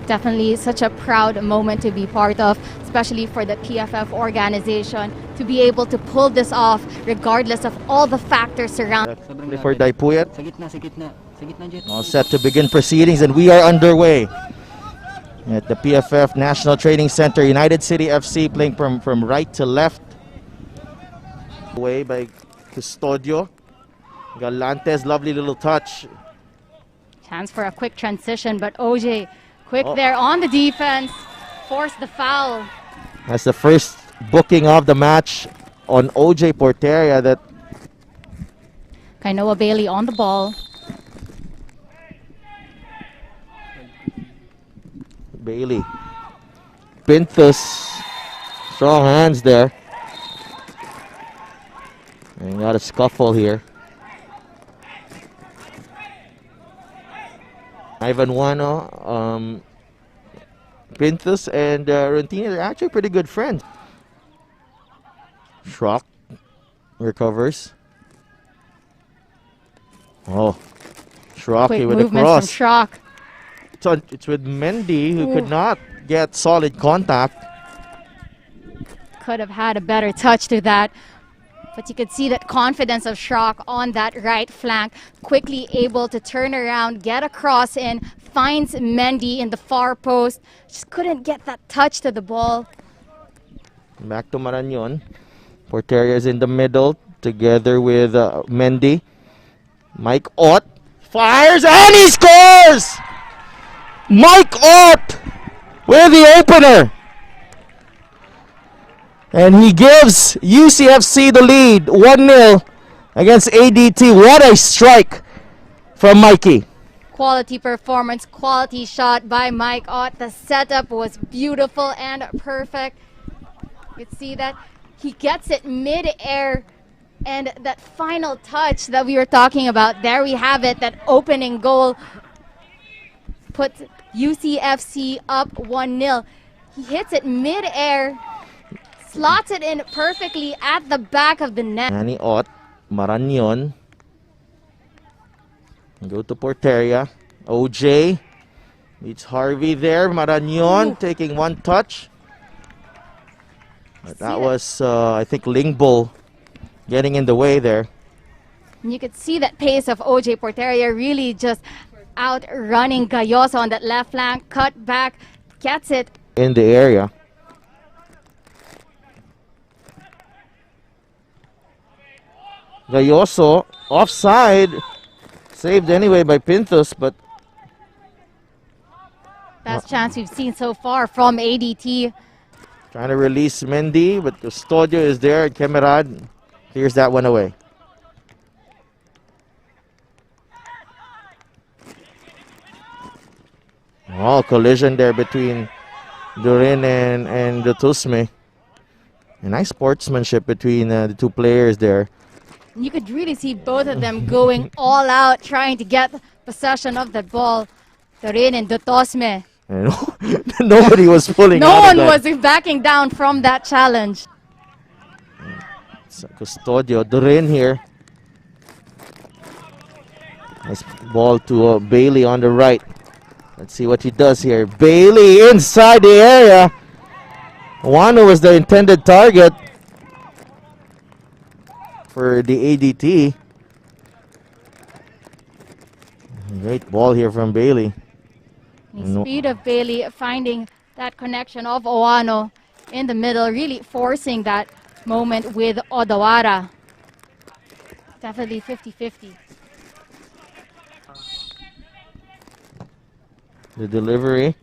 Definitely such a proud moment to be part of, especially for the PFF organization, to be able to pull this off regardless of all the factors surrounding. For Daipuyat. All set to begin proceedings, and we are underway at the PFF National Training Center. United City FC playing from right to left. Away by Custodio. Galantes, lovely little touch. Chance for a quick transition, but OJ quick there on the defense, forced the foul. That's the first booking of the match on OJ Porteria. That Kainoa Bailey on the ball. Bailey. Pintus. Strong hands there. And got a scuffle here. Ivan Wano, Pintus and Rentini are actually pretty good friends. Schrock recovers. Oh, Schrock Quick with a movements cross. from Schrock. So it's with Mendy, who could not get solid contact. Could have had a better touch to that. But you could see that confidence of Schrock on that right flank, quickly able to turn around, get a cross in, finds Mendy in the far post. Just couldn't get that touch to the ball. Back to Marañon. Porteria is in the middle together with Mendy. Mike Ott fires and he scores! Mike Ott with the opener. And he gives UCFC the lead, 1-0 against ADT. What a strike from Mikey. Quality performance, quality shot by Mike Ott. The setup was beautiful and perfect. You can see that he gets it mid-air, and that final touch that we were talking about, there we have it, that opening goal puts UCFC up 1-0. He hits it mid-air, slots it in perfectly at the back of the net. Manny Ott, Marañon. Go to Porteria. OJ meets Harvey there. Marañon taking one touch. But that was, I think, Lingbo getting in the way there. And you could see that pace of OJ Porteria really just outrunning Gayoso on that left flank. Cut back, gets it. In the area. Gayoso offside, saved anyway by Pintus, but best chance we've seen so far from ADT. Trying to release Mendy, but Custodio is there. Kemerad clears that one away. Oh, collision there between Durin and Dutusme. A nice sportsmanship between the two players there. You could really see both of them going all out, trying to get possession of that ball. Turin and Dutosme. Nobody was pulling No out one of that. was backing down from that challenge. Custodio, Durin here. Nice ball to Bailey on the right. Let's see what he does here. Bailey inside the area. Wano was the intended target for the ADT. Great ball here from Bailey. The speed of Bailey finding that connection of Owano in the middle, really forcing that moment with Odawara. Definitely 50-50. The delivery.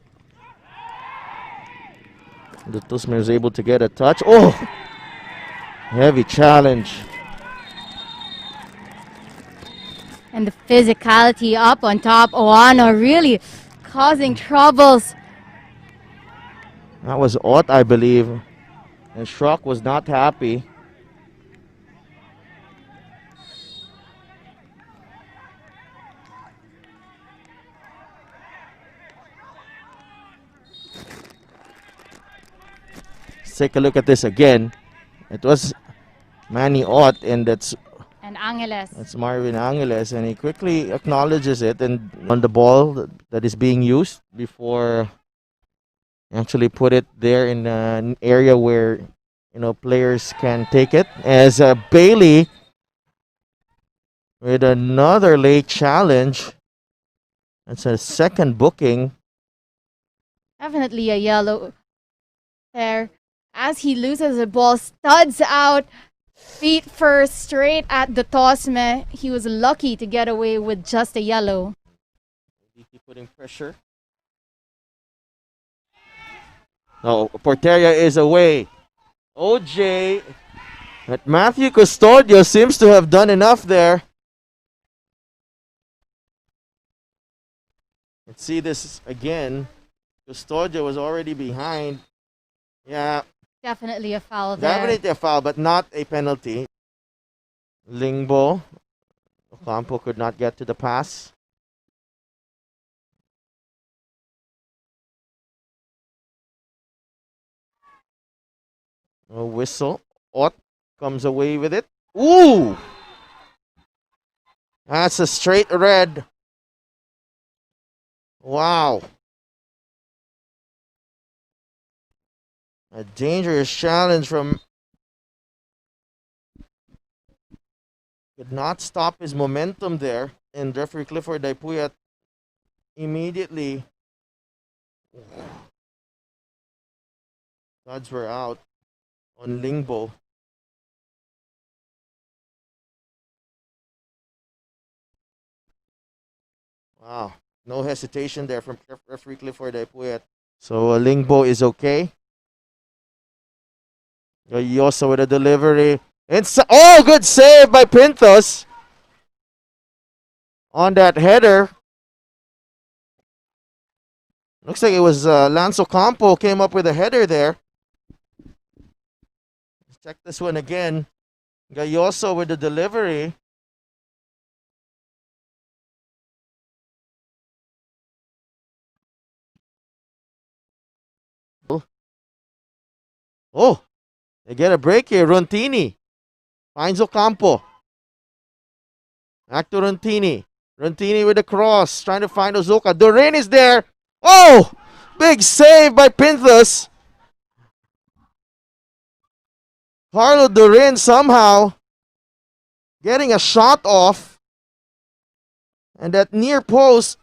The Tusman was able to get a touch. Oh! Heavy challenge. And the physicality up on top. Owano really causing troubles. That was Ott, I believe. And Schrock was not happy. Let's take a look at this again. It was Manny Ott, and that's Angeles. That's Marvin Angeles, and he quickly acknowledges it and on the ball that is being used before Actually put it there in an area where, players can take it. As Bailey with another late challenge. That's a second booking. Definitely a yellow there. As he loses the ball, studs out, feet first, straight at the tossman. He was lucky to get away with just a yellow. Putting pressure. No, Porteria is away. OJ. But Matthew Custodio seems to have done enough there. Let's see this again. Custodio was already behind. Yeah. Definitely a foul there. Definitely a foul, but not a penalty. Lingbo. Ocampo could not get to the pass. A whistle. Ott comes away with it. Ooh! That's a straight red. Wow. A dangerous challenge from... Could not stop his momentum there. And referee Clifford Daipuyat immediately... Odds were out on Lingbo. Wow. No hesitation there from referee Clifford Daipuyat. So Lingbo is okay. Yosa with a delivery. Oh, good save by Pintos. On that header. Looks like it was Lance Ocampo came up with a header there. Let's check this one again. Gayoso with the delivery. Oh, they get a break here. Rontini finds Ocampo. Back to Rontini. Rontini with the cross, trying to find Ozuka. Doreen is there. Oh, big save by Pinthus. Carlo Doreen somehow getting a shot off. And that near post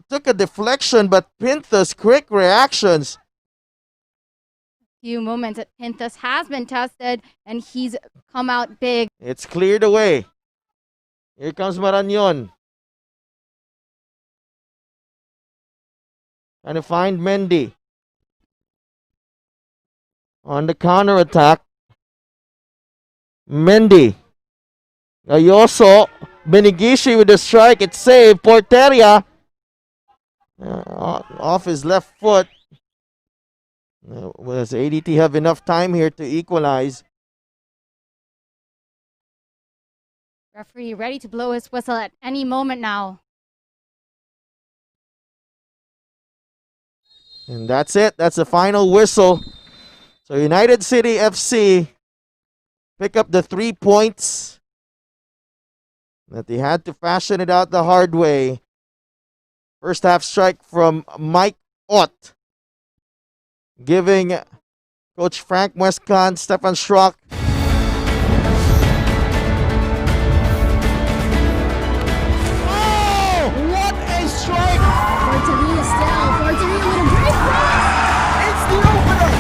took a deflection, but Pinthus quick reactions. Few moments that Pintus has been tested and he's come out big. It's cleared away. Here comes Marañon. Trying to find Mendy. On the counter attack. Mendy. Gayoso. Benigishi with the strike. It's saved. Porteria. Off his left foot. Does ADT have enough time here to equalize? Referee ready to blow his whistle at any moment now. And that's it. That's the final whistle. So United City FC pick up the 3 points that they had to fashion it out the hard way. First half strike from Mike Ott, giving Coach Frank Muescan, Stefan Schrock, Porteria still. Porteria with a great cross. It's the opener.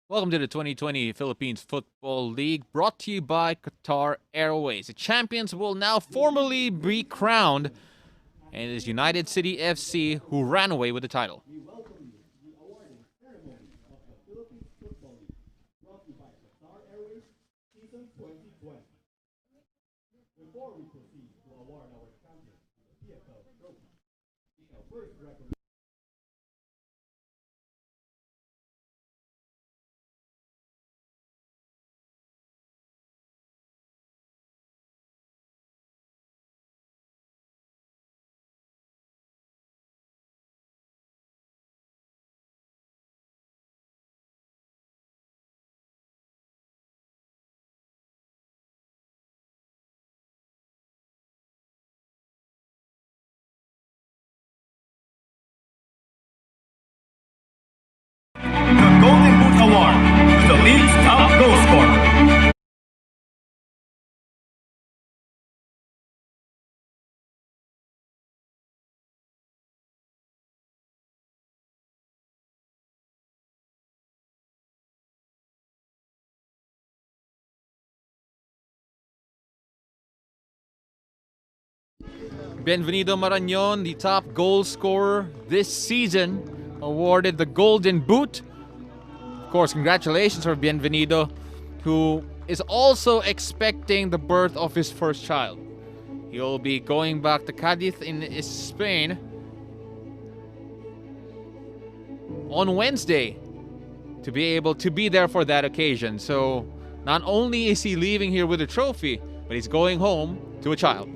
Welcome to the 2020 Philippines Football League, brought to you by Qatar Airways. The champions will now formally be crowned, and it is United City FC who ran away with the title. Before we proceed to award our champions the PFL trophy, we shall first recognize Bienvenido Marañón, the top goal scorer this season, awarded the Golden Boot. Of course, congratulations for Bienvenido, who is also expecting the birth of his first child. He'll be going back to Cadiz in Spain on Wednesday to be able to be there for that occasion. So not only is he leaving here with a trophy, but he's going home to a child.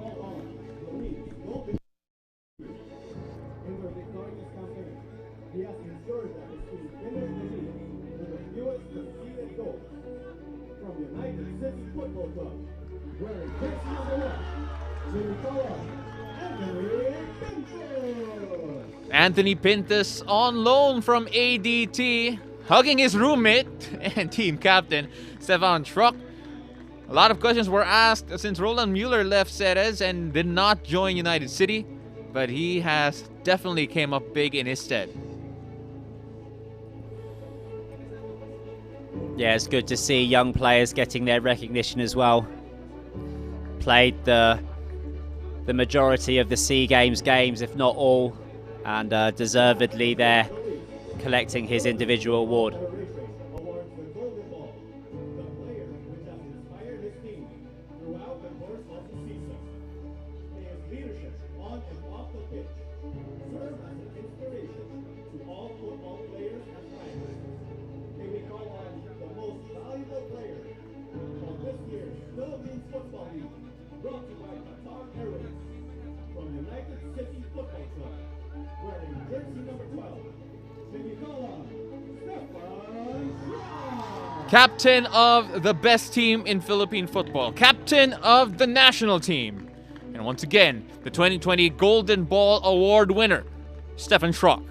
Anthony Pintus on loan from ADT, hugging his roommate and team captain Stefan Schrock. A lot of questions were asked since Roland Mueller left Ceres and did not join United City, but he has definitely came up big in his stead. Yeah, it's good to see young players getting their recognition as well. Played the majority of the SEA Games games, if not all, and deservedly there, collecting his individual award. Brought to you by Qatar Airways from United City Football Club, wearing jersey number 12, Sinicola Stefan. Captain of the best team in Philippine football, captain of the national team, and once again, the 2020 Golden Ball Award winner, Stefan Schrock.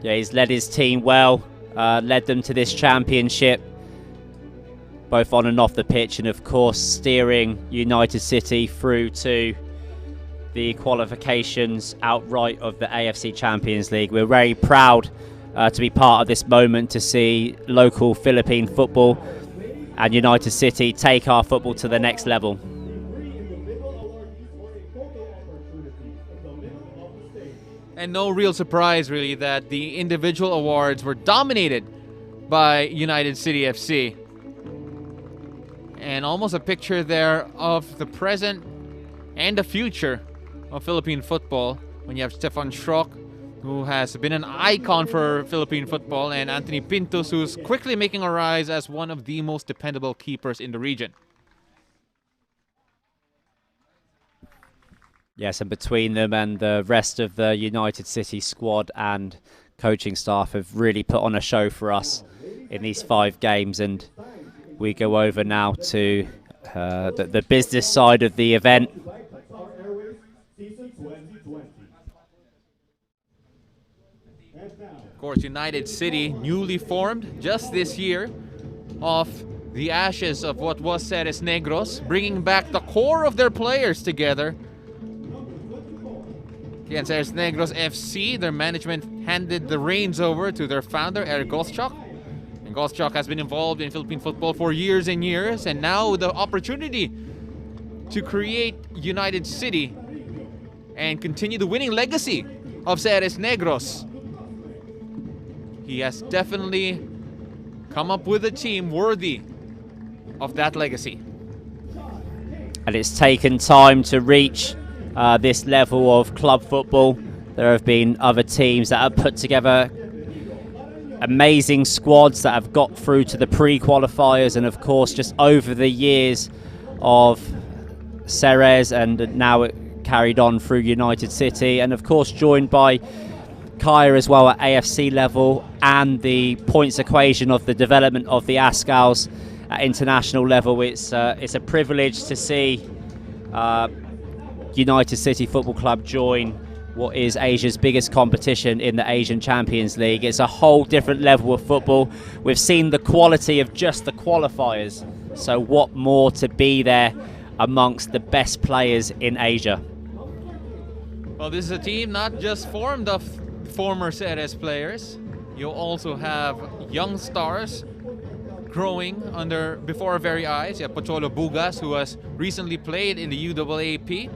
Yeah, he's led his team well, led them to this championship, both on and off the pitch, and of course steering United City through to the qualifications outright of the AFC Champions League. We're very proud to be part of this moment, to see local Philippine football and United City take our football to the next level. And no real surprise, really, that the individual awards were dominated by United City FC. And almost a picture there of the present and the future of Philippine football, when you have Stefan Schrock, who has been an icon for Philippine football, and Anthony Pintus, who's quickly making a rise as one of the most dependable keepers in the region. Yes, and between them and the rest of the United City squad and coaching staff have really put on a show for us in these 5 games. And we go over now to the business side of the event. Of course, United City, newly formed just this year, off the ashes of what was Ceres Negros, bringing back the core of their players together. Again, Ceres Negros FC, their management handed the reins over to their founder, Eric Goschok. And Goschok has been involved in Philippine football for years and years, and now the opportunity to create United City and continue the winning legacy of Ceres Negros. He has definitely come up with a team worthy of that legacy. And it's taken time to reach this level of club football. There have been other teams that have put together amazing squads that have got through to the pre-qualifiers, and of course just over the years of Ceres, and now it carried on through United City, and of course joined by Kaya as well at AFC level, and the points equation of the development of the Ascals at international level. It's a privilege to see United City Football Club join what is Asia's biggest competition in the Asian Champions League. It's a whole different level of football. We've seen the quality of just the qualifiers, so what more to be there amongst the best players in Asia? Well, this is a team not just formed of former Ceres players. You also have young stars growing before our very eyes. You have Pocholo Bugas, who has recently played in the UAAP,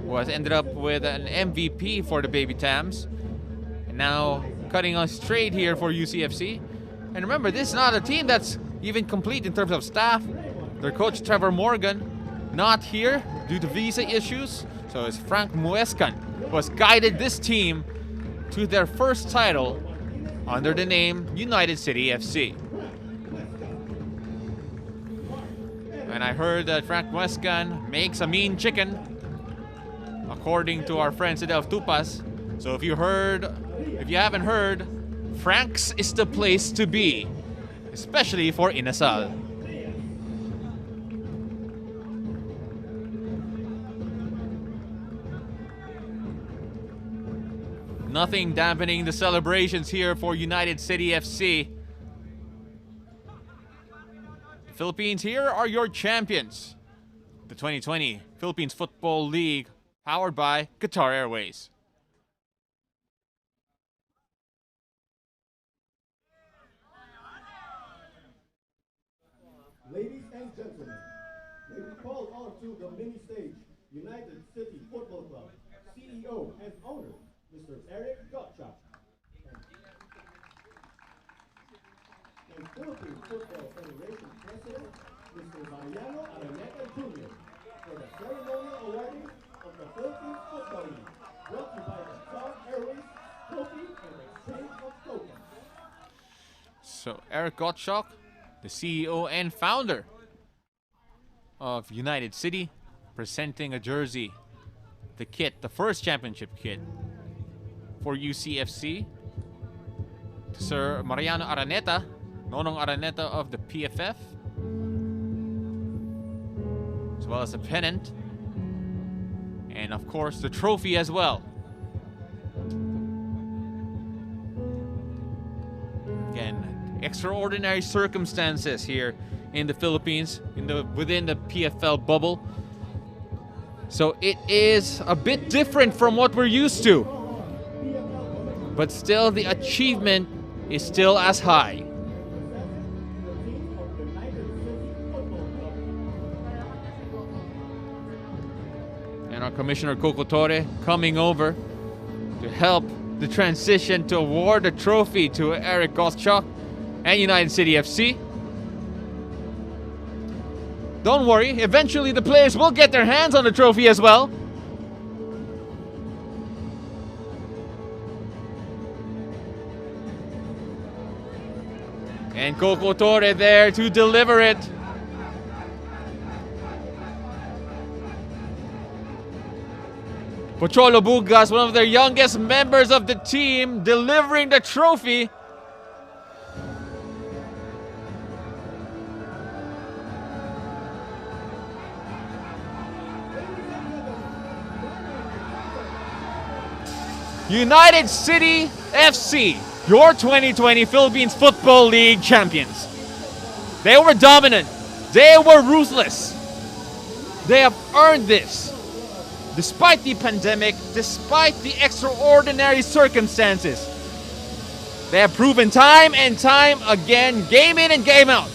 who has ended up with an MVP for the Baby Tams, and now cutting on straight here for UCFC. And remember, this is not a team that's even complete in terms of staff. Their coach Trevor Morgan not here due to visa issues, so it's Frank Muescan who has guided this team to their first title under the name United City FC. And I heard that Frank Muescan makes a mean chicken, according to our friends at El Tupas. So if you haven't heard, Frank's is the place to be, especially for Inasal. Nothing dampening the celebrations here for United City FC. The Philippines here are your champions. The 2020 Philippines Football League, powered by Qatar Airways. Ladies and gentlemen, may we call on to the mini stage United City Football Club CEO and owner, Mr. Eric Gottschalk, and Philippine Football Federation President, Mr. Mariano Araneta Jr., for the ceremonial awarding of the Philippines Football League, brought to you by the Qatar Airways Trophy and Exchange of Tokens. So Eric Gottschalk, the CEO and founder of United City, presenting a jersey, the kit, the first championship kit for UCFC, to Sir Mariano Araneta, Nonong Araneta of the PFF, as well as a pennant, and of course the trophy as well. Again, extraordinary circumstances here in the Philippines, within the PFL bubble. So it is a bit different from what we're used to, but still the achievement is still as high. And our Commissioner Coco Torre coming over to help the transition to award the trophy to Eric Gottschalk and United City FC. Don't worry, eventually the players will get their hands on the trophy as well. And Coco Torre there to deliver it. Pocholo Bugas, one of their youngest members of the team, delivering the trophy. United City FC, your 2020 Philippines Football League champions. They were dominant. They were ruthless. They have earned this. Despite the pandemic, despite the extraordinary circumstances, they have proven time and time again, game in and game out,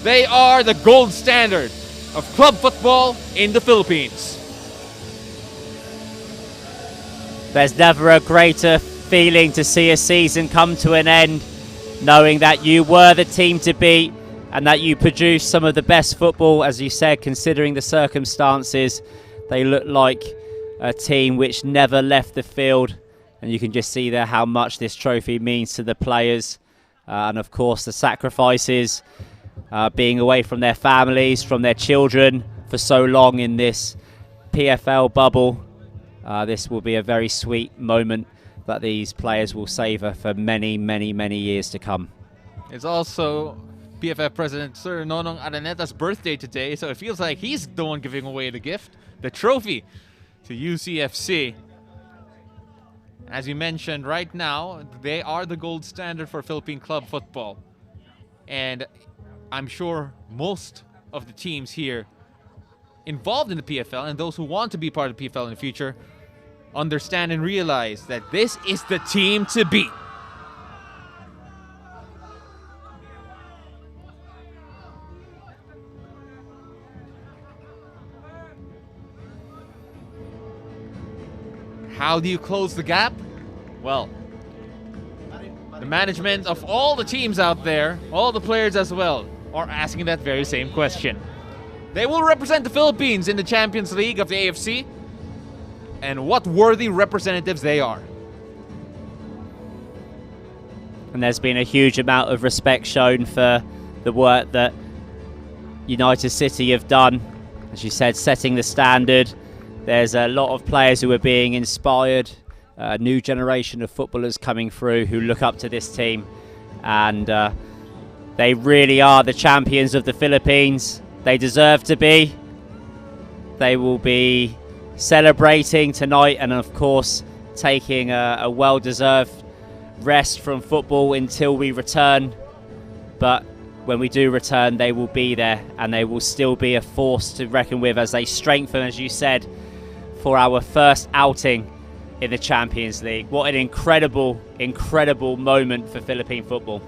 they are the gold standard of club football in the Philippines. There's never a greater feeling to see a season come to an end, knowing that you were the team to beat and that you produced some of the best football, as you said, considering the circumstances. They look like a team which never left the field, and you can just see there how much this trophy means to the players, and of course the sacrifices, being away from their families, from their children for so long in this PFL bubble. This will be a very sweet moment that these players will savour for many, many, many years to come. It's also PFF President Sir Nonong Araneta's birthday today, so it feels like he's the one giving away the gift, the trophy, to UCFC. As you mentioned, right now, they are the gold standard for Philippine club football. And I'm sure most of the teams here involved in the PFL and those who want to be part of the PFL in the future understand and realize that this is the team to beat. How do you close the gap? Well, the management of all the teams out there, all the players as well, are asking that very same question. They will represent the Philippines in the Champions League of the AFC, and what worthy representatives they are. And there's been a huge amount of respect shown for the work that United City have done. As you said, setting the standard. There's a lot of players who are being inspired. A new generation of footballers coming through who look up to this team. And they really are the champions of the Philippines. They deserve to be. They will be celebrating tonight and, of course, taking a well-deserved rest from football until we return. But when we do return, they will be there and they will still be a force to reckon with as they strengthen, as you said, for our first outing in the Champions League. What an incredible, incredible moment for Philippine football.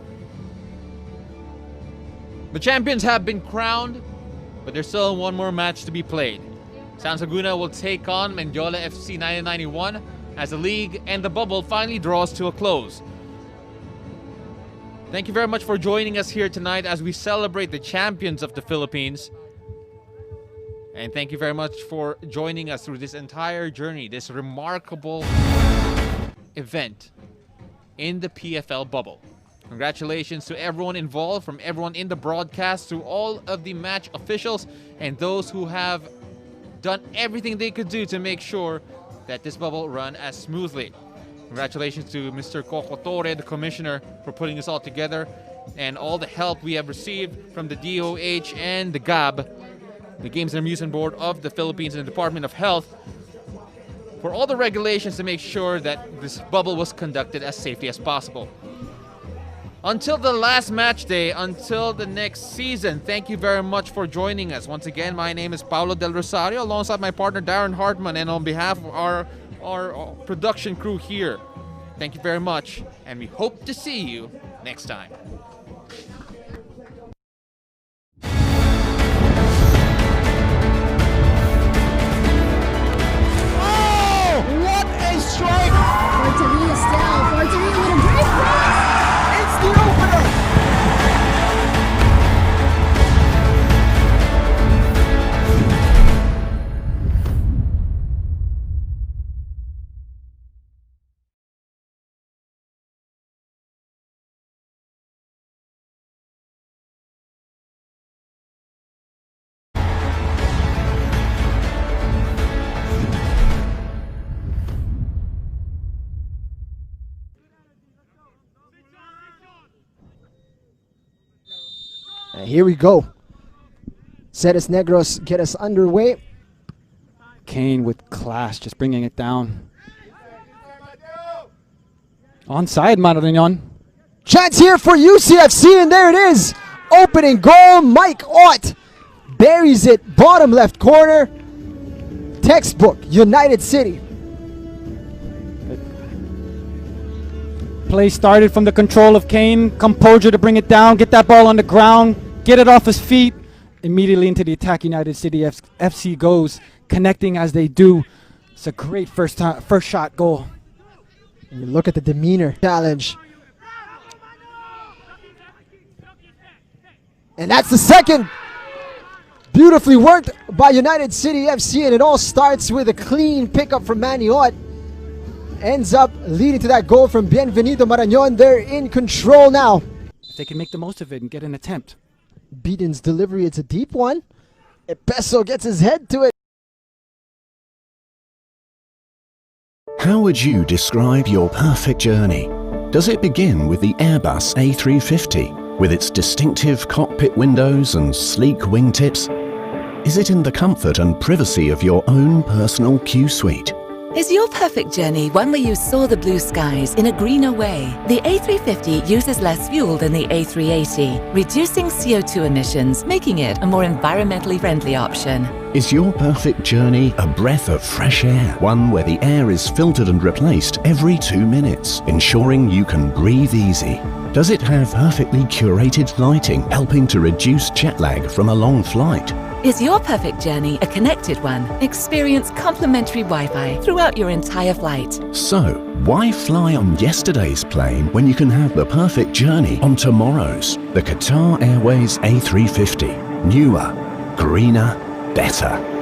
The champions have been crowned, but there's still one more match to be played. Sans Laguna will take on Mendiola FC 1991 as the league and the bubble finally draws to a close. Thank you very much for joining us here tonight as we celebrate the champions of the Philippines. And thank you very much for joining us through this entire journey, this remarkable event in the PFL bubble. Congratulations to everyone involved, from everyone in the broadcast to all of the match officials and those who have done everything they could do to make sure that this bubble run as smoothly. Congratulations to Mr. Coco Torre, the commissioner, for putting this all together, and all the help we have received from the DOH and the GAB, the Games and Amusement Board of the Philippines, and the Department of Health, for all the regulations to make sure that this bubble was conducted as safely as possible. Until the last match day, until the next season, thank you very much for joining us. Once again, my name is Paulo Del Rosario, alongside my partner Darren Hartman, and on behalf of our production crew here, thank you very much, and we hope to see you next time. Oh, what a strike! Forteria still. Forteria with a great pass. It's the opener! And here we go. Ceres Negros get us underway. Kane with class, just bringing it down. Onside, Marañón. Chance here for UCFC, and there it is. Opening goal, Mike Ott buries it, bottom left corner. Textbook, United City. Play started from the control of Kane. Composure to bring it down, get that ball on the ground, get it off his feet. Immediately into the attack, United City FC goes, connecting as they do. It's a great first shot goal. And you look at the demeanor challenge. And that's the second. Beautifully worked by United City FC, and it all starts with a clean pickup from Manny Ott. Ends up leading to that goal from Bienvenido Marañón. They're in control now. If they can make the most of it and get an attempt. Beaton's delivery, it's a deep one. Epeso gets his head to it. How would you describe your perfect journey? Does it begin with the Airbus A350, with its distinctive cockpit windows and sleek wingtips? Is it in the comfort and privacy of your own personal Q suite? Is your perfect journey one where you saw the blue skies in a greener way? The A350 uses less fuel than the A380, reducing CO2 emissions, making it a more environmentally friendly option. Is your perfect journey a breath of fresh air, one where the air is filtered and replaced every 2 minutes, ensuring you can breathe easy? Does it have perfectly curated lighting, helping to reduce jet lag from a long flight? Is your perfect journey a connected one? Experience complimentary Wi-Fi throughout your entire flight. So, why fly on yesterday's plane when you can have the perfect journey on tomorrow's? The Qatar Airways A350. Newer, greener, better.